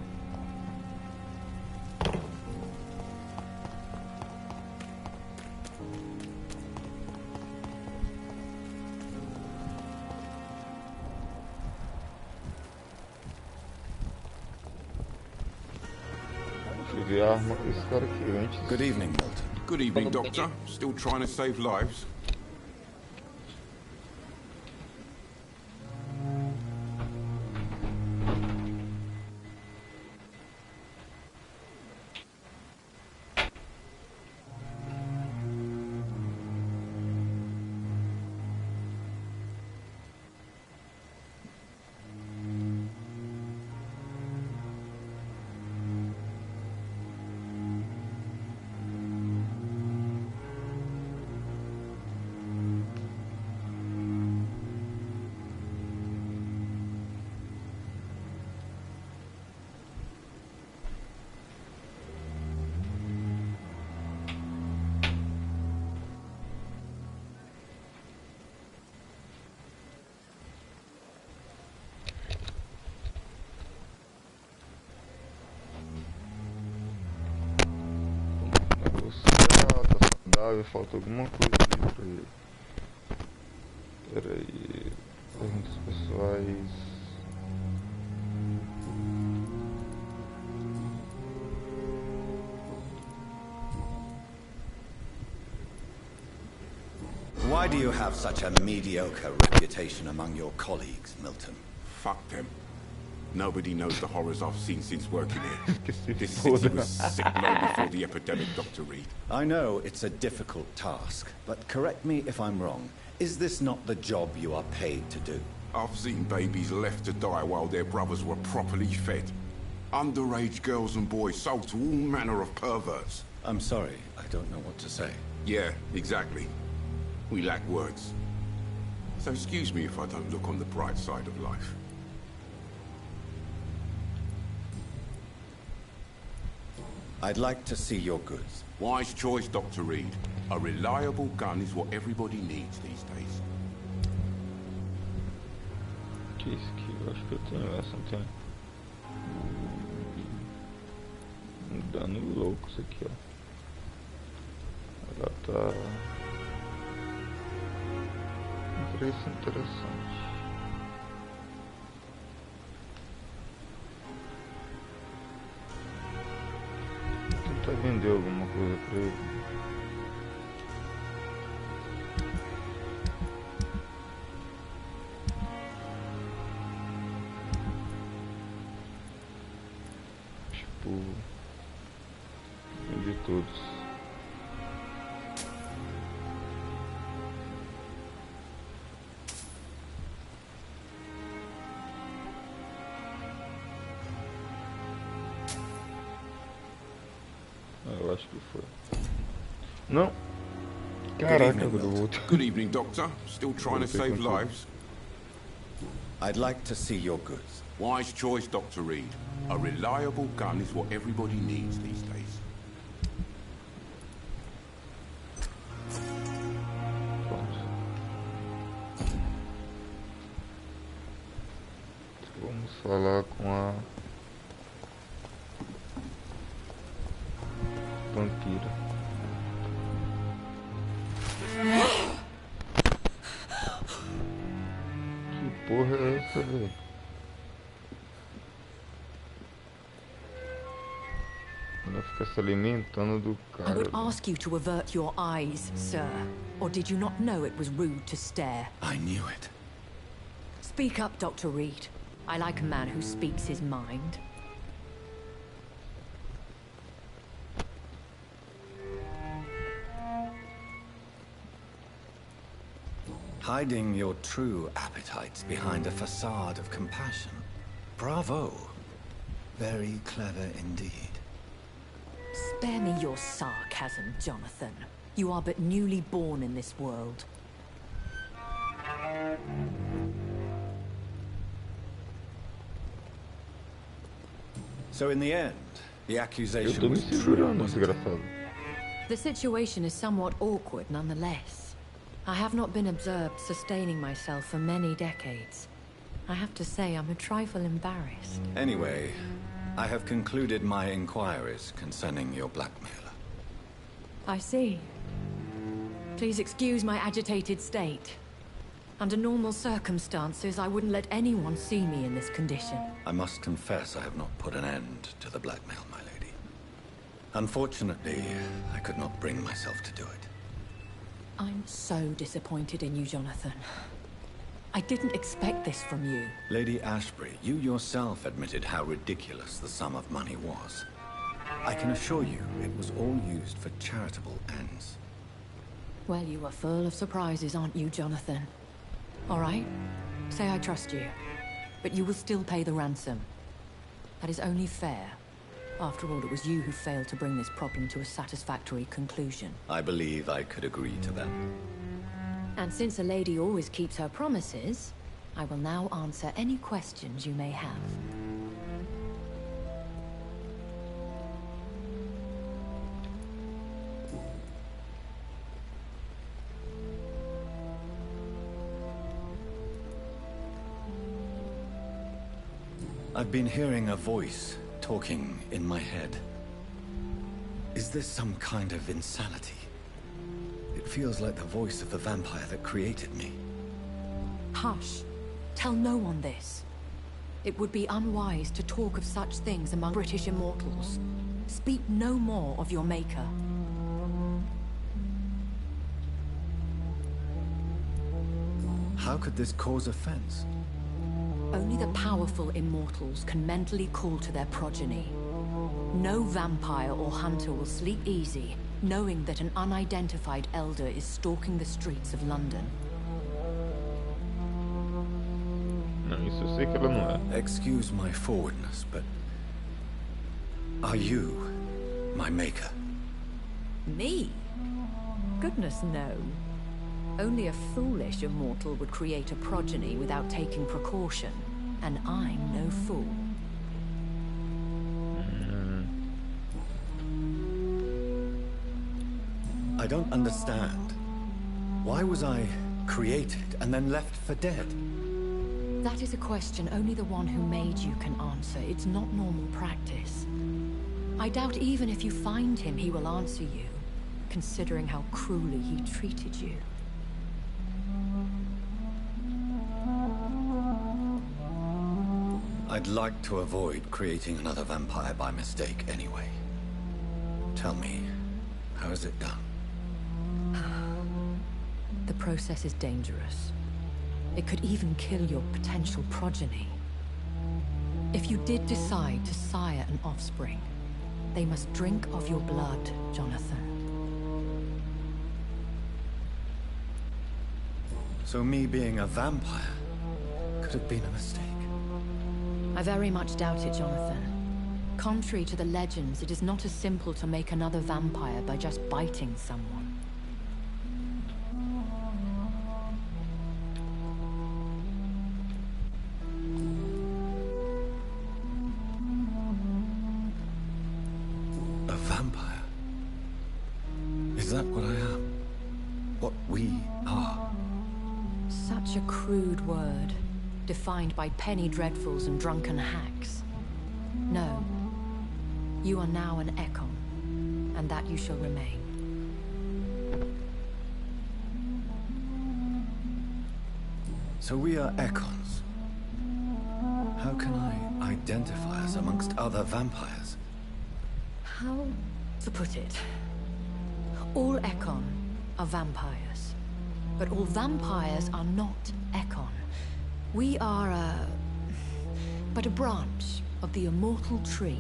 Deixa eu ver a arma desse cara aqui antes. Good evening, Milton. Good evening, Doctor. Still trying to save lives? chave, falta alguma coisa aqui pra ele. Pera aí. Perguntas pessoais. Why do you have such a mediocre reputation among your colleagues, Milton? Fuck them. Nobody knows the horrors I've seen since working here. This city was sick long before the epidemic, Dr. Reed. I know it's a difficult task, but correct me if I'm wrong. Is this not the job you are paid to do? I've seen babies left to die while their brothers were properly fed. Underage girls and boys sold to all manner of perverts. I'm sorry, I don't know what to say. Yeah, exactly. We lack words. So excuse me if I don't look on the bright side of life. I'd like to see your goods. Wise choice, Dr. Reed. A reliable gun is what everybody needs these days. Que isso aqui? Eu acho que eu tenho essa, não tenho. Um dano louco isso aqui, ó. Ela tá... Um preço interessante. Vou tentar vender alguma coisa pra ele. Tipo... Vender todos. Eu acho que foi. Não. Caraca, Good evening, Doctor. Still trying to save lives? I'd like to see your goods. Wise choice, Dr. Reed. A reliable gun is what everybody needs these days. Vamos falar com a Vampyr. Que porra é essa, velho? Ela fica se alimentando do I cara. would ask you to avert your eyes, sir. Or did you not know it was rude to stare? I knew it. Speak up, Dr. Reed. I like a man who speaks his mind. Hiding your true appetites behind a facade of compassion. Bravo. Very clever indeed. Spare me your sarcasm, Jonathan. You are but newly born in this world. So in the end, the accusation was true, wasn't it? The situation is somewhat awkward nonetheless. I have not been observed sustaining myself for many decades. I have to say I'm a trifle embarrassed. Anyway, I have concluded my inquiries concerning your blackmailer. I see. Please excuse my agitated state. Under normal circumstances, I wouldn't let anyone see me in this condition. I must confess I have not put an end to the blackmail, my lady. Unfortunately, I could not bring myself to do it. I'm so disappointed in you, Jonathan. I didn't expect this from you. Lady Ashbury, you yourself admitted how ridiculous the sum of money was. I can assure you it was all used for charitable ends. Well, you are full of surprises, aren't you, Jonathan? All right, say I trust you, but you will still pay the ransom. That is only fair. After all, it was you who failed to bring this problem to a satisfactory conclusion. I believe I could agree to that. And since a lady always keeps her promises, I will now answer any questions you may have. I've been hearing a voice talking in my head. Is this some kind of insanity? feels like the voice of the vampire that created me. Hush. Tell no one this. It would be unwise to talk of such things among British immortals. Speak no more of your maker. How could this cause offense? Only the powerful immortals can mentally call to their progeny. No vampire or hunter will sleep easy, knowing that an unidentified elder is stalking the streets of London. Excuse my forwardness, but are you my maker? Me? Goodness, no. Only a foolish immortal would create a progeny without taking precaution, and I'm no fool. I don't understand. Why was I created and then left for dead? That is a question only the one who made you can answer. It's not normal practice. I doubt even if you find him, he will answer you, considering how cruelly he treated you. I'd like to avoid creating another vampire by mistake anyway. Tell me, how is it done? The process is dangerous. It could even kill your potential progeny. If you did decide to sire an offspring, they must drink of your blood, Jonathan. So me being a vampire could have been a mistake? I very much doubt it, Jonathan. Contrary to the legends, it is not as simple to make another vampire by just biting someone. A vampire? Is that what I am? What we are? Such a crude word, defined by penny dreadfuls and drunken hacks. No. You are now an Ekon, and that you shall remain. So we are Ekons. How can I identify us amongst other vampires? How to put it? All Ekon are vampires, but all vampires are not Ekon. We are but a branch of the immortal tree.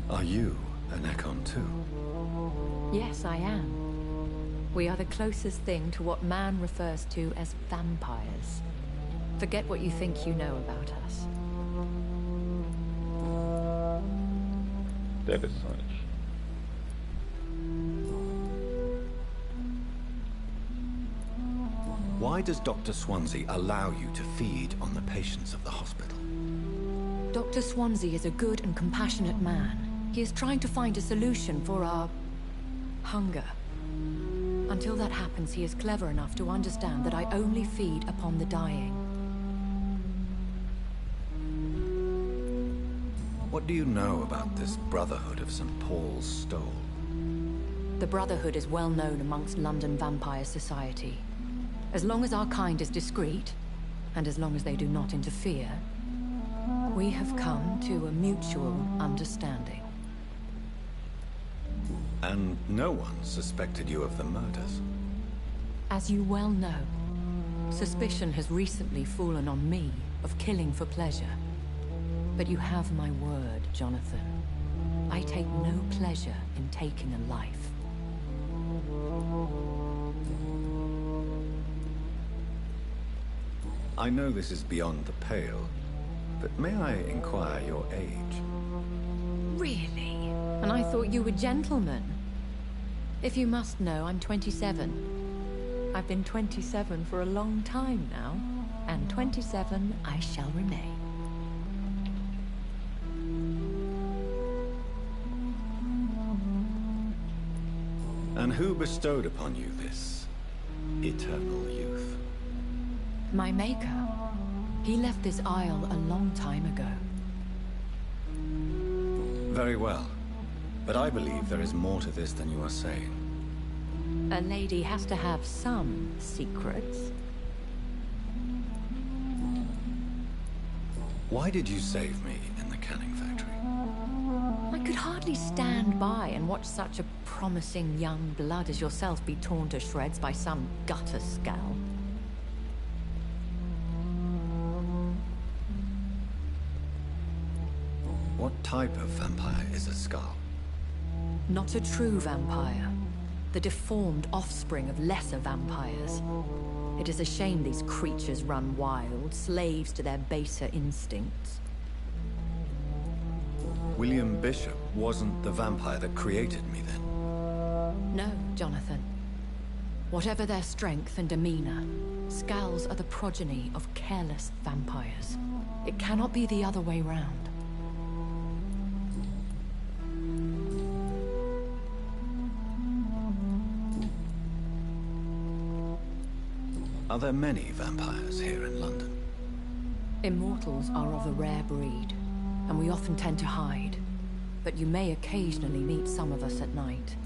Are you an Ekon too? Yes, I am. We are the closest thing to what man refers to as vampires. Forget what you think you know about us. Interessante. Why does Dr. Swansea allow you to feed on the patients of the hospital? Dr. Swansea is a good and compassionate man. He is trying to find a solution for our hunger. Until that happens, he is clever enough to understand that I only feed upon the dying. What do you know about this Brotherhood of St. Paul's Stole? The Brotherhood is well known amongst London vampire society. As long as our kind is discreet, and as long as they do not interfere, we have come to a mutual understanding. And no one suspected you of the murders? As you well know, suspicion has recently fallen on me of killing for pleasure. But you have my word, Jonathan. I take no pleasure in taking a life. I know this is beyond the pale, but may I inquire your age? Really? And I thought you were gentlemen. If you must know, I'm 27. I've been 27 for a long time now, and 27 I shall remain. And who bestowed upon you this eternal youth? My maker. He left this isle a long time ago. Very well. But I believe there is more to this than you are saying. A lady has to have some secrets. Why did you save me in the canning factory? I could hardly stand by and watch such a promising young blood as yourself be torn to shreds by some gutter scowl. What type of vampire is a Skull? Not a true vampire. The deformed offspring of lesser vampires. It is a shame these creatures run wild, slaves to their baser instincts. William Bishop wasn't the vampire that created me then? No, Jonathan. Whatever their strength and demeanor, Skulls are the progeny of careless vampires. It cannot be the other way round. Are there many vampires here in London? Immortals are of a rare breed, and we often tend to hide. But you may occasionally meet some of us at night.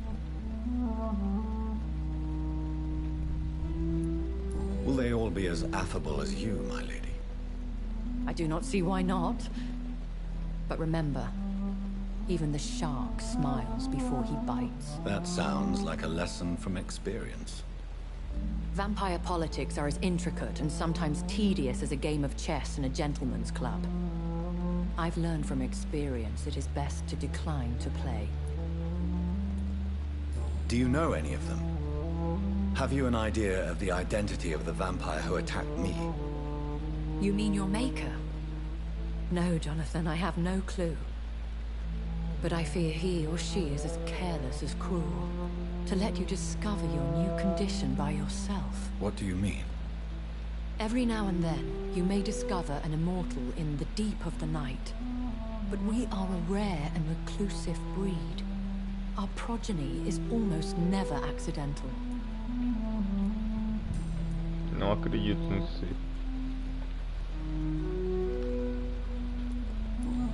Will they all be as affable as you, my lady? I do not see why not. But remember, even the shark smiles before he bites. That sounds like a lesson from experience. Vampire politics are as intricate and sometimes tedious as a game of chess in a gentleman's club. I've learned from experience it is best to decline to play. Do you know any of them? Have you an idea of the identity of the vampire who attacked me? You mean your maker? No, Jonathan, I have no clue. But I fear he or she is as careless as cruel. To let you discover your new condition by yourself. What do you mean? Every now and then, you may discover an immortal in the deep of the night. But we are a rare and reclusive breed. Our progeny is almost never accidental. Não acredito nisso.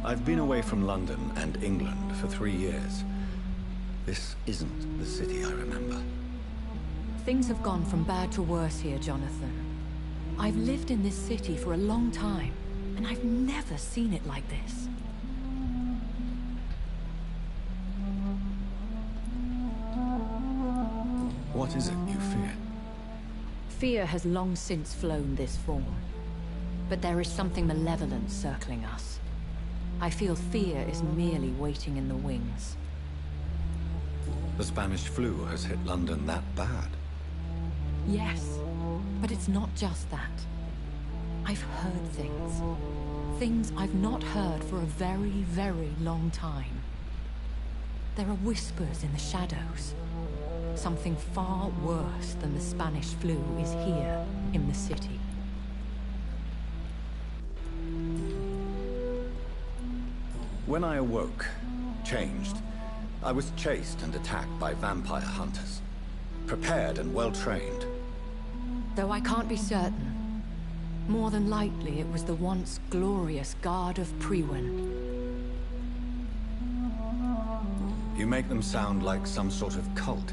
I've been away from London and England for 3 years. This isn't the city I remember. Things have gone from bad to worse here, Jonathan. I've lived in this city for a long time, and I've never seen it like this. What is it you fear? Fear has long since flown this form. But there is something malevolent circling us. I feel fear is merely waiting in the wings. The Spanish flu has hit London that bad. Yes, but it's not just that. I've heard things. Things I've not heard for a very, very long time. There are whispers in the shadows. Something far worse than the Spanish flu is here in the city. When I awoke, changed, I was chased and attacked by vampire hunters. Prepared and well-trained. Though I can't be certain. More than likely it was the once glorious Guard of Priwen. You make them sound like some sort of cult.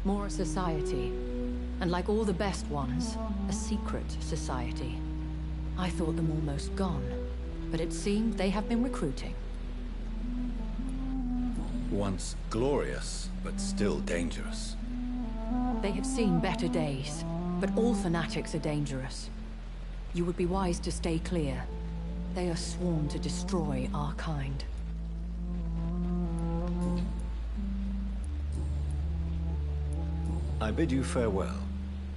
More a society. And like all the best ones, a secret society. I thought them almost gone. But it seemed they have been recruiting. Once glorious, but still dangerous. They have seen better days, but all fanatics are dangerous. You would be wise to stay clear. They are sworn to destroy our kind. I bid you farewell,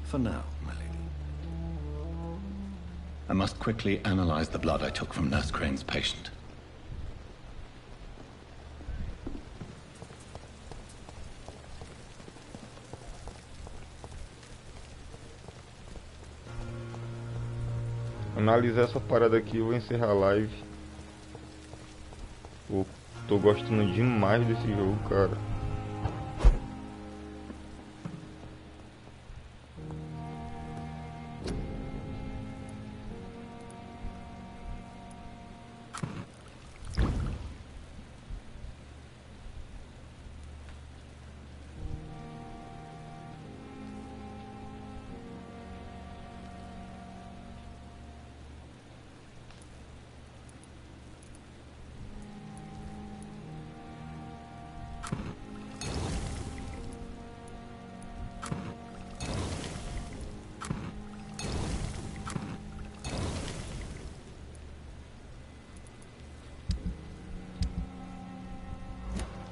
for now, my lady. I must quickly analyze the blood I took from Nurse Crane's patient. Analisar essa parada aqui, eu vou encerrar a live. Pô, tô gostando demais desse jogo, cara.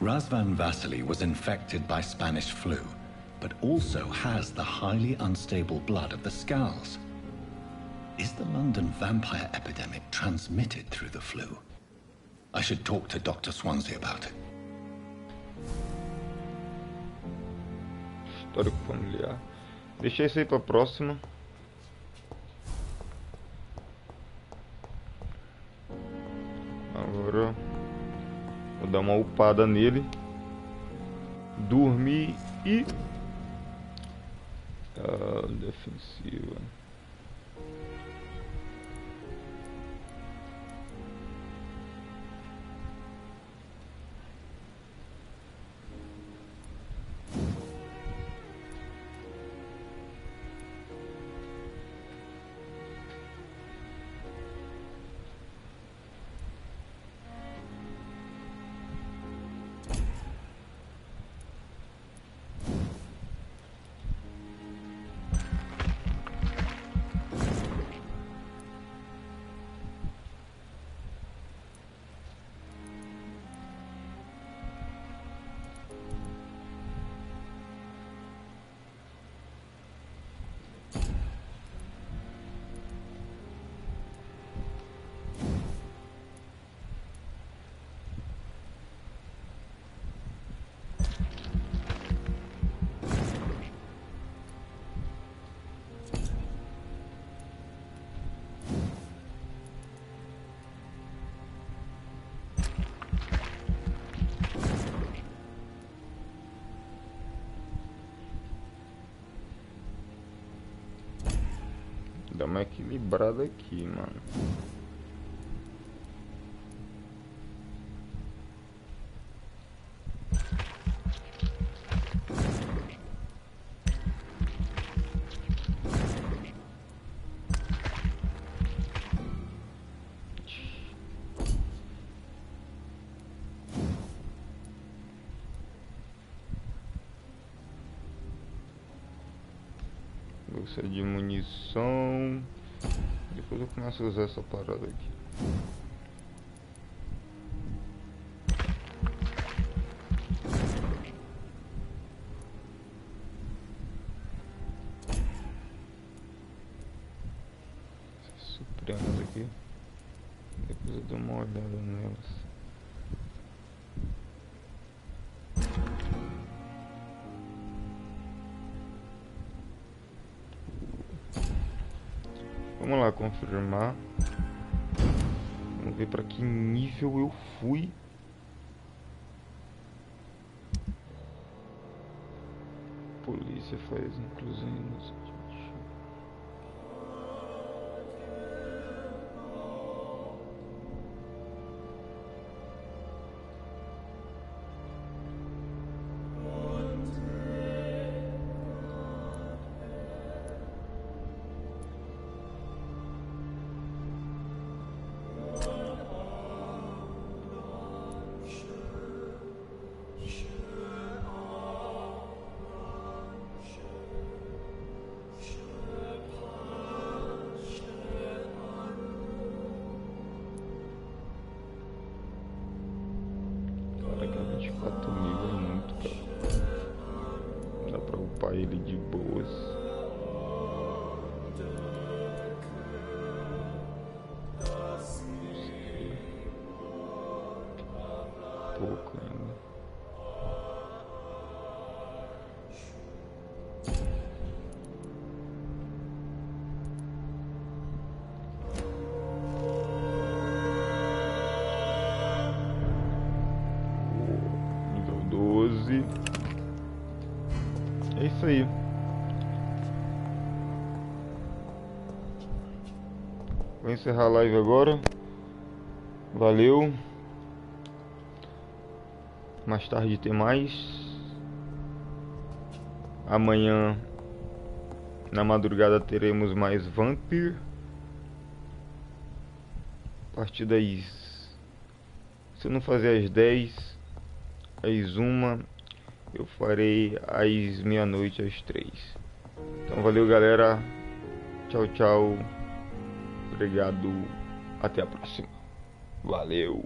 Razvan Vasily was infected by Spanish flu, but also has the highly unstable blood of the Scows. Is the London vampire epidemic transmitted through the flu? I should talk to Dr. Swansea about it. Histórico familiar. Deixei isso aí pra próxima. Agora vou dar uma upada nele, dormir e defensiva. Dá uma equilibrada aqui, mano. Bolsa de munição. Depois eu começo a usar essa parada aqui. Essas supremas aqui. Depois eu dou uma olhada nelas. Vamos lá confirmar. Vamos ver para que nível eu fui. Polícia faz inclusão inocente. Ele de boas. Pouco ainda. Nível 12. É isso aí. Vou encerrar a live agora. Valeu. Mais tarde tem mais. Amanhã na madrugada teremos mais Vampyr. A partir das... Se eu não fazer às 10, às 1, eu farei às meia-noite, às 3. Então valeu, galera. Tchau, tchau. Obrigado. Até a próxima. Valeu.